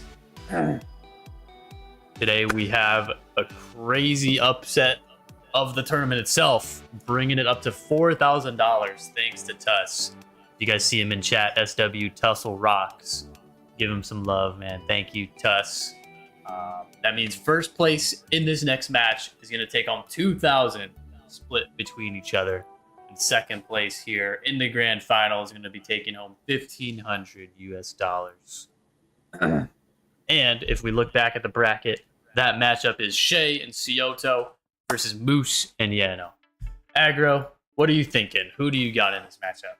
Today we have a crazy upset of the tournament itself, bringing it up to $4,000 thanks to Tuss. You guys see him in chat, SW Tussle Rocks. Give him some love, man. Thank you, Tuss. That means first place in this next match is going to take home 2,000 split between each other. And second place here in the grand final is going to be taking home 1,500 US dollars. And if we look back at the bracket, that matchup is Shay and Cioto versus Moose and Yano. Aggro, what are you thinking? Who do you got in this matchup?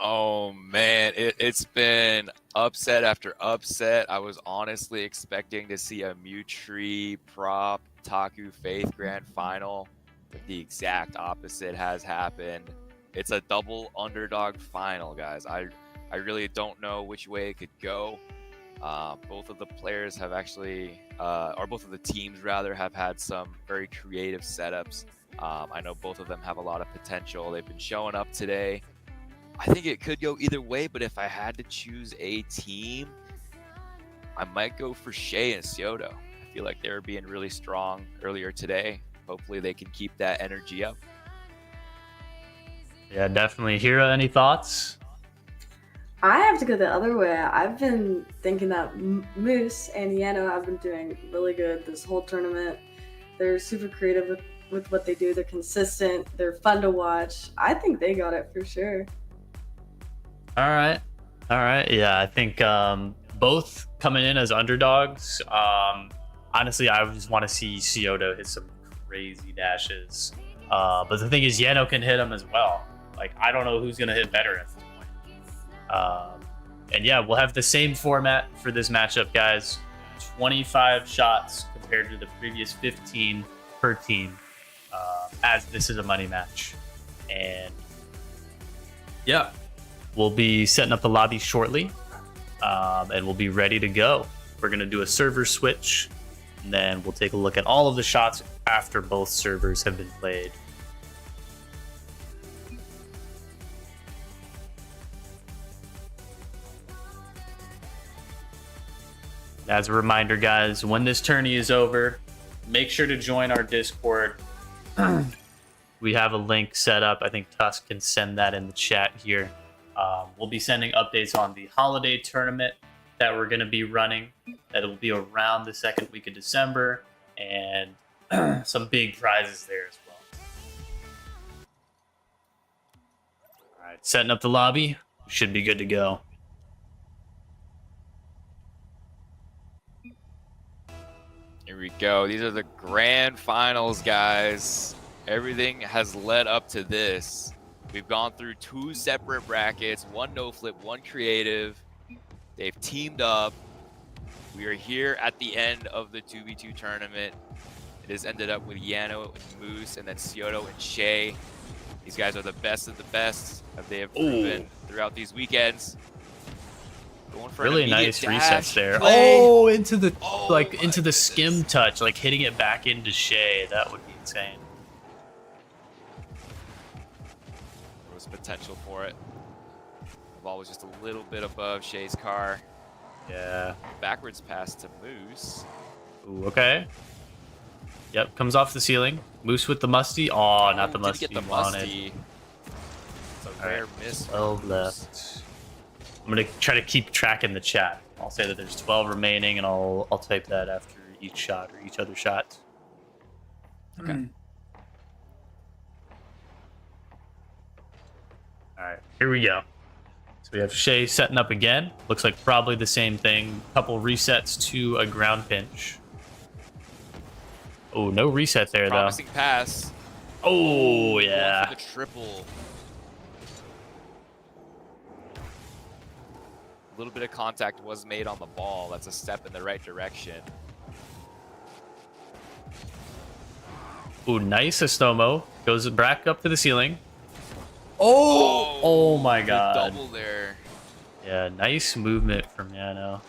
Oh man, it's been upset after upset. I was honestly expecting to see a Mewtree Prop Taku Faith grand final, but the exact opposite has happened. It's a double underdog final, guys. I really don't know which way it could go. Both of the players have actually, or both of the teams rather, have had some very creative setups. I know both of them have a lot of potential. They've been showing up today. I think it could go either way, but if I had to choose a team, I might go for Shay and Cioto. I feel like they were being really strong earlier today. Hopefully they can keep that energy up.
Yeah, definitely. Hira, any thoughts?
I have to go the other way. I've been thinking that Moose and Yano have been doing really good this whole tournament. They're super creative with what they do. They're consistent. They're fun to watch. I think they got it for sure.
All right. Yeah, I think both coming in as underdogs. Honestly, I just want to see Cioto hit some crazy dashes. But the thing is, Yano can hit them as well. Like, I don't know who's going to hit better at this point. And yeah, we'll have the same format for this matchup, guys. 25 shots compared to the previous 15 per team, as this is a money match. And yeah, we'll be setting up the lobby shortly, and we'll be ready to go. We're going to do a server switch, and then we'll take a look at all of the shots after both servers have been played. As a reminder, guys, when this tourney is over, make sure to join our Discord. We have a link set up. I think Tusk can send that in the chat here. We'll be sending updates on the holiday tournament that we're going to be running. That will be around the second week of December, and some big prizes there as well. All right, setting up the lobby. Should be good to go.
Here we go. These are the grand finals, guys. Everything has led up to this. We've gone through two separate brackets, one no flip, one creative. They've teamed up. We are here at the end of the 2v2 tournament. It has ended up with Yano and Moose, and then Cioto and Shay. These guys are the best of the best that they have proven throughout these weekends. Going for
really nice resets there.
Play.
Oh, into the into the skim touch, like hitting it back into Shay. That would be insane.
There was potential for it. The ball was just a little bit above Shay's car.
Yeah.
Backwards pass to Moose.
Ooh, okay. Yep, comes off the ceiling. Moose with the musty. Oh, not the musty.
Didn't get the musty. It's a rare miss.
12 left. I'm gonna try to keep track in the chat. I'll say that there's 12 remaining, and I'll type that after each shot or each other shot.
Okay.
All right, here we go. So we have Shay setting up again. Looks like probably the same thing. Couple resets to a ground pinch. Oh, no reset there, though.
Promising pass.
Oh, yeah.
For the triple. A little bit of contact was made on the ball. That's a step in the right direction.
Ooh, nice Estomo. Goes back up to the ceiling. Oh my god.
Double there.
Yeah, nice movement from Yano.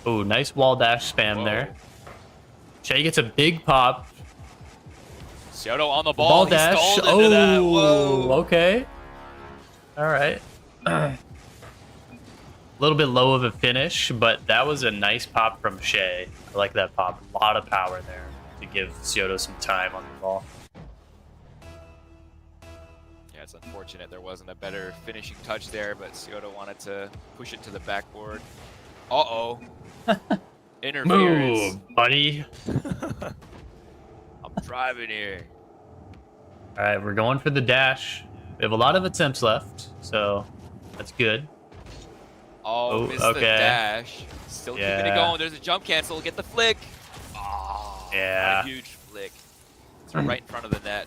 Oh, nice wall dash spam there. Shay gets a big pop.
Scioto on the ball.
Ball
He
dash.
stalled into that. Whoa.
Okay. All right. A little bit low of a finish, but that was a nice pop from Shay. I like that pop. A lot of power there to give Scioto some time on the ball.
Yeah, it's unfortunate there wasn't a better finishing touch there, but Scioto wanted to push it to the backboard. Uh-oh. Interference.
Move, buddy.
I'm driving here.
All right, we're going for the dash. We have a lot of attempts left, so that's good.
Oh, missed the dash. Still keeping it going. There's a jump cancel. Get the flick. Oh,
yeah.
What a huge flick. It's right in front of the net.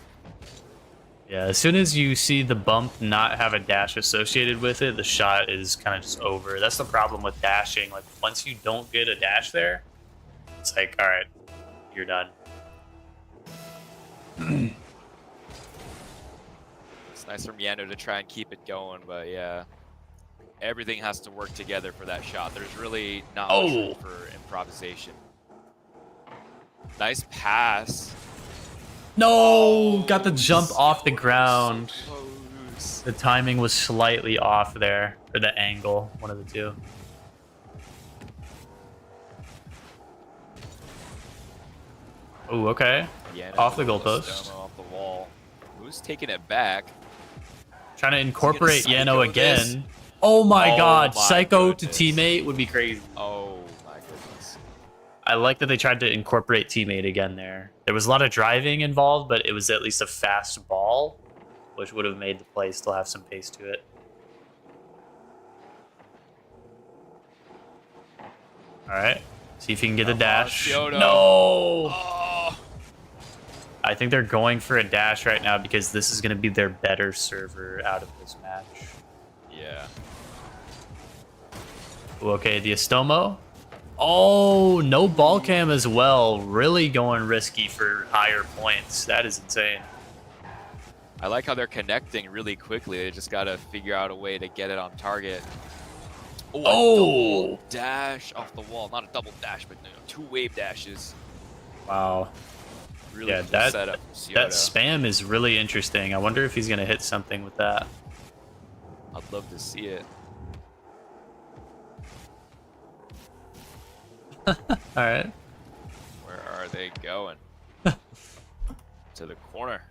Yeah, as soon as you see the bump not have a dash associated with it, the shot is kind of just over. That's the problem with dashing. Like, once you don't get a dash there, it's like, all right, you're done.
It's nice from Yano to try and keep it going, but yeah. Everything has to work together for that shot. There's really not much room for improvisation. Nice pass.
No, got the jump off the ground.
So close.
The timing was slightly off there, or the angle, one of the two. Oh, okay.
Yano
Off the
with
goalpost.
Off the wall. Who's taking it back?
Trying to incorporate Yano
this?
again. Oh my god,
my
Psycho
goodness.
to teammate would be crazy.
Oh my goodness.
I like that they tried to incorporate teammate again there. There was a lot of driving involved, but it was at least a fast ball, which would have made the play still have some pace to it. All right, see if you can get a dash.
Scioto.
No!
Oh.
I think they're going for a dash right now because this is going to be their better server out of this match.
Yeah.
Ooh, okay, the Estomo. Oh, no ball cam as well. Really going risky for higher points. That is insane.
I like how they're connecting really quickly. They just got to figure out a way to get it on target. Oh, a double dash off the wall. Not a double dash, but two wave dashes.
Wow.
Really
Yeah,
cool
that
setup from
that
Scioto.
spam is really interesting. I wonder if he's going to hit something with that.
I'd love to see it.
All right.
Where are they going? To the corner.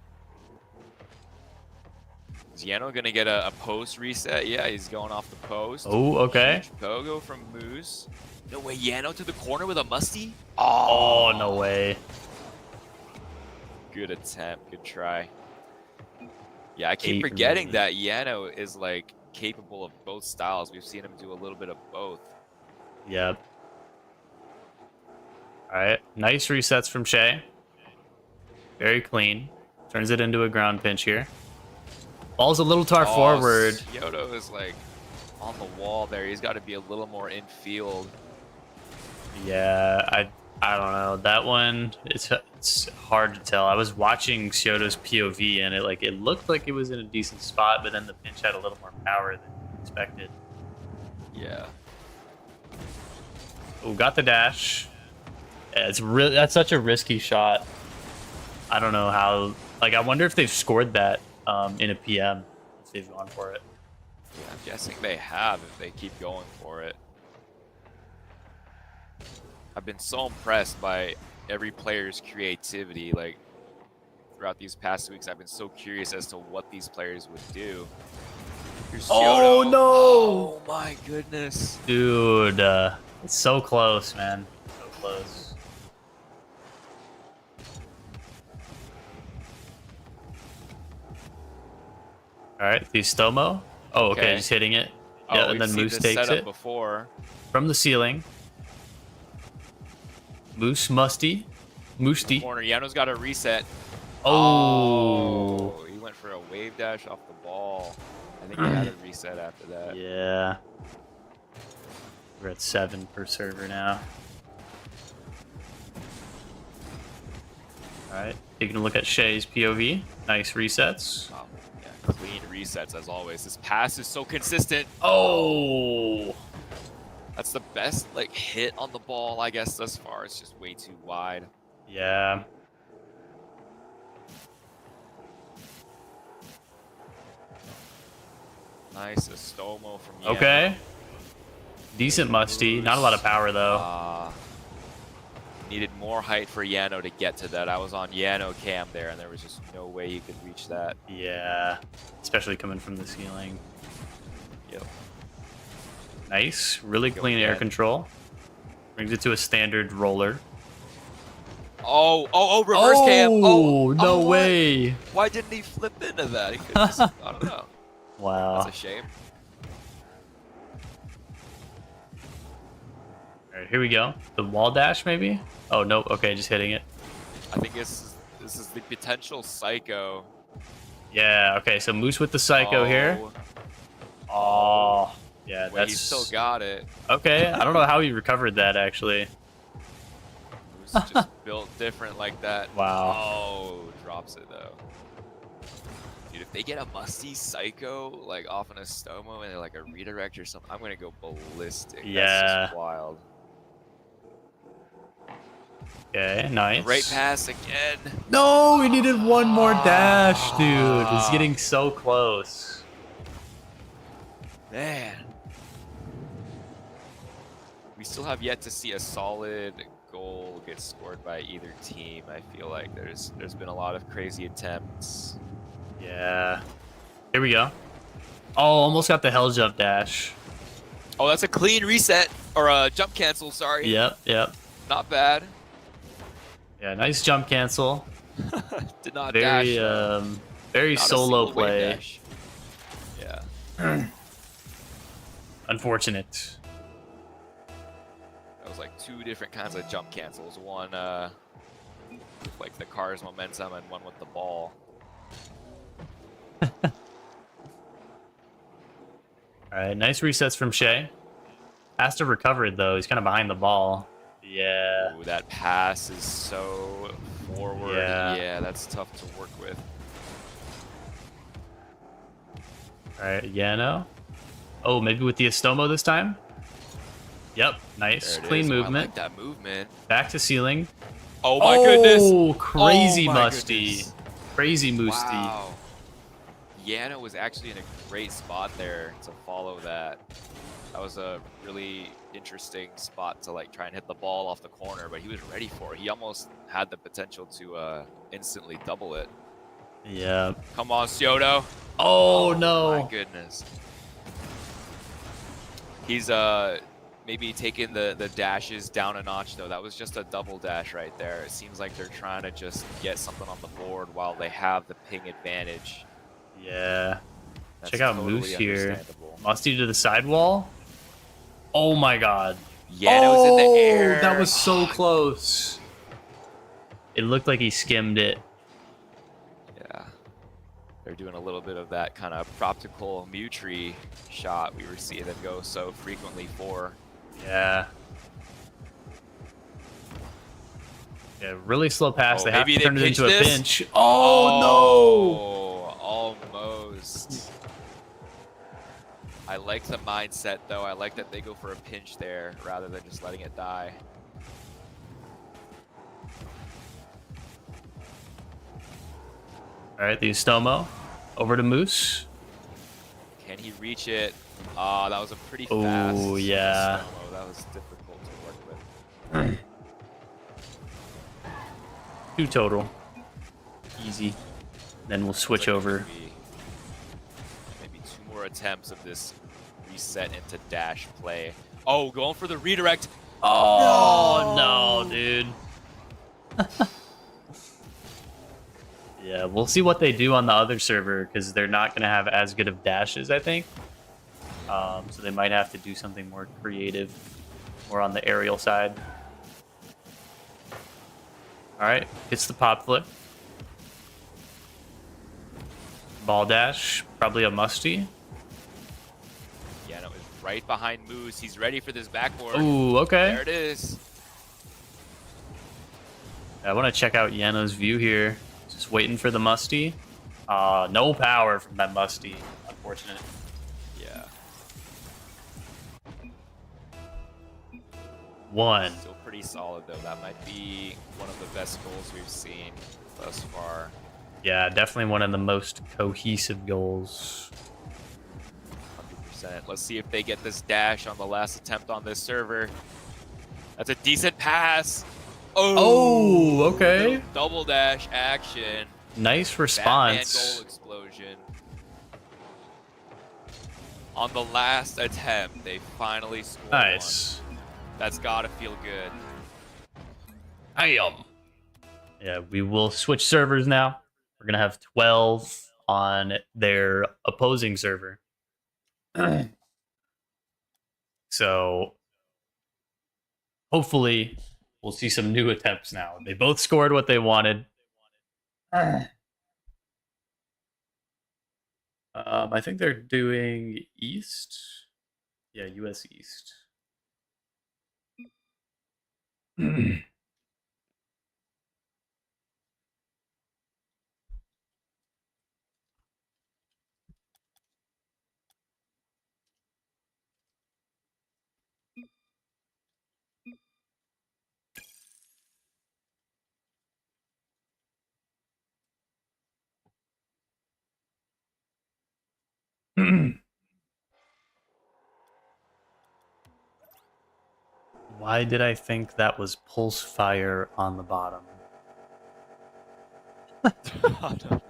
Is Yano gonna get a post reset? Yeah, he's going off the post.
Oh, okay.
Huge pogo from Moose. No way, Yano to the corner with a musty?
Oh, no way.
Good attempt, good try. Yeah, I keep
Eight
forgetting
remaining.
that Yano is like capable of both styles. We've seen him do a little bit of both.
Yep. All right. Nice resets from Shay. Very clean. Turns it into a ground pinch here. Ball's a little tar forward.
Scioto is like on the wall there. He's got to be a little more in field.
Yeah, I don't know. That one, it's hard to tell. I was watching Scioto's POV and it looked like it was in a decent spot, but then the pinch had a little more power than expected.
Yeah.
Oh, got the dash. Yeah, that's such a risky shot. I don't know how. Like, I wonder if they've scored that in a PM if they've gone for it.
Yeah, I'm guessing they have if they keep going for it. I've been so impressed by every player's creativity. Like, throughout these past weeks, I've been so curious as to what these players would do. Here's
Oh,
Scioto.
no!
Oh my goodness.
Dude, it's so close, man. So close. All right, the Stomo. Oh, okay, just hitting it. Yeah,
Oh,
and
we've
then
seen
Moose
this
takes
setup
it
before.
from the ceiling. Moose musty. Moosty.
Corner. Yano's got a reset.
Oh.
He went for a wave dash off the ball. I think he had a reset after that.
Yeah. We're at 7 per server now. All right, taking a look at Shay's POV. Nice resets.
Oh, yeah, clean resets as always. This pass is so consistent.
Oh.
That's the best like hit on the ball, I guess, thus far. It's just way too wide.
Yeah.
Nice Estomo from Yano.
Okay. Decent musty. Not a lot of power though.
Needed more height for Yano to get to that. I was on Yano cam there, and there was just no way he could reach that.
Yeah. Especially coming from the ceiling.
Yep.
Nice. Really clean air control. Brings it to a standard roller.
Oh, reverse cam. Oh,
no
what?
way.
Why didn't he flip into that? He could just, I don't know.
Wow.
That's a shame.
All right, here we go. The wall dash, maybe? Oh, nope. Okay, just hitting it.
I think this is the potential Psycho.
Yeah, okay, so Moose with the Psycho here. Oh, yeah,
Wait, he still got it.
Okay, I don't know how he recovered that, actually.
It was just built different like that.
Wow.
Oh, drops it, though. Dude, if they get a musty Psycho, like, off an Estomo and they're like a redirect or something, I'm gonna go ballistic.
Yeah.
That's just wild.
Okay, nice.
Great pass again.
No, we needed one more dash, dude. It's getting so close.
Man. We still have yet to see a solid goal get scored by either team. I feel like there's been a lot of crazy attempts.
Yeah. Here we go. Oh, almost got the hell jump dash.
Oh, that's a clean reset or a jump cancel, sorry.
Yep.
Not bad.
Yeah, nice jump cancel.
Did not
Very
dash.
very
Not a
solo
single wave
play.
dash. Yeah.
Unfortunate.
That was like two different kinds of jump cancels. One with like the car's momentum and one with the ball.
Alright, nice resets from Shay. Has to recover it though, he's kind of behind the ball. Yeah.
Ooh, that pass is so forward. Yeah, that's tough to work with.
Alright, Yano. Oh, maybe with the Estomo this time? Yep, nice.
There it
Clean
is. Oh,
movement.
I like that movement.
Back to ceiling.
Oh my goodness.
Oh, crazy
Oh my
musty.
goodness.
Crazy moosty.
Wow. Yano was actually in a great spot there to follow that. That was a really interesting spot to like try and hit the ball off the corner, but he was ready for it. He almost had the potential to instantly double it.
Yeah.
Come on, Scioto.
Oh, no.
My goodness. He's maybe taking the dashes down a notch though. That was just a double dash right there. It seems like they're trying to just get something on the board while they have the ping advantage.
Yeah.
That's
Check out
totally
Moose here.
understandable.
Musty to the sidewall. Oh my god.
Yano's in the air.
That was so close. It looked like he skimmed it.
Yeah. They're doing a little bit of that kind of proptical Mewtree shot we were seeing them go so frequently for.
Yeah. Yeah, really slow pass.
Oh,
they have
maybe
to
they
turn it into a
pinch this?
pinch. Oh,
Almost. I like the mindset though. I like that they go for a pinch there rather than just letting it die.
no. All right, the Estomo. Over to Moose.
Can he reach it? That was a pretty
Oh,
fast
yeah.
Estomo. That was difficult to work with.
2 total. Easy. Then we'll switch
Looks like
over.
maybe 2 more attempts of this reset into dash play. Oh, going for the redirect.
Oh, no, dude. Yeah, we'll see what they do on the other server because they're not going to have as good of dashes, I think. So they might have to do something more creative, more on the aerial side. All right, hits the pop flip. Ball dash, probably a musty.
Yano is right behind Moose. He's ready for this backboard.
Ooh, okay.
There it is.
I want to check out Yano's view here. Just waiting for the musty. No power from that musty. Unfortunate.
Yeah.
1.
Still pretty pretty solid though. That might be one of the best goals we've seen thus far.
Yeah, definitely one of the most cohesive goals.
100%. Let's see if they get this dash on the last attempt on this server. That's a decent pass.
Oh, okay.
Little double dash action.
Nice
Batman
response.
goal explosion. On the last attempt, they finally scored
Nice.
one. That's gotta feel good.
Damn. Yeah, we will switch servers now. We're gonna have 12 on their opposing server. So hopefully we'll see some new attempts now. They both scored what they wanted. I think they're doing East. Yeah, US East. Why did I think that was Pulse Fire on the bottom?
I don't know.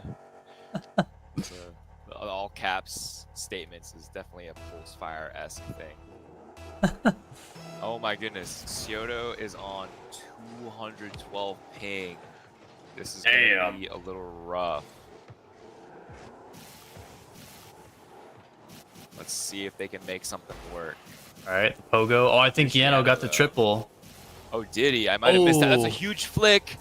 The all caps statements is definitely a pulse fire-esque thing. Oh my goodness, Scioto is on 212 ping. This is gonna be a little rough. Let's see if they can make something work.
All right, the Pogo. Oh, I think Yano got the triple.
Oh, did he? I might have missed that. That's a huge flick.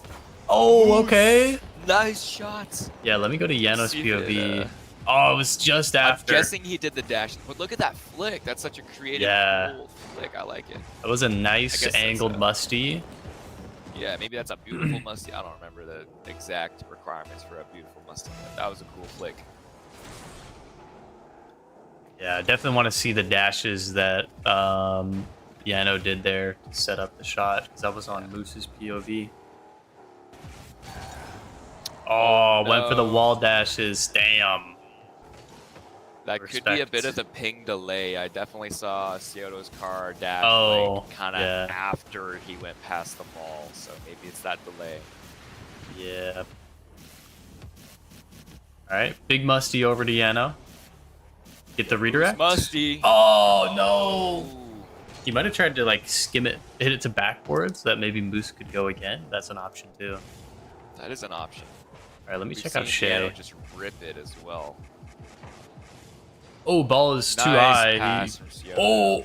Oh, okay.
Nice shot.
Yeah, let me go to Yano's
See if
POV.
it,
Oh, it was just after.
I'm guessing he did the dash, but look at that flick. That's such a creative cool flick. I like it.
That was a nice angled musty.
Yeah, maybe that's a beautiful musty. I don't remember the exact requirements for a beautiful musty, but that was a cool flick.
Yeah, I definitely want to see the dashes that Yano did there to set up the shot, because that was on Moose's POV. Oh,
no.
went for the wall dashes. Damn.
That could be a bit of the ping delay. I definitely saw Scioto's car dash kind of after he went past the ball, so maybe it's that delay.
Yeah. All right, big musty over to Yano. Get the redirect.
Musty.
Oh no! He might have tried to like skim it, hit it to backboards, so that maybe Moose could go again. That's an option too.
That is an option.
All right, let me check out Shay.
Just rip it as well.
Oh, ball is too high. Oh,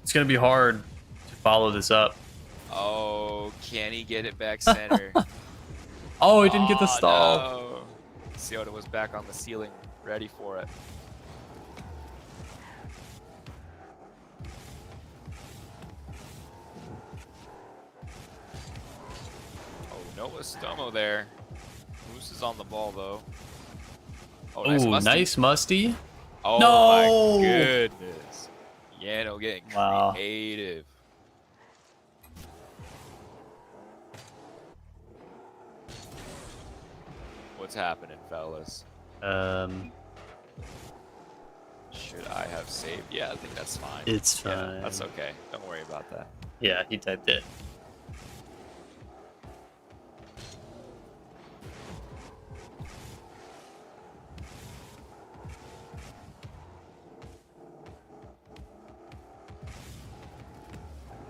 it's gonna be hard to follow this up.
Oh, can he get it back center?
Oh, he didn't get the stall.
No. Scioto was back on the ceiling, ready for it. Oh, Noah Stomo there. Moose is on the ball though. Oh, nice musty. Oh
no!
My goodness. Yano getting creative. What's happening, fellas? Should I have saved? Yeah, I think that's fine.
It's fine.
Yeah, that's okay. Don't worry about that.
Yeah, he typed it.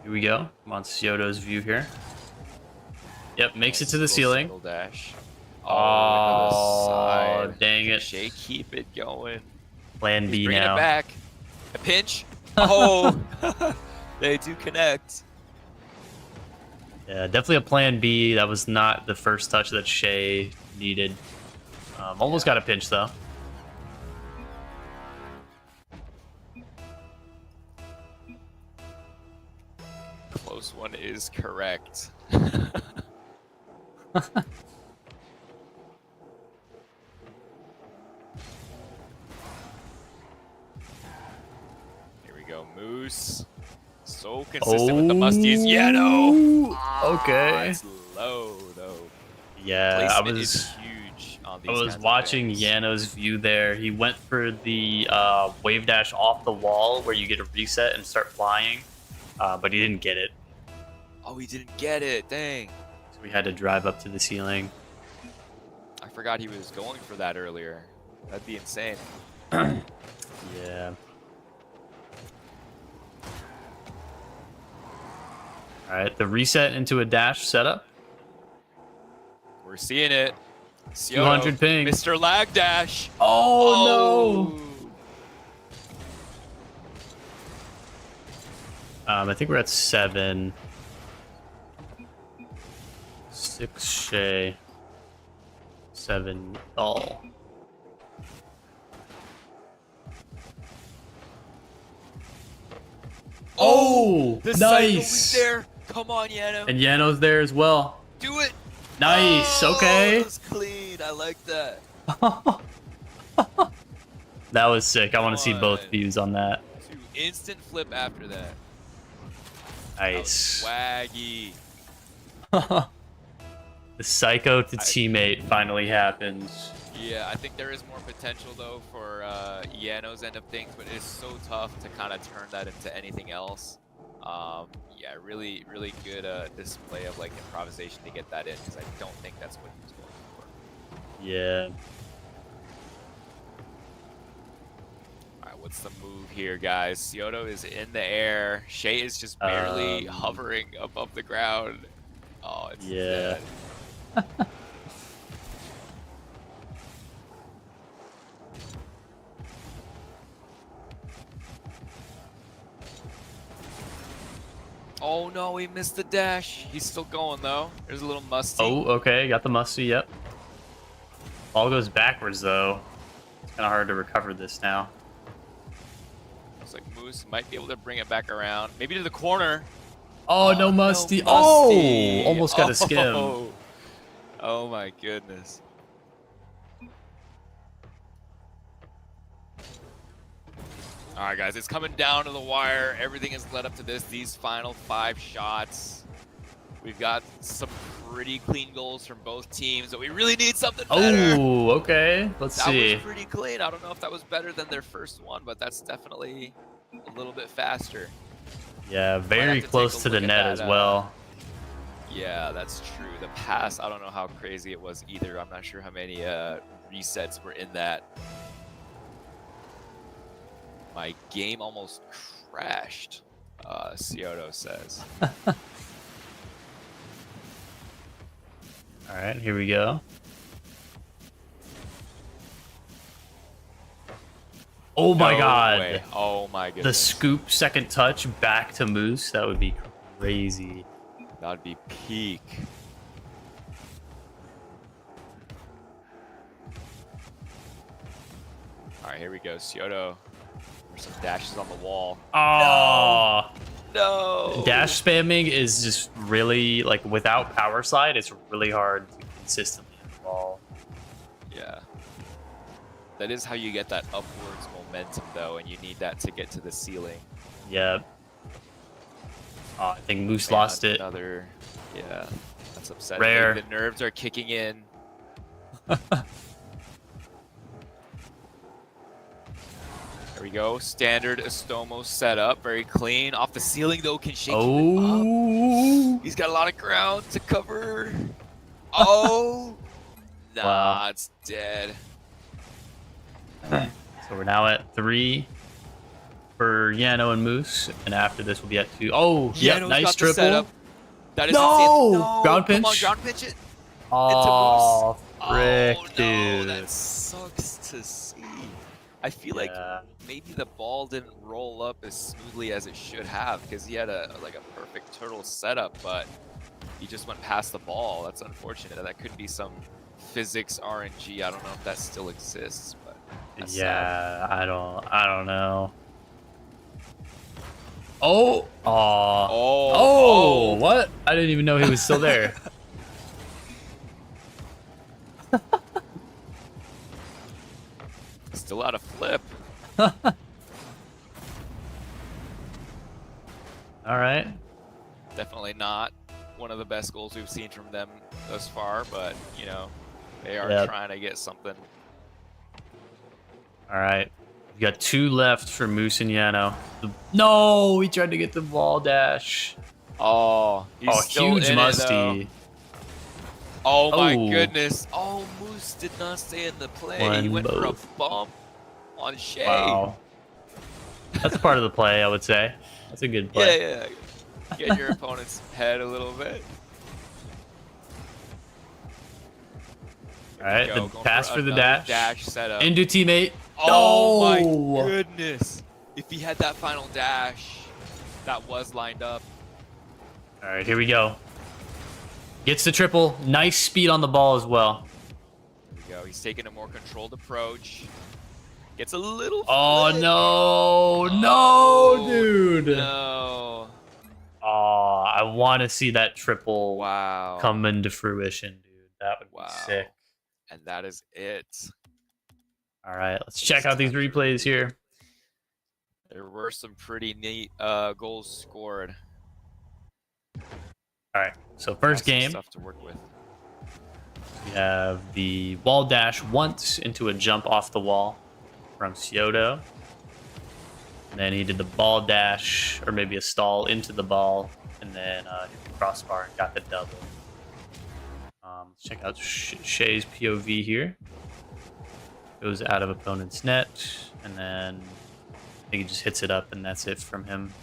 Here we go. I'm on Scioto's view here. Yep, makes it to the ceiling.
Dash.
Oh, dang it.
Shay, keep it going.
Plan B
bringing
now.
It back. A pinch. Oh, they do connect.
Yeah, definitely a plan B. That was not the first touch that Shay needed. Almost got a pinch though.
Close one is correct. Here we go, Moose. So consistent with the musties. Yeah, no.
Okay.
It's low though.
Yeah,
Placement is huge on these.
I was
kinds of
watching
things.
Yano's view there. He went for the wave dash off the wall where you get a reset and start flying, but he didn't get it.
Oh, he didn't get it. Dang.
So we had to drive up to the ceiling.
I forgot he was going for that earlier. That'd be insane.
Yeah. All right, the reset into a dash setup.
We're seeing it.
200 ping.
Mr. Lag Dash.
Oh, no. I think we're at 7. 6 Shay. 7 all. Oh,
the cycle was
nice.
there. Come on, Yano.
And Yano's there as well.
Do it.
Nice.
Oh,
Okay.
that was clean. I like that.
That was sick. I want to see both
One.
views on that.
2 instant flip after that.
Nice.
That was swaggy.
The psycho to teammate finally happens.
Yeah, I think there is more potential though for Yano's end of things, but it's so tough to kind of turn that into anything else. Yeah, really good display of like improvisation to get that in, because I don't think that's what he was going for.
Yeah.
All right, what's the move here, guys? Scioto is in the air. Shay is just barely hovering above the ground. Oh, it's
Yeah.
dead. Oh no, he missed the dash. He's still going though. There's a little musty.
Oh, okay. Got the musty. Yep. Ball goes backwards though. It's kind of hard to recover this now.
Looks like Moose might be able to bring it back around. Maybe to the corner.
Oh, no musty.
No musty.
Oh, almost got a skim.
Oh my goodness. All right, guys, it's coming down to the wire. Everything has led up to this. These final 5 shots. We've got some pretty clean goals from both teams, but we really need something better.
Oh, okay. Let's see.
That was pretty clean. I don't know if that was better than their first one, but that's definitely a little bit faster.
Yeah,
have
very
to
close
take a
to the
look at
net
that,
as well.
Yeah, that's true. The pass, I don't know how crazy it was either. I'm not sure how many resets were in that. My game almost crashed, Scioto says.
All right, here we go. Oh my
No
god.
way. Oh my
The
goodness.
scoop second touch back to Moose. That would be crazy.
That'd be peak. All right, here we go. Scioto. There's some dashes on the wall.
Oh.
No.
Dash spamming is just really, like, without power slide, it's really hard to consistently hit the ball.
Yeah. That is how you get that upwards momentum, though, and you need that to get to the ceiling.
Yeah. Oh, I think Moose
Man,
lost it.
Another, yeah, that's upsetting.
Rare.
The nerves are kicking in. There we go. Standard Estomo setup. Very clean. Off the ceiling, though, can shake it up.
Oh.
He's got a lot of ground to cover. Oh. Nah,
Wow.
it's dead.
So we're now at 3 for Yano and Moose, and after this we'll be at 2. Oh, yeah,
Yano's
nice
got the
triple.
setup. That is
No!
insane. No!
Ground
Come on,
pinch?
ground pinch it.
Oh,
Oh,
frick,
no,
dude.
that sucks to see. I feel like
Yeah.
maybe the ball didn't roll up as smoothly as it should have, because he had a perfect turtle setup, but he just went past the ball. That's unfortunate. That could be some physics RNG. I don't know if that still exists, but that's sad.
Yeah, I don't know. Oh, aw. Oh, what? I didn't even know he was still there.
Still out of flip.
All
the best goals we've seen from them thus far, but you know, they are
Yep.
trying to get something.
All right. We got 2 left for Moose and Yano. No, he tried to get the wall dash.
Oh, he's still
huge
in
musty.
it, oh my
Oh.
goodness. Oh, Moose did not stay in the play. He
One
went for a
both.
bump on Shay.
Wow. That's part of the play, I would say. That's a good play.
Yeah. Get in your opponent's head a little bit.
All right,
Go.
the
Going
pass for the
another
dash.
setup.
Into teammate.
Oh
No!
my goodness. If he had that final dash, that was lined up.
All right, here we go. Gets the triple. Nice speed on the ball as well.
There we go. He's taking a more controlled approach. Gets a little
Oh,
flip.
no. No,
Oh,
dude.
No.
Oh, I want to see that triple
Wow.
come into fruition, dude. That would be sick.
And that is it.
All right, let's check out these replays here.
There were some pretty neat goals scored.
All right, so first
Got some
game,
stuff to work with.
we have the wall dash once into a jump off the wall from Scioto. And then he did the ball dash, or maybe a stall into the ball, and then hit the crossbar and got the double. Let's check out Shay's POV here. Goes out of opponent's net, and then I think he just hits it up, and that's it from him.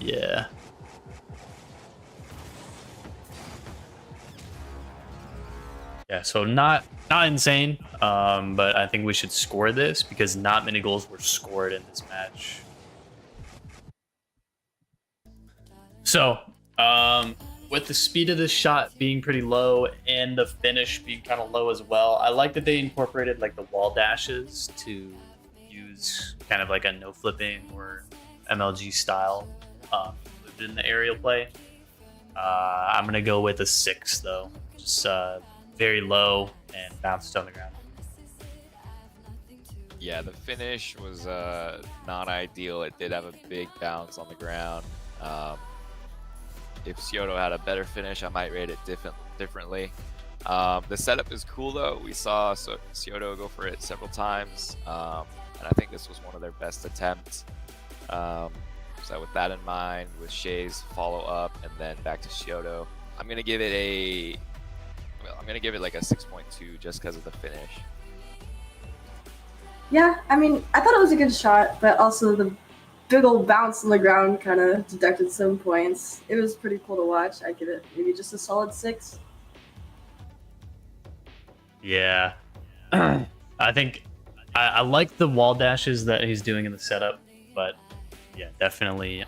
Yeah. Yeah, so not insane, but I think we should score this because not many goals were scored in this match. So, with the speed of this shot being pretty low and the finish being kind of low as well, I like that they incorporated like the wall dashes to use kind of like a no flipping or MLG style in the aerial play. I'm gonna go with a 6 though, just very low and bounced on the ground.
Yeah, the finish was not ideal. It did have a big bounce on the ground. If Scioto had a better finish, I might rate it differently. The setup is cool though. We saw Scioto go for it several times, and I think this was one of their best attempts. So with that in mind, with Shay's follow up and then back to Scioto, I'm gonna give it like a 6.2 just because of the finish.
Yeah, I mean, I thought it was a good shot, but also the big old bounce on the ground kind of deducted some points. It was pretty cool to watch. I give it maybe just a solid 6.
Yeah. I think I like the wall dashes that he's doing in the setup, but yeah, definitely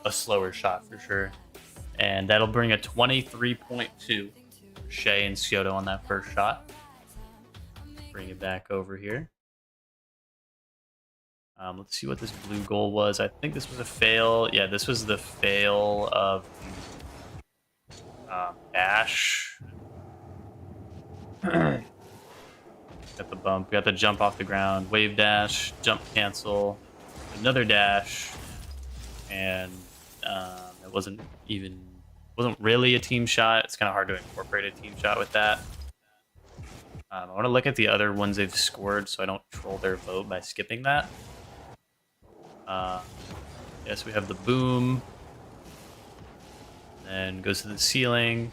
a slower shot for sure. And that'll bring a 23.2 for Shay and Scioto on that first shot. Bring it back over here. Let's see what this blue goal was. I think this was a fail. Yeah, this was the fail of dash. Got the bump. Got the jump off the ground. Wave dash. Jump cancel. Another dash. And it wasn't really a team shot. It's kind of hard to incorporate a team shot with that. I want to look at the other ones they've scored so I don't troll their vote by skipping that. Yes, we have the boom. Then goes to the ceiling.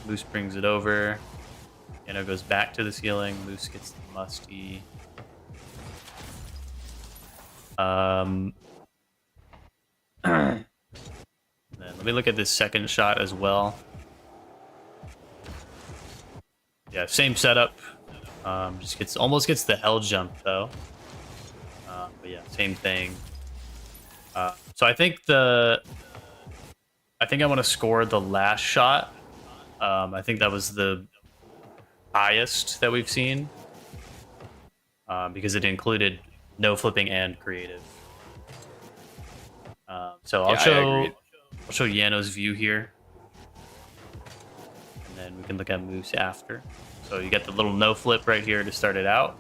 Moose brings it over. Yano goes back to the ceiling. Moose gets the musty. Then let me look at this second shot as well. Yeah, same setup. Just almost gets the L jump though. But yeah, same thing. So I think I want to score the last shot. I think that was the highest that we've seen because it included no flipping and creative. So I'll show Yano's view here, and then we can look at Moose after. So you get the little no flip right here to start it out.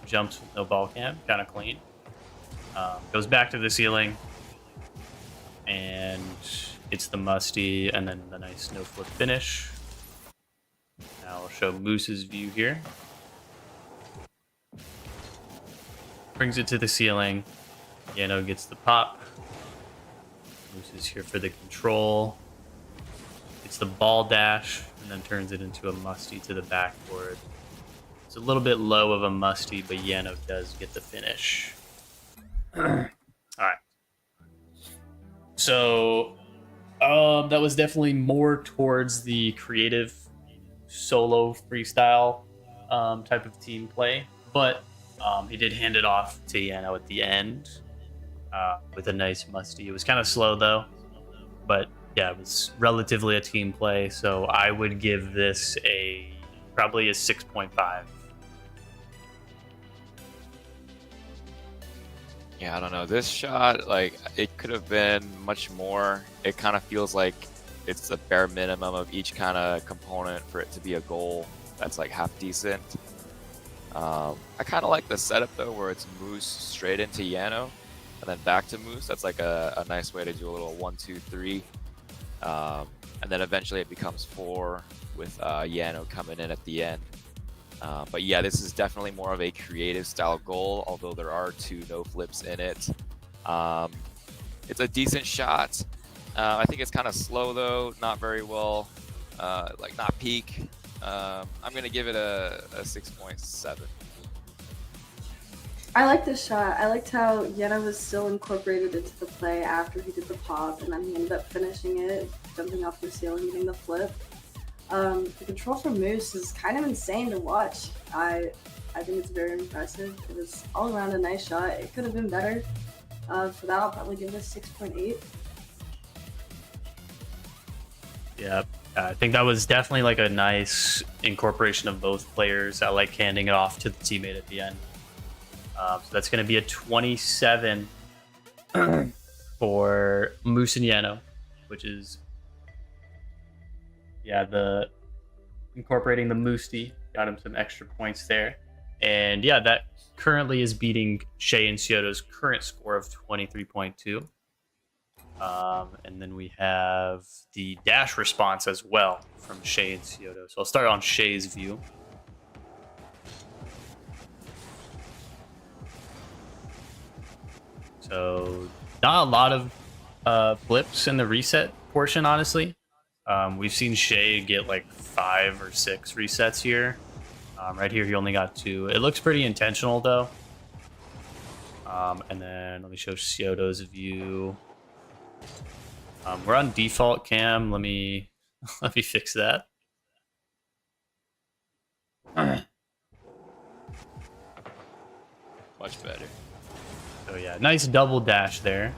Jumps with no ball cam, kind of clean. Goes back to the ceiling, and It's the musty, and then the nice no flip finish. Now I'll show Moose's view here. Brings it to the ceiling. Yano gets the pop. Moose is here for the control. It's the ball dash, and then turns it into a musty to the backboard. It's a little bit low of a musty, but Yano does get the finish. All right. So that was definitely more towards the creative solo freestyle type of team play, but he did hand it off to Yano at the end with a nice musty. It was kind of slow though, but yeah, it was relatively a team play. So I would give this probably a 6.5.
Yeah, I don't know. This shot, like, it could have been much more. It kind of feels like it's the bare minimum of each kind of component for it to be a goal that's like half decent. I kind of like the setup though, where it's Moose straight into Yano and then back to Moose. That's like a nice way to do a little 1, 2, 3. And then eventually it becomes 4 with Yano coming in at the end. But yeah, this is definitely more of a creative style goal, although there are 2 no flips in it. It's a decent shot. I think it's kind of slow though, not very well, like not peak. I'm gonna give it a 6.7.
I like this shot. I liked how Yena was still incorporated into the play after he did the pop, and then he ended up finishing it, jumping off the ceiling, getting the flip. The control from Moose is kind of insane to watch. I think it's very impressive. It was all around a nice shot. It could have been better. For that, I'll probably give it a 6.8.
Yeah, I think that was definitely like a nice incorporation of both players. I like handing it off to the teammate at the end. So that's going to be a 27 for Moose and Yano, which is, yeah, the incorporating the Moosty got him some extra points there. And yeah, that currently is beating Shay and Scioto's current score of 23.2. And then we have the dash response as well from Shay and Scioto. So I'll start on Shay's view. So not a lot of flips in the reset portion, honestly. We've seen Shay get like 5 or 6 resets here. Right here, he only got 2. It looks pretty intentional though. And then let me show Scioto's view. We're on default cam. Let me fix that.
Much better.
So yeah, nice double dash there.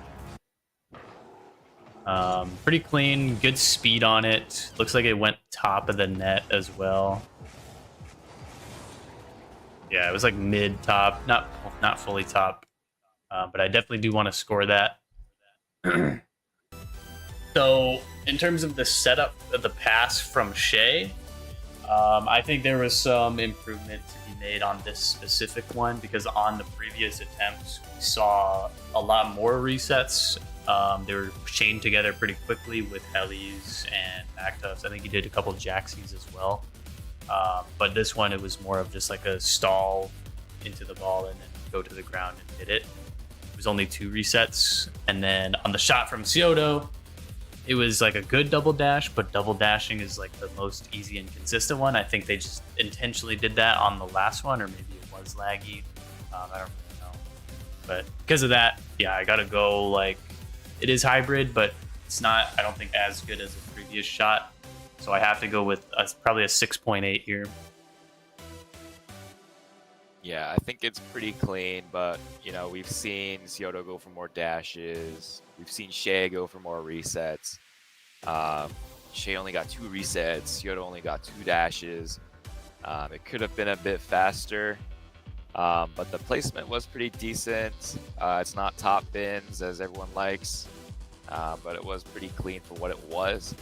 Pretty clean, good speed on it. Looks like it went top of the net as well. Yeah, it was like mid top, not fully top, but I definitely do want to score that. So in terms of the setup of the pass from Shay, I think there was some improvement to be made on this specific one, because on the previous attempts we saw a lot more resets. They were chained together pretty quickly with helis and back tuffs. I think he did a couple jacksies as well. But this one, it was more of just like a stall into the ball and then go to the ground and hit it. It was only 2 resets. And then on the shot from Scioto, it was like a good double dash, but double dashing is like the most easy and consistent one. I think they just intentionally did that on the last one, or maybe it was laggy. I don't really know. But because of that, yeah, I gotta go like, it is hybrid, but it's not, I don't think, as good as the previous shot. So I have to go with probably a 6.8 here.
Yeah, I think it's pretty clean, but you know, we've seen Scioto go for more dashes. We've seen Shay go for more resets. Shay only got 2 resets. Scioto only got 2 dashes. It could have been a bit faster, but the placement was pretty decent. It's not top bins as everyone likes, but it was pretty clean for what it was.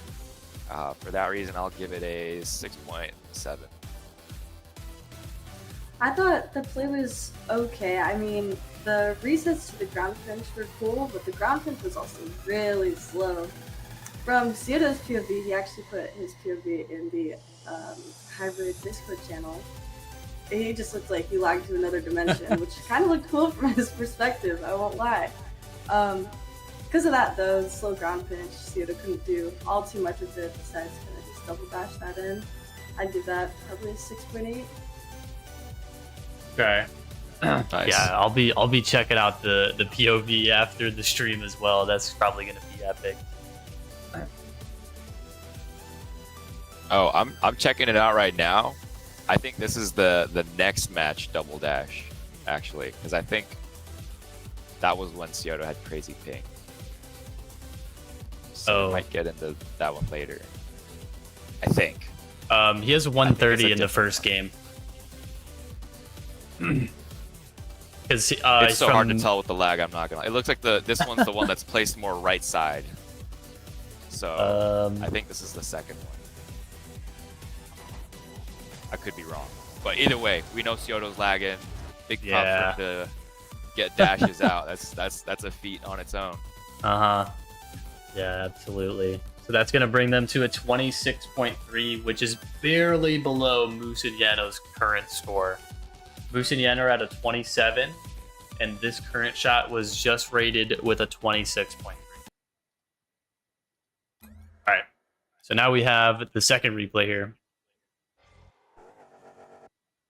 For that reason, I'll give it a 6.7.
I thought the play was okay. I mean, the resets to the ground finish were cool, but the ground finish was also really slow. From Siota's POV, he actually put his POV in the hybrid Discord channel. And he just looked like he lagged to another dimension, which kind of looked cool from his perspective, I won't lie. Because of that, though, the slow ground pinch, Siota couldn't do all too much with it besides kind of just double dash that in. I'd give that probably a 6.8.
Okay.
Nice.
Yeah, I'll be checking out the POV after the stream as well. That's probably gonna be epic.
Oh, I'm checking it out right now. I think this is the next match double dash, actually, because I think that was when Sioto had crazy ping. So we might get into that one later. I think.
He has 130 in the first game. Because
it's so hard to tell with the lag. I'm not gonna lie. It looks like this one's the one that's placed more right side. So I think this is the second one. I could be wrong, but either way, we know Sioto's lagging. Big pop for him to get dashes out. That's a feat on its own.
Yeah, absolutely. So that's gonna bring them to a 26.3, which is barely below Moose and Yano's current score. Moose and Yano are at a 27, and this current shot was just rated with a 26.3. All right, so now we have the second replay here.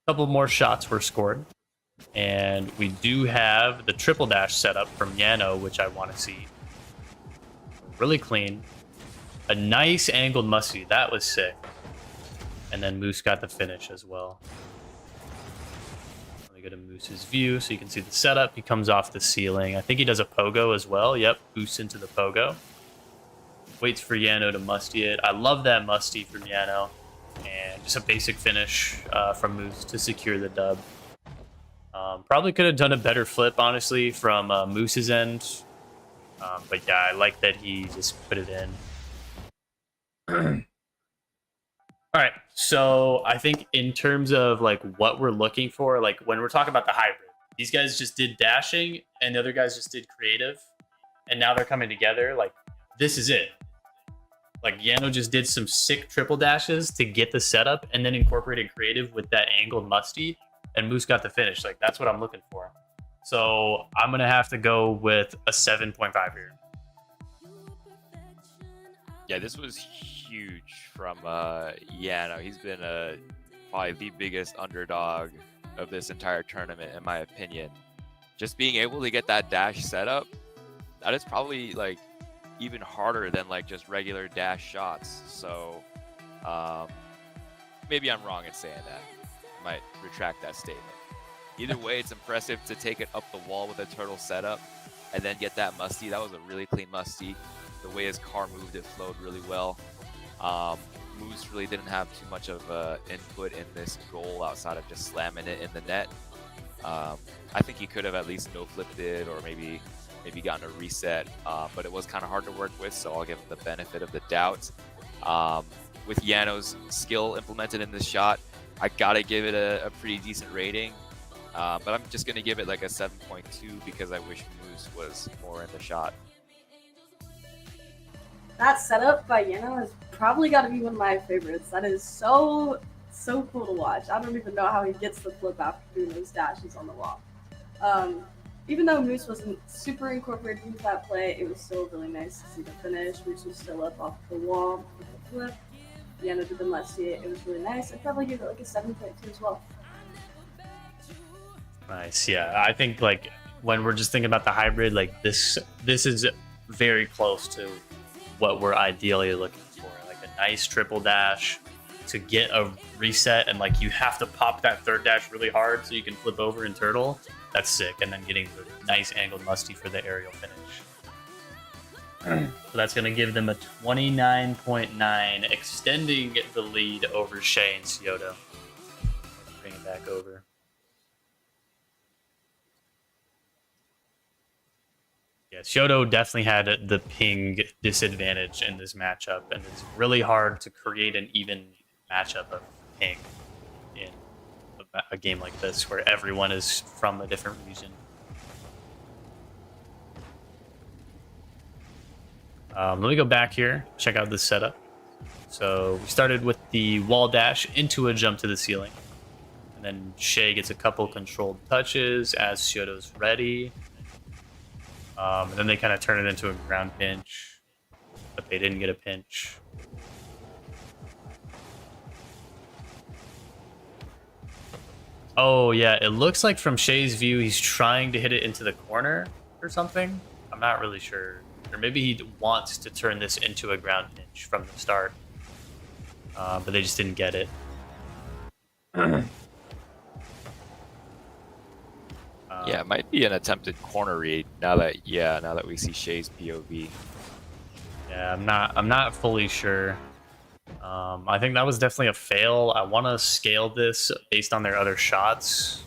A couple more shots were scored, and we do have the triple dash setup from Yano, which I want to see. Really clean. A nice angled musty. That was sick. And then Moose got the finish as well. Let me go to Moose's view so you can see the setup. He comes off the ceiling. I think he does a pogo as well. Yep, boosts into the pogo. Waits for Yano to musty it. I love that musty from Yano. And just a basic finish from Moose to secure the dub. Probably could have done a better flip, honestly, from Moose's end. But yeah, I like that he just put it in. All right, so I think in terms of like what we're looking for, like when we're talking about the hybrid, these guys just did dashing and the other guys just did creative, and now they're coming together. Like this is it. Like Yano just did some sick triple dashes to get the setup and then incorporated creative with that angled musty, and Moose got the finish. Like that's what I'm looking for. So I'm gonna have to go with a 7.5 here.
Yeah, this was huge from Yano. He's been probably the biggest underdog of this entire tournament, in my opinion. Just being able to get that dash setup, that is probably like even harder than like just regular dash shots. So maybe I'm wrong in saying that. I might retract that statement. Either way, it's impressive to take it up the wall with a turtle setup and then get that musty. That was a really clean musty. The way his car moved, it flowed really well. Moose really didn't have too much of input in this goal outside of just slamming it in the net. I think he could have at least no-flipped it or maybe gotten a reset, but it was kind of hard to work with, so I'll give him the benefit of the doubt. With Yano's skill implemented in this shot, I gotta give it a pretty decent rating. But I'm just going to give it like a 7.2 because I wish Moose was more in the shot.
That setup by Yano has probably got to be one of my favorites. That is so cool to watch. I don't even know how he gets the flip after doing those dashes on the wall. Even though Moose wasn't super incorporated into that play, it was still really nice to see the finish. Moose was still up off the wall with the flip. Yano did the musty. It was really nice. I'd probably give it like a 7.2 as well.
Nice. Yeah, I think like when we're just thinking about the hybrid, like this is very close to what we're ideally looking for. Like a nice triple dash to get a reset, and like you have to pop that third dash really hard so you can flip over and turtle. That's sick. And then getting the nice angled musty for the aerial finish. So that's going to give them a 29.9, extending the lead over Shay and Sioto. Bring it back over. Yeah, Sioto definitely had the ping disadvantage in this matchup, and it's really hard to create an even matchup of ping in a game like this where everyone is from a different region. Let me go back here, check out this setup. So we started with the wall dash into a jump to the ceiling. And then Shay gets a couple controlled touches as Scioto's ready. And then they kind of turn it into a ground pinch, but they didn't get a pinch. Oh, yeah, it looks like from Shay's view, he's trying to hit it into the corner or something. I'm not really sure. Or maybe he wants to turn this into a ground pinch from the start. But they just didn't get it.
Yeah, it might be an attempted corner read now that we see Shay's POV.
Yeah, I'm not fully sure. I think that was definitely a fail. I want to scale this based on their other shots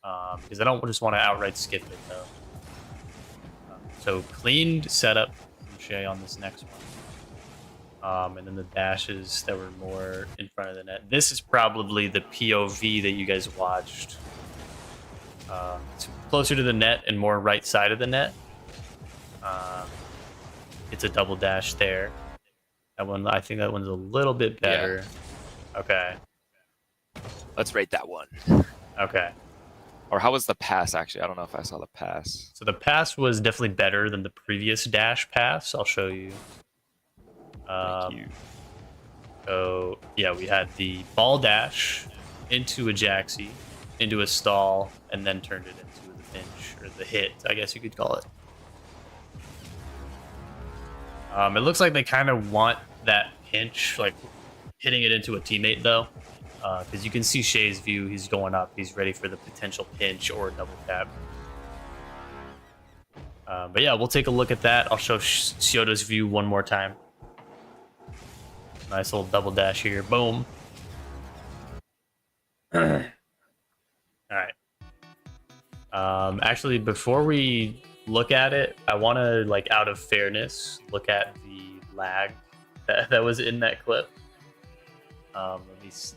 because I don't just want to outright skip it though. So cleaned setup from Shay on this next one, and then the dashes that were more in front of the net. This is probably the POV that you guys watched. It's closer to the net and more right side of the net. It's a double dash there. That one, I think that one's a little bit better. Yeah. Okay.
Let's rate that one.
Okay.
Or how was the pass, actually? I don't know if I saw the pass.
So the pass was definitely better than the previous dash pass. I'll show you.
Thank you.
So, yeah, we had the ball dash into a jaxie, into a stall, and then turned it into the pinch, or the hit, I guess you could call it. It looks like they kind of want that pinch, like hitting it into a teammate, though. Because you can see Shay's view, he's going up. He's ready for the potential pinch or double tap. But yeah, we'll take a look at that. I'll show Scioto's view one more time. Nice little double dash here. Boom. All right. Actually, before we look at it, I want to, like, out of fairness, look at the lag that was in that clip.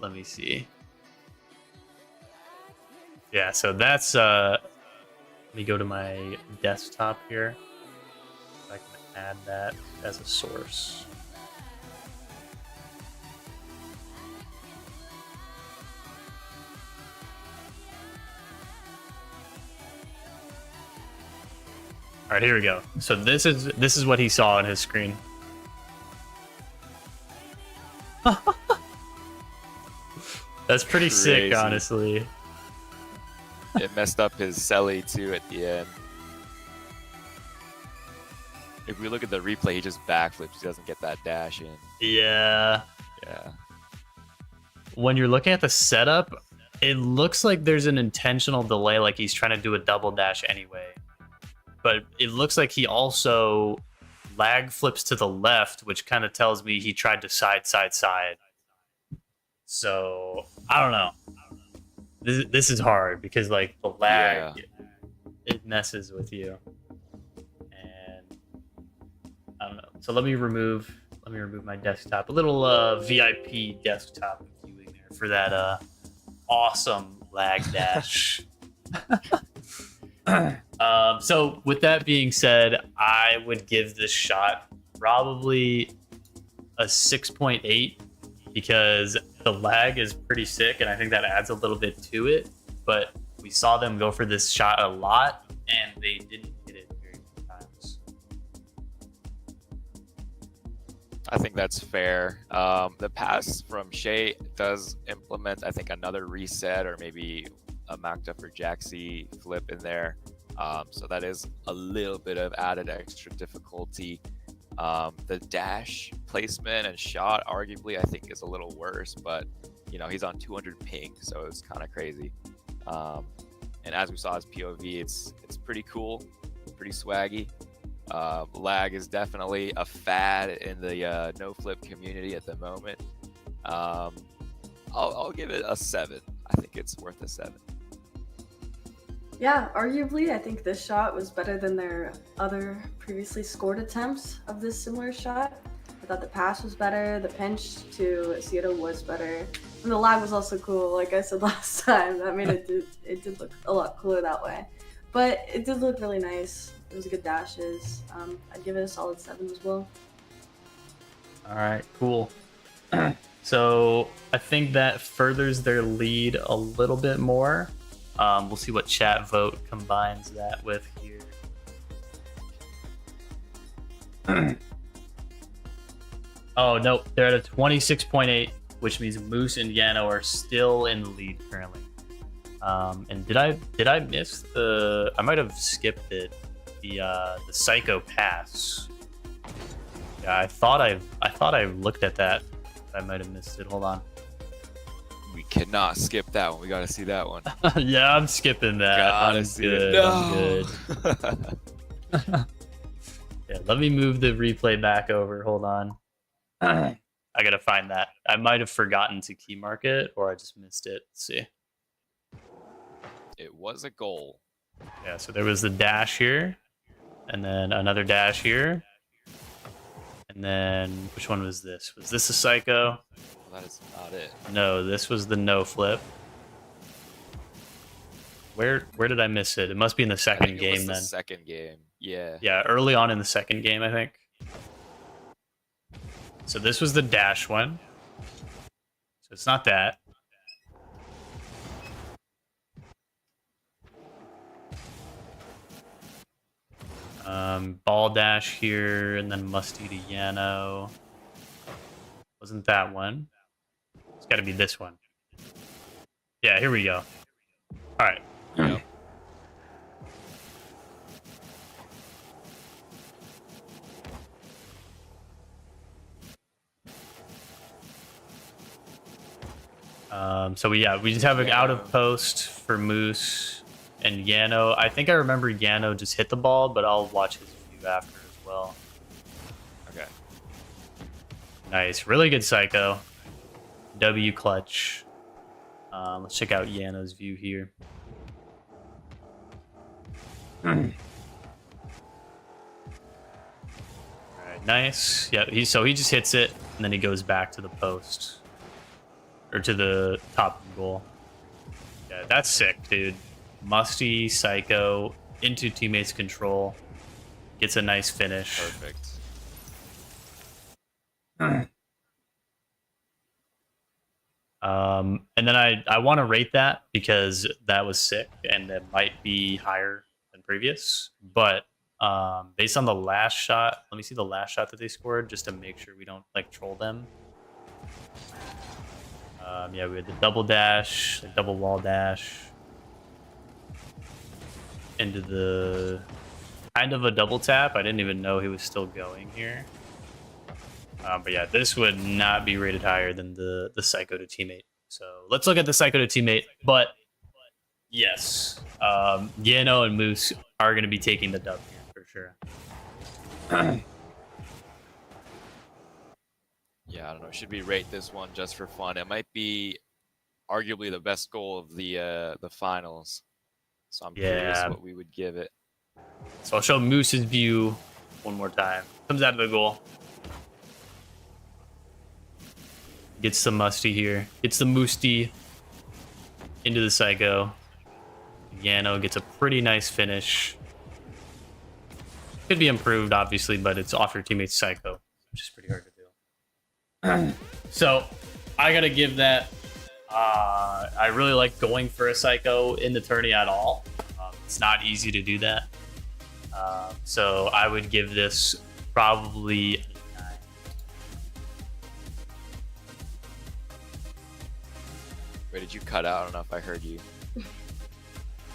Let me see. Yeah, so that's let me go to my desktop here. I can add that as a source. All right, here we go. So this is what he saw on his screen. That's pretty
Crazy.
sick, honestly.
It messed up his celly too at the end. If we look at the replay, he just backflips. He doesn't get that dash in.
Yeah.
Yeah.
When you're looking at the setup, it looks like there's an intentional delay, like he's trying to do a double dash anyway. But it looks like he also lag flips to the left, which kind of tells me he tried to side. So I don't know. This is hard because, like, the lag, it messes with you, and I don't know. So let me remove my desktop. A little VIP desktop viewing there for that awesome lag dash. So with that being said, I would give this shot probably a 6.8 because the lag is pretty sick, and I think that adds a little bit to it. But we saw them go for this shot a lot, and they didn't hit it very many times.
I think that's fair. The pass from Shay does implement, I think, another reset or maybe a mocked up or jaxie flip in there. So that is a little bit of added extra difficulty. The dash placement and shot, arguably, I think is a little worse, but you know, he's on 200 ping, so it's kind of crazy. And as we saw his POV, it's pretty cool, pretty swaggy. Lag is definitely a fad in the no flip community at the moment. I'll give it a 7. I think it's worth a 7.
Yeah, arguably, I think this shot was better than their other previously scored attempts of this similar shot. I thought the pass was better, the pinch to Scioto was better, and the lag was also cool. Like I said last time, that made it did look a lot cooler that way. But it did look really nice. It was good dashes. I'd give it a solid 7 as well.
All right, cool. So I think that furthers their lead a little bit more. We'll see what chat vote combines that with here. Oh, nope. They're at a 26.8, which means Moose and Yano are still in the lead currently. And did I miss the? I might have skipped it. The Psycho Pass. Yeah, I thought I looked at that. I might have missed it. Hold on.
We cannot skip that one. We got to see that one.
Yeah, I'm skipping that.
Gotta
I'm
see
good.
it.
I'm good. Yeah, let me move the replay back over. Hold on. I gotta find that. I might have forgotten to key mark it, or I just missed it. Let's see.
It was a goal.
Yeah, so there was the dash here, and then another dash here, and then which one was this? Was this a Psycho?
Well, that is not it.
No, this was the no flip. Where did I miss it? It must be in the second
I think
game
it was
then.
the second game. Yeah.
Yeah, early on in the second game, I think. So this was the dash one. So it's not that. Ball dash here, and then Musty to Yano. Wasn't that one? It's got to be this one. Yeah, here we go. All right.
Yep.
So we just have an out of post for Moose and Yano. I think I remember Yano just hit the ball, but I'll watch his view after as well.
Okay.
Nice, really good Psycho. W clutch. Let's check out Yano's view here. All right, nice. Yeah, he just hits it and then he goes back to the post. Or to the top goal. Yeah, that's sick, dude. Musty, Psycho, into teammates' control. Gets a nice finish.
Perfect.
And then I want to rate that because that was sick and it might be higher than previous. But based on the last shot, let me see the last shot that they scored just to make sure we don't like troll them. Yeah, we had the double dash, the double wall dash into the kind of a double tap. I didn't even know he was still going here. But yeah, this would not be rated higher than the Psycho to teammate. So let's look at the Psycho to teammate. But yes, Yano and Moose are going to be taking the dub here for sure.
Yeah, I don't know. Should we rate this one just for fun? It might be arguably the best goal of the finals. So I'm curious what we would give it.
So I'll show Moose's view one more time. Comes out of the goal. Gets the Musty here. Gets the Moosty into the Psycho. Yano gets a pretty nice finish. Could be improved, obviously, but it's off your teammate's Psycho, which is pretty hard to do. So I gotta give that. I really like going for a Psycho in the tourney at all. It's not easy to do that. So I would give this probably a 9.
Wait, did you cut out? I don't know if I heard you.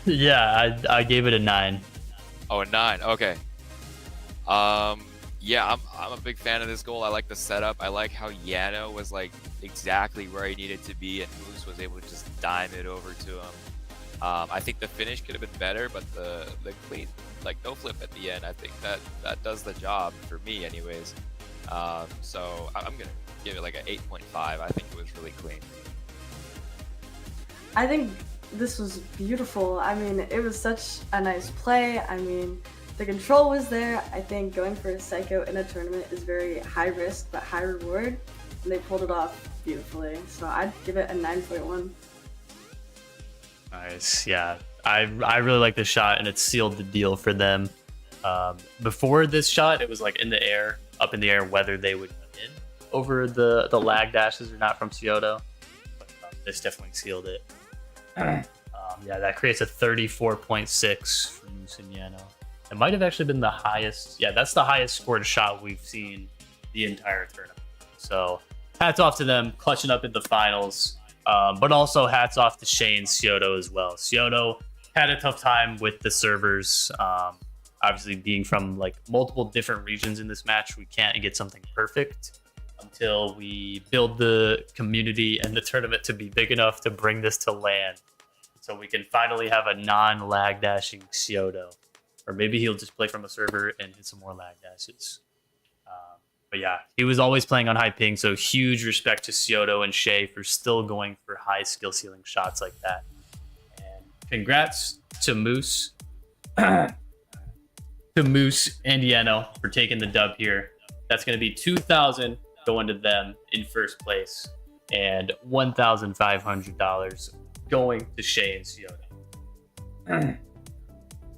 Yeah, I gave it a 9.
Oh, a 9. Okay. Yeah, I'm a big fan of this goal. I like the setup. I like how Yano was like exactly where he needed to be, and Moose was able to just dime it over to him. I think the finish could have been better, but the clean, like no flip at the end, I think that does the job for me, anyways. So I'm gonna give it like an 8.5. I think it was really clean.
I think this was beautiful. I mean, it was such a nice play. I mean, the control was there. I think going for a Psycho in a tournament is very high risk but high reward, and they pulled it off beautifully. So I'd give it a 9.1.
Nice. Yeah, I really like this shot, and it sealed the deal for them. Before this shot, it was like in the air, up in the air, whether they would win. over the lag dashes are not from Scioto. But, this definitely sealed it. Yeah, that creates a 34.6 for Musignano. It might have actually been the highest. Yeah, that's the highest scored shot we've seen the entire tournament. So hats off to them clutching up in the finals. But also hats off to Shay and Scioto as well. Scioto had a tough time with the servers. Obviously, being from like multiple different regions in this match, we can't get something perfect until we build the community and the tournament to be big enough to bring this to land. So we can finally have a non-lag dashing Scioto. Or maybe he'll just play from a server and hit some more lag dashes. But yeah, he was always playing on high ping, so huge respect to Scioto and Shay for still going for high skill ceiling shots like that. And congrats to Moose. To Moose and Yeno for taking the dub here. That's going to be 2,000 going to them in first place and $1,500 going to Shay and Scioto.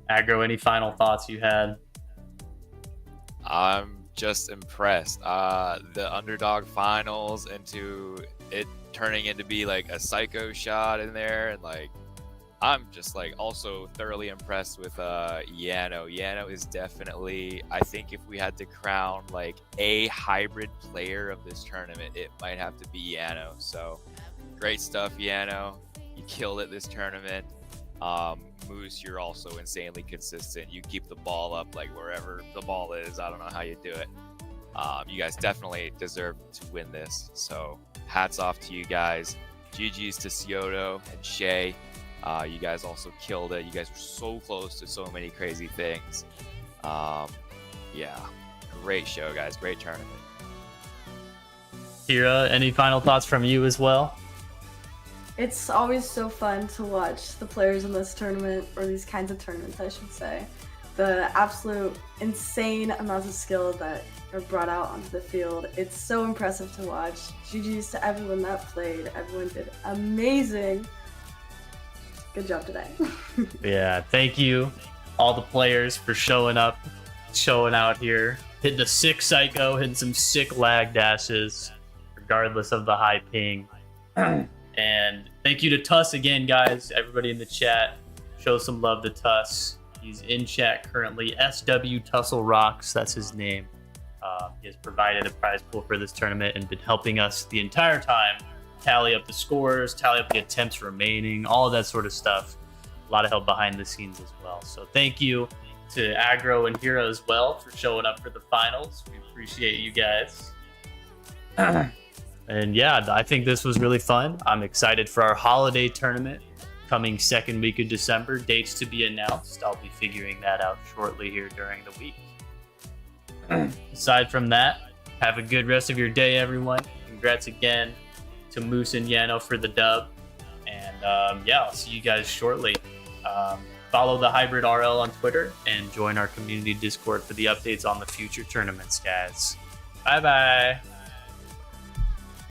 Aggro, any final thoughts you had?
I'm just impressed. The underdog finals into it turning into be like a psycho shot in there, and like I'm just like also thoroughly impressed with Yano. Yano is definitely, I think if we had to crown like a hybrid player of this tournament, it might have to be Yano. So great stuff, Yano. You killed it this tournament. Moose, you're also insanely consistent. You keep the ball up like wherever the ball is. I don't know how you do it. You guys definitely deserve to win this. So hats off to you guys. GG's to Scioto and Shay. You guys also killed it. You guys were so close to so many crazy things. Yeah, great show, guys. Great tournament.
Kira, any final thoughts from you as well?
It's always so fun to watch the players in this tournament, or these kinds of tournaments, I should say. The absolute insane amounts of skill that are brought out onto the field. It's so impressive to watch. GG's to everyone that played. Everyone did amazing. Good job today.
Yeah, thank you, all the players, for showing up, showing out here, hitting a sick psycho, hitting some sick lag dashes, regardless of the high ping. And thank you to Tuss again, guys. Everybody in the chat, show some love to Tuss. He's in chat currently. SW Tussle Rocks, that's his name. He has provided a prize pool for this tournament and been helping us the entire time tally up the scores, tally up the attempts remaining, all of that sort of stuff. A lot of help behind the scenes as well. So thank you to Aggro and Hero as well for showing up for the finals. We appreciate you guys. And yeah, I think this was really fun. I'm excited for our holiday tournament coming second week of December. Dates to be announced. I'll be figuring that out shortly here during the week. Aside from that, have a good rest of your day, everyone. Congrats again to Moose and Yano for the dub. And yeah, I'll see you guys shortly. Follow the Hybrid RL on Twitter and join our community Discord for the updates on the future tournaments, guys. Bye-bye.